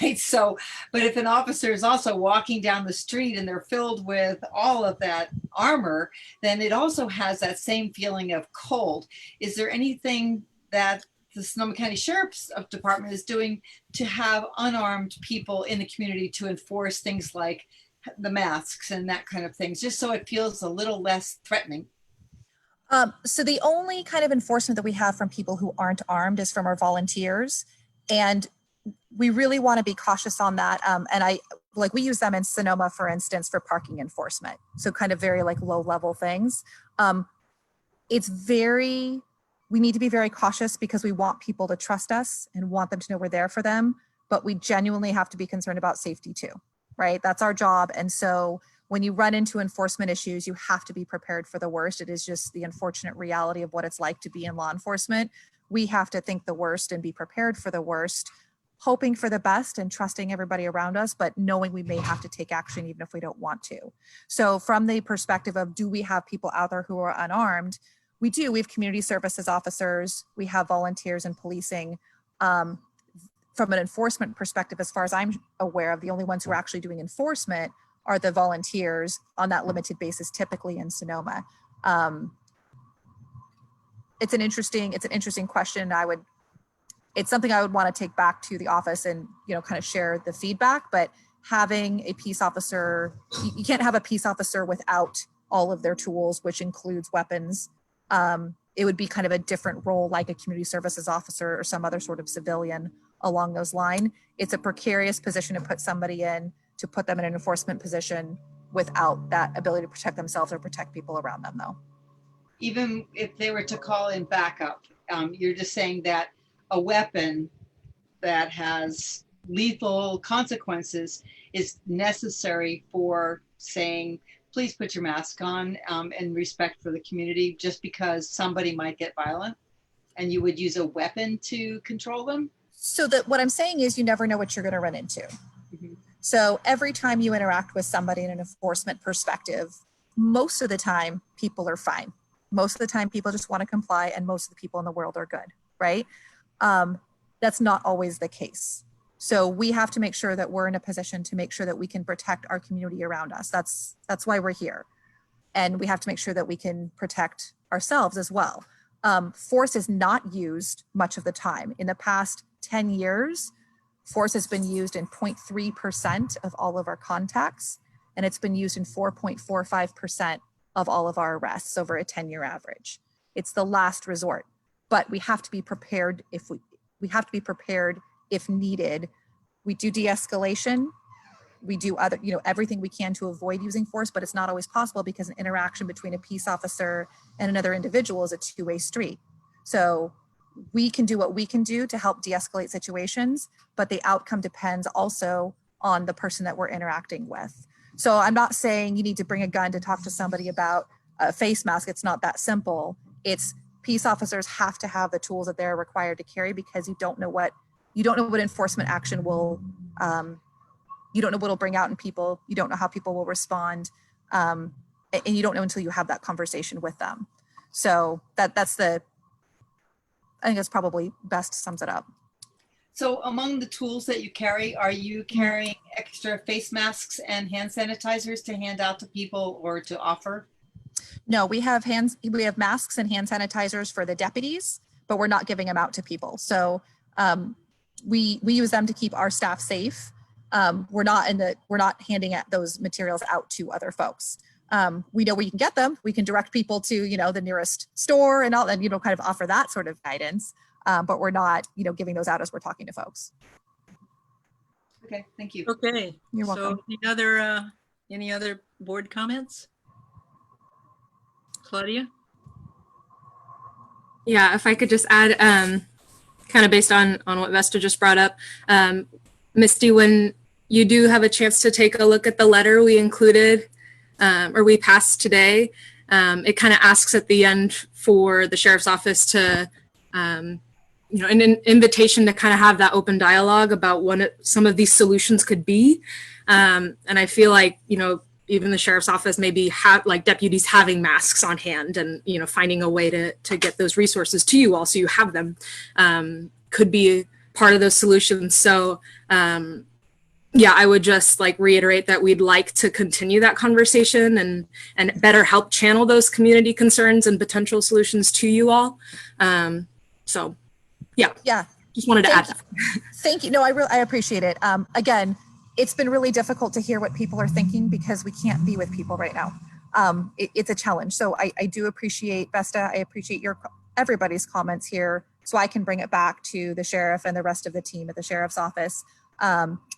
right? So, but if an officer is also walking down the street and they're filled with all of that armor, then it also has that same feeling of cold. Is there anything that the Sonoma County Sheriff's Department is doing to have unarmed people in the community to enforce things like the masks and that kind of things, just so it feels a little less threatening? So the only kind of enforcement that we have from people who aren't armed is from our volunteers. And we really want to be cautious on that. And we use them in Sonoma, for instance, for parking enforcement. So kind of very like low level things. We need to be very cautious because we want people to trust us and want them to know we're there for them. But we genuinely have to be concerned about safety too, right? That's our job. And so when you run into enforcement issues, you have to be prepared for the worst. It is just the unfortunate reality of what it's like to be in law enforcement. We have to think the worst and be prepared for the worst, hoping for the best and trusting everybody around us, but knowing we may have to take action even if we don't want to. So from the perspective of, do we have people out there who are unarmed? We do. We have community services officers. We have volunteers in policing. From an enforcement perspective, as far as I'm aware of, the only ones who are actually doing enforcement are the volunteers on that limited basis, typically in Sonoma. It's an interesting question. It's something I would want to take back to the office and, kind of share the feedback, but having a peace officer, you can't have a peace officer without all of their tools, which includes weapons. It would be kind of a different role, like a community services officer or some other sort of civilian along those lines. It's a precarious position to put somebody in, to put them in an enforcement position without that ability to protect themselves or protect people around them, though. Even if they were to call in backup, you're just saying that a weapon that has lethal consequences is necessary for saying, please put your mask on, and respect for the community, just because somebody might get violent and you would use a weapon to control them? So that what I'm saying is, you never know what you're going to run into. Mm-hmm. So every time you interact with somebody in an enforcement perspective, most of the time people are fine. Most of the time people just want to comply, and most of the people in the world are good, right? That's not always the case. So we have to make sure that we're in a position to make sure that we can protect our community around us. That's why we're here. And we have to make sure that we can protect ourselves as well. Force is not used much of the time. In the past 10 years, force has been used in 0.3% of all of our contacts, and it's been used in 4.45% of all of our arrests over a 10-year average. It's the last resort, but we have to be prepared if needed. We do de-escalation. We do other, everything we can to avoid using force, but it's not always possible because an interaction between a peace officer and another individual is a two-way street. So we can do what we can do to help de-escalate situations, but the outcome depends also on the person that we're interacting with. So I'm not saying you need to bring a gun to talk to somebody about a face mask. It's not that simple. It's peace officers have to have the tools that they're required to carry, because you don't know what enforcement action will, you don't know what it'll bring out in people. You don't know how people will respond. And you don't know until you have that conversation with them. So I think that's probably best sums it up. So among the tools that you carry, are you carrying extra face masks and hand sanitizers to hand out to people or to offer? No, we have masks and hand sanitizers for the deputies, but we're not giving them out to people. So we use them to keep our staff safe. We're not handing out those materials out to other folks. We know we can get them. We can direct people to, the nearest store and all, and, kind of offer that sort of guidance. But we're not, giving those out as we're talking to folks. Okay, thank you. Okay. You're welcome. So any other board comments? Claudia? Yeah, if I could just add, kind of based on what Vesta just brought up, Misty, when you do have a chance to take a look at the letter we included or we passed today, it kind of asks at the end for the sheriff's office to, an invitation to kind of have that open dialogue about what some of these solutions could be. And I feel like, even the sheriff's office maybe have like deputies having masks on hand and, finding a way to get those resources to you all so you have them could be part of those solutions. So yeah, I would just like reiterate that we'd like to continue that conversation and better help channel those community concerns and potential solutions to you all. So yeah, just wanted to add that. Thank you. No, I appreciate it. Again, it's been really difficult to hear what people are thinking because we can't be with people right now. It's a challenge. So I do appreciate, Vesta, I appreciate everybody's comments here so I can bring it back to the sheriff and the rest of the team at the sheriff's office.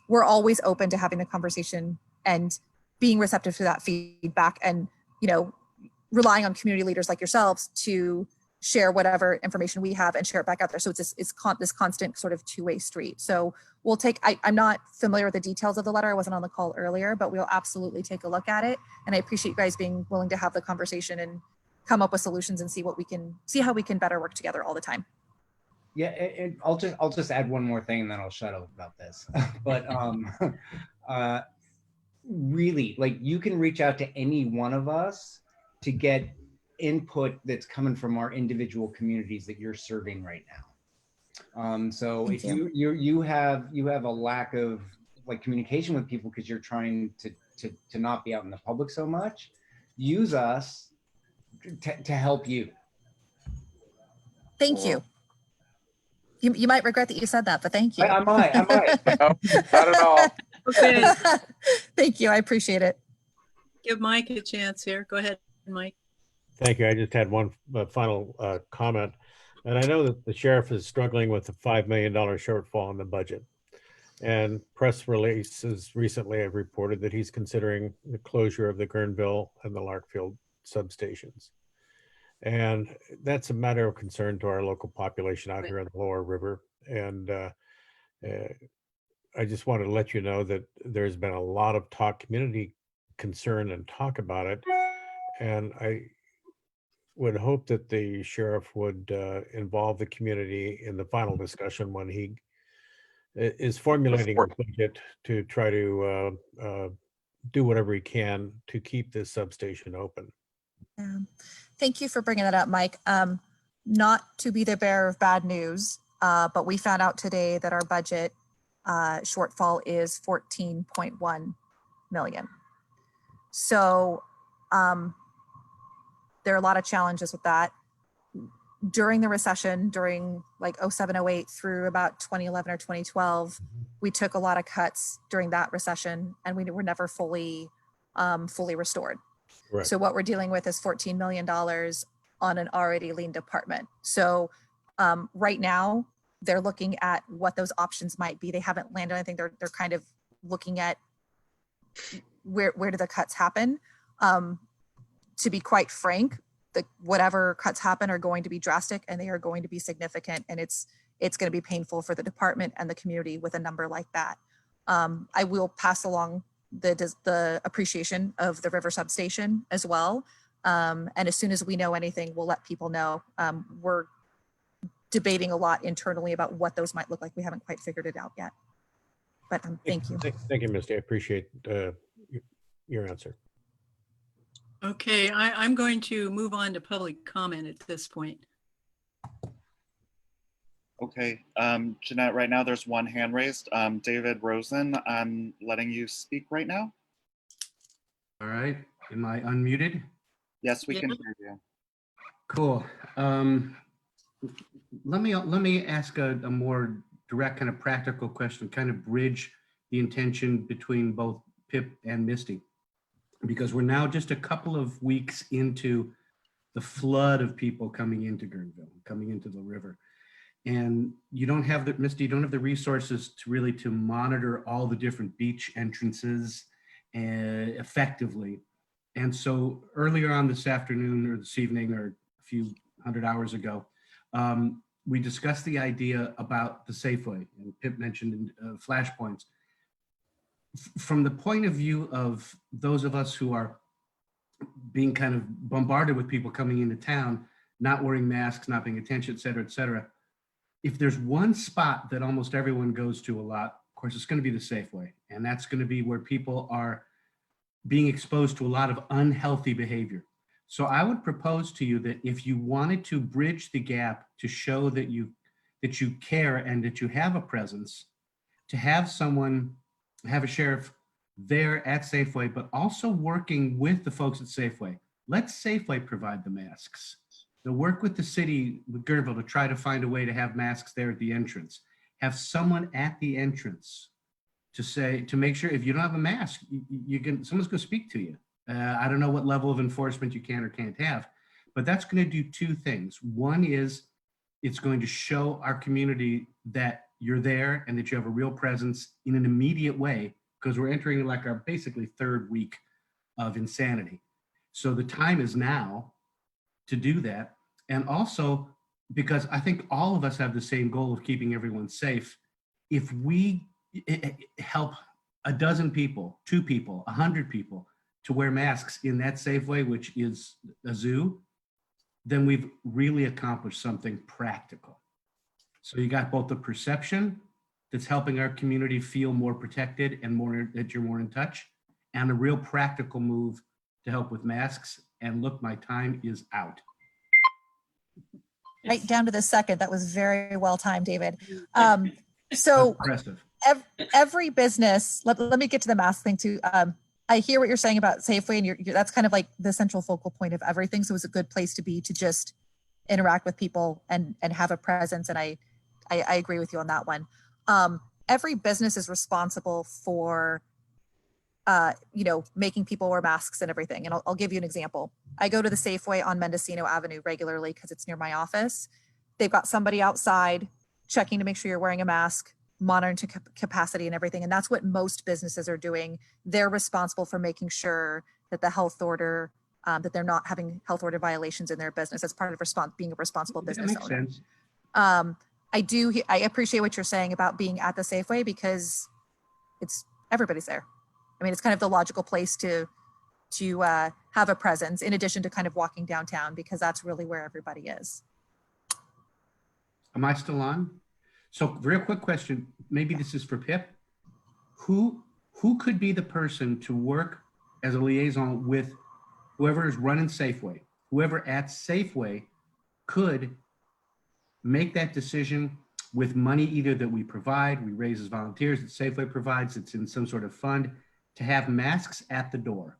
We're always open to having the conversation and being receptive to that feedback and, relying on community leaders like yourselves to share whatever information we have and share it back out there. So it's this constant sort of two-way street. So we'll I'm not familiar with the details of the letter. I wasn't on the call earlier, but we'll absolutely take a look at it. And I appreciate you guys being willing to have the conversation and come up with solutions and see how we can better work together all the time. Yeah, and I'll just add one more thing and then I'll shut up about this. But really, like, you can reach out to any one of us to get input that's coming from our individual communities that you're serving right now. So Thank if you have a lack of like communication with people because you're trying to not be out in the public so much, use us to help you. Thank you. You might regret that you said that, but thank you. I might. No, not at all. Okay, Thank you. I appreciate it. give Mike a chance here. Go ahead, Mike. Thank you. I just had one final comment. And I know that the sheriff is struggling with a $5 million shortfall in the budget. And press releases recently have reported that he's considering the closure of the Guerneville and the Larkfield substations. And that's a matter of concern to our local population out here in the Lower River. And I just wanted to let you know that there's been a lot of community concern and talk about it. And I would hope that the sheriff would involve the community in the final discussion when he is formulating a budget to try to do whatever he can to keep this substation open. Thank you for bringing that up, Mike. Not to be the bearer of bad news, but we found out today that our budget shortfall is 14.1 million. So there are a lot of challenges with that. During the recession, during like 07, 08 through about 2011 or 2012, we took a lot of cuts during that recession and we were never fully restored. Right. So what we're dealing with is $14 million on an already lean department. So right now they're looking at what those options might be. They haven't landed anything. They're kind of looking at where do the cuts happen. To be quite frank, whatever cuts happen are going to be drastic and they are going to be significant, and it's going to be painful for the department and the community with a number like that. I will pass along the appreciation of the River substation as well. And as soon as we know anything, we'll let people know. We're debating a lot internally about what those might look like. We haven't quite figured it out yet. But thank you. Thank you, Misty. I appreciate your answer. Okay, I'm going to move on to public comment at this point. Okay, Jeanette, right now there's one hand raised. David Rosen, I'm letting you speak right now. All right, am I unmuted? Yes, we Yeah. can hear you. Cool. Let me ask a more direct kind of practical question, kind of bridge the intention between both Pip and Misty. Because we're now just a couple of weeks into the flood of people coming into Guerneville, coming into the river. And you don't have the, Misty, you don't have the resources to really to monitor all the different beach entrances effectively. And so earlier on this afternoon or this evening or a few hundred hours ago, we discussed the idea about the Safeway, and Pip mentioned flashpoints. From the point of view of those of us who are being kind of bombarded with people coming into town, not wearing masks, not paying attention, et cetera, if there's one spot that almost everyone goes to a lot, of course, it's going to be the Safeway. And that's going to be where people are being exposed to a lot of unhealthy behavior. So I would propose to you that if you wanted to bridge the gap to show that you care and that you have a presence, to have someone, have a sheriff there at Safeway, but also working with the folks at Safeway. Let Safeway provide the masks. They'll work with the city, with Guerneville, to try to find a way to have masks there at the entrance. Have someone at the entrance to say, to make sure if you don't have a mask, someone's going to speak to you. I don't know what level of enforcement you can or can't have, but that's going to do two things. One is it's going to show our community that you're there and that you have a real presence in an immediate way, because we're entering like our basically third week of insanity. So the time is now to do that. And also because I think all of us have the same goal of keeping everyone safe. If we help a dozen people, 2 people, 100 people to wear masks in that Safeway, which is a zoo, then we've really accomplished something practical. So you got both the perception that's helping our community feel more protected and more that you're more in touch, and a real practical move to help with masks. And look, my time is out. Right down to the second. That was very well timed, David. So Impressive. every business, let me get to the mask thing too. I hear what you're saying about Safeway, and you're that's kind of like the central focal point of everything. So it's a good place to be, to just interact with people and have a presence. And I agree with you on that one. Every business is responsible for, making people wear masks and everything. And I'll give you an example. I go to the Safeway on Mendocino Avenue regularly because it's near my office. They've got somebody outside checking to make sure you're wearing a mask, monitoring to capacity and everything. And that's what most businesses are doing. They're responsible for making sure that the health order, that they're not having health order violations in their business. That's part of being a responsible business That makes owner. sense. I appreciate what you're saying about being at the Safeway, because everybody's there. I mean, it's kind of the logical place to have a presence, in addition to kind of walking downtown, because that's really where everybody is. Am I still on? So real quick question, maybe this is for Pip. Who could be the person to work as a liaison with whoever is running Safeway? Whoever at Safeway could make that decision with money either that we provide, we raise as volunteers, that Safeway provides, it's in some sort of fund, to have masks at the door.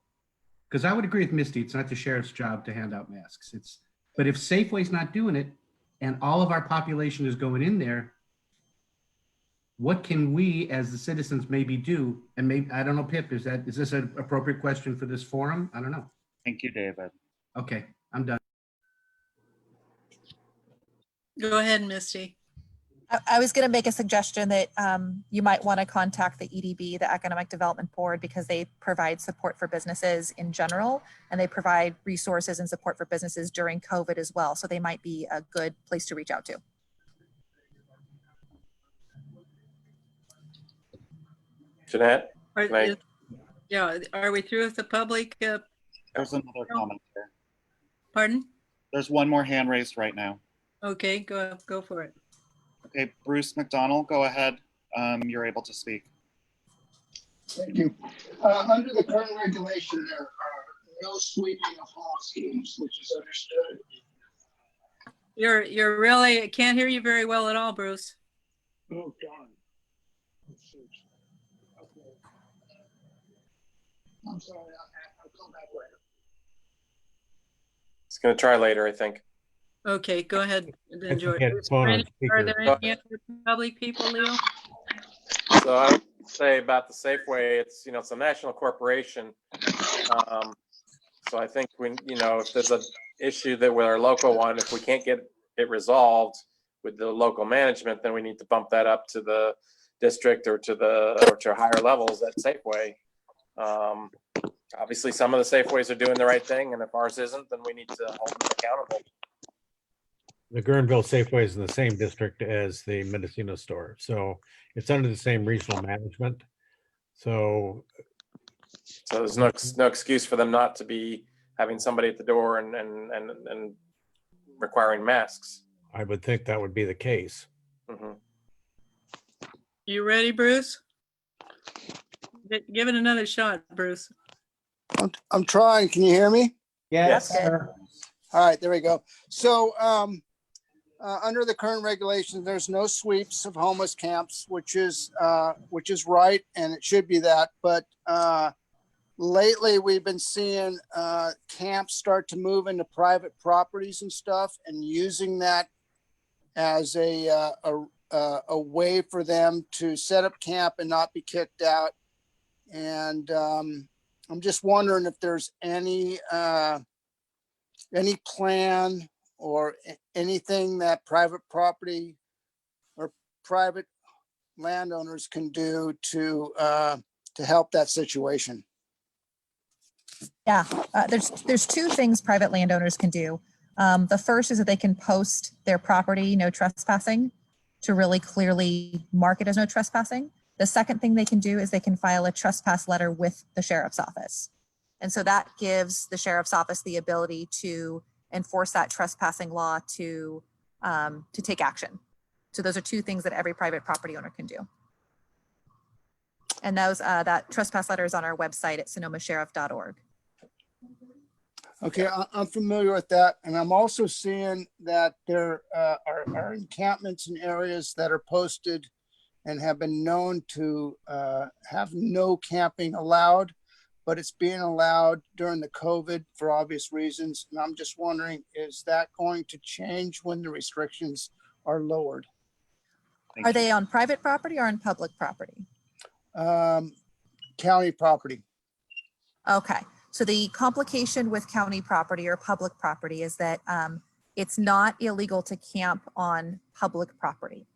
Because I would agree with Misty, it's not the sheriff's job to hand out masks. But if Safeway's not doing it and all of our population is going in there, what can we as the citizens maybe do? And maybe, I don't know, Pip, is this an appropriate question for this forum? I don't know. Thank you, David. Okay, I'm done. Go ahead, Misty. I was going to make a suggestion that you might want to contact the EDB, the Economic Development Board, because they provide support for businesses in general, and they provide resources and support for businesses during COVID as well. So they might be a good place to reach out to. Jeanette? Are we through with the public? There's another comment there. Pardon? There's one more hand raised right now. Okay, go for it. Okay, Bruce McDonald, go ahead. You're able to speak. Thank you. Under the current regulation, there are no sweeping of house schemes, which is understood. You're really, I can't hear you very well at all, Bruce. Oh, God. Okay. I'm sorry, I'll come back later. It's going to try later, I think. Okay, go ahead, then, think George. he had his phone on Are speaker. there any other public people, Leo? So I would say about the Safeway, it's, you know, it's a national corporation. So I think if there's an issue that with our local one, if we can't get it resolved with the local management, then we need to bump that up to the district or to higher levels at Safeway. Obviously, some of the Safeways are doing the right thing, and if ours isn't, then we need to hold them accountable. The Guerneville Safeway is in the same district as the Mendocino store, so it's under the same regional management. So there's no excuse for them not to be having somebody at the door and requiring masks. I would think that would be the case. Mm-hmm. You ready, Bruce? Give it another shot, Bruce. I'm trying. Can you hear me? Yes. All right, there we go. So under the current regulations, there's no sweeps of homeless camps, which is right, and it should be that. But lately, we've been seeing camps start to move into private properties and stuff, and using that as a way for them to set up camp and not be kicked out. And I'm just wondering if there's any plan or anything that private property or private landowners can do to help that situation. Yeah, there's two things private landowners can do. The first is that they can post their property, no trespassing, to really clearly mark it as no trespassing. The second thing they can do is they can file a trespass letter with the sheriff's office. And so that gives the sheriff's office the ability to enforce that trespassing law to take action. So those are two things that every private property owner can do. And those that trespass letter is on our website at sonomasheriff.org. Okay, I'm familiar with that. And I'm also seeing that there are encampments in areas that are posted and have been known to have no camping allowed, but it's being allowed during the COVID for obvious reasons. And I'm just wondering, is that going to change when the restrictions are lowered? Are they on private property or on public property? County property. Okay, so the complication with county property or public property is that it's not illegal to camp on public property.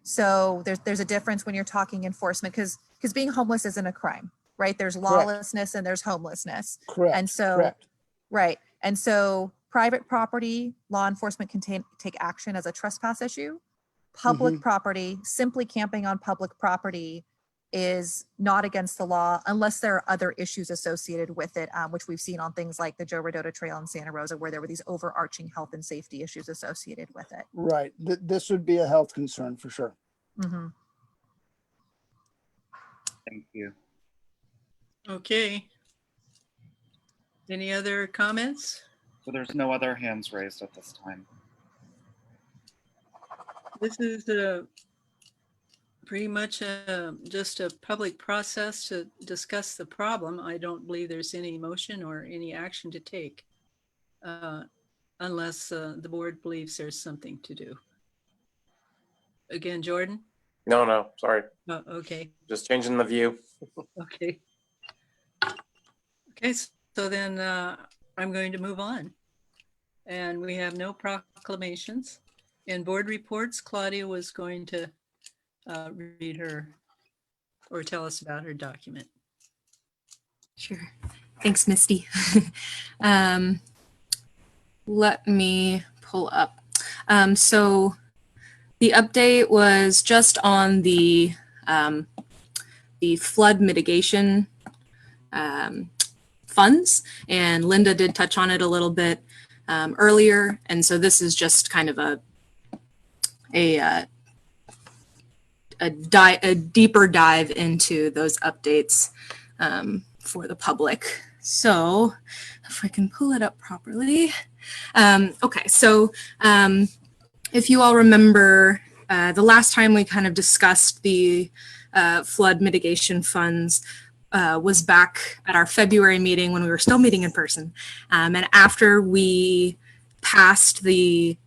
So there's a difference when you're talking enforcement, because being homeless isn't a crime, right? There's lawlessness and there's homelessness. Correct. And so, correct. right. And so private property, law enforcement can take action as a trespass issue. Public property, simply camping on public property is not against the law unless there are other issues associated with it, which we've seen on things like the Joe Rodota Trail in Santa Rosa, where there were these overarching health and safety issues associated with it. Right. This would be a health concern for sure. Mm-hmm. Thank you. Okay. Any other comments? So there's no other hands raised at this time. This is pretty much just a public process to discuss the problem. I don't believe there's any motion or any action to take unless the board believes there's something to do. Again, Jordan? No, sorry. Oh, okay. Just changing the view. Okay. Okay, so then I'm going to move on. And we have no proclamations. In board reports, Claudia was going to read her or tell us about her document. Sure. Thanks, Misty. Let me pull up. So the update was just on the flood mitigation funds, and Linda did touch on it a little bit earlier. And so this is just kind of a deeper dive into those updates for the public. So if I can pull it up properly. Okay, so if you all remember, the last time we kind of discussed the flood mitigation funds was back at our February meeting when we were still meeting in person. And after we passed the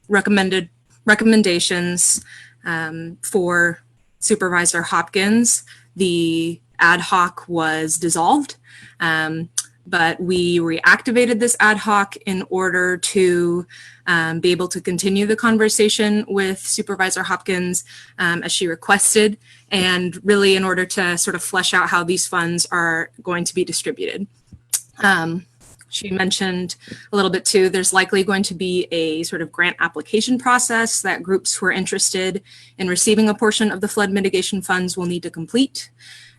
recommendations for Supervisor Hopkins, the ad hoc was dissolved. But we reactivated this ad hoc in order to be able to continue the conversation with Supervisor Hopkins as she requested, and really in order to sort of flesh out how these funds are going to be distributed. She mentioned a little bit too, there's likely going to be a sort of grant application process that groups who are interested in receiving a portion of the flood mitigation funds will need to complete.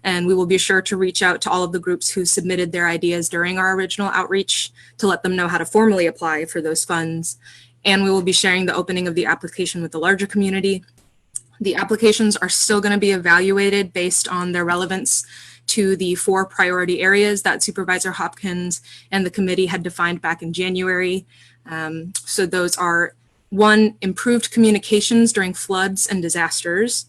And we will be sure to reach out to all of the groups who submitted their ideas during our original outreach to let them know how to formally apply for those funds. And we will be sharing the opening of the application with the larger community. The applications are still going to be evaluated based on their relevance to the 4 priority areas that Supervisor Hopkins and the committee had defined back in January. So those are 1, improved communications during floods and disasters;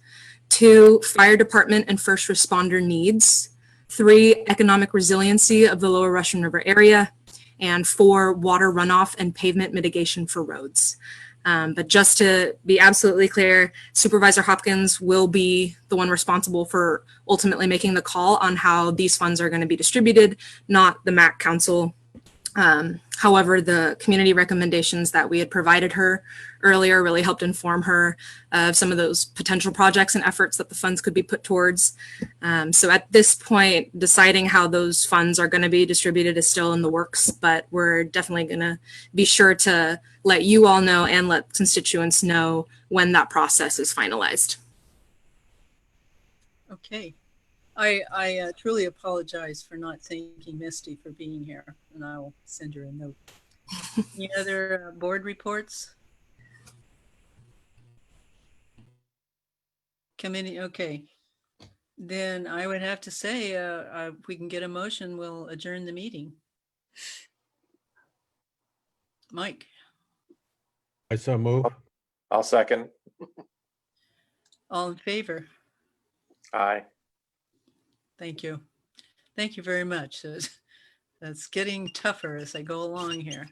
2, fire department and first responder needs; 3, economic resiliency of the Lower Russian River area; and 4, water runoff and pavement mitigation for roads. But just to be absolutely clear, Supervisor Hopkins will be the one responsible for ultimately making the call on how these funds are going to be distributed, not the MAC Council. However, the community recommendations that we had provided her earlier really helped inform her of some of those potential projects and efforts that the funds could be put towards. So at this point, deciding how those funds are going to be distributed is still in the works, but we're definitely going to be sure to let you all know and let constituents know when that process is finalized. Okay. I truly apologize for not thanking Misty for being here, and I'll send her a note. Any other board reports? Committee, okay. Then I would have to say, if we can get a motion, we'll adjourn the meeting. Mike, I so move. I'll second. all in favor? Aye. Thank you. Thank you very much. That's getting tougher as I go along here.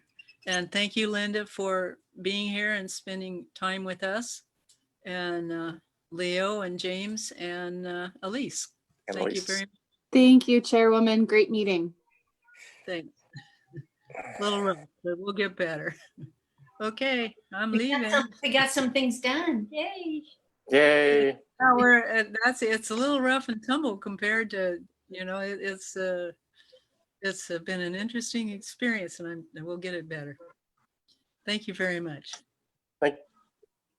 And thank you, Linda, for being here and spending time with us. And Leo and James and Elise. Thank you very much. Thank you, Chairwoman. Great meeting. Thanks. A little rough, but we'll get better. Okay, I'm leaving. We got some things done. Yay. Yay. Now it's a little rough and tumble compared to, it's been an interesting experience, and we'll get it better. Thank you very much.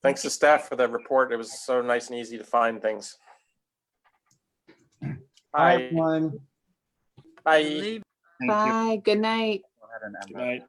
Thanks to staff for the report. It was so nice and easy to find things. Bye, everyone. Bye. Bye. Good night. Go ahead and end Good night.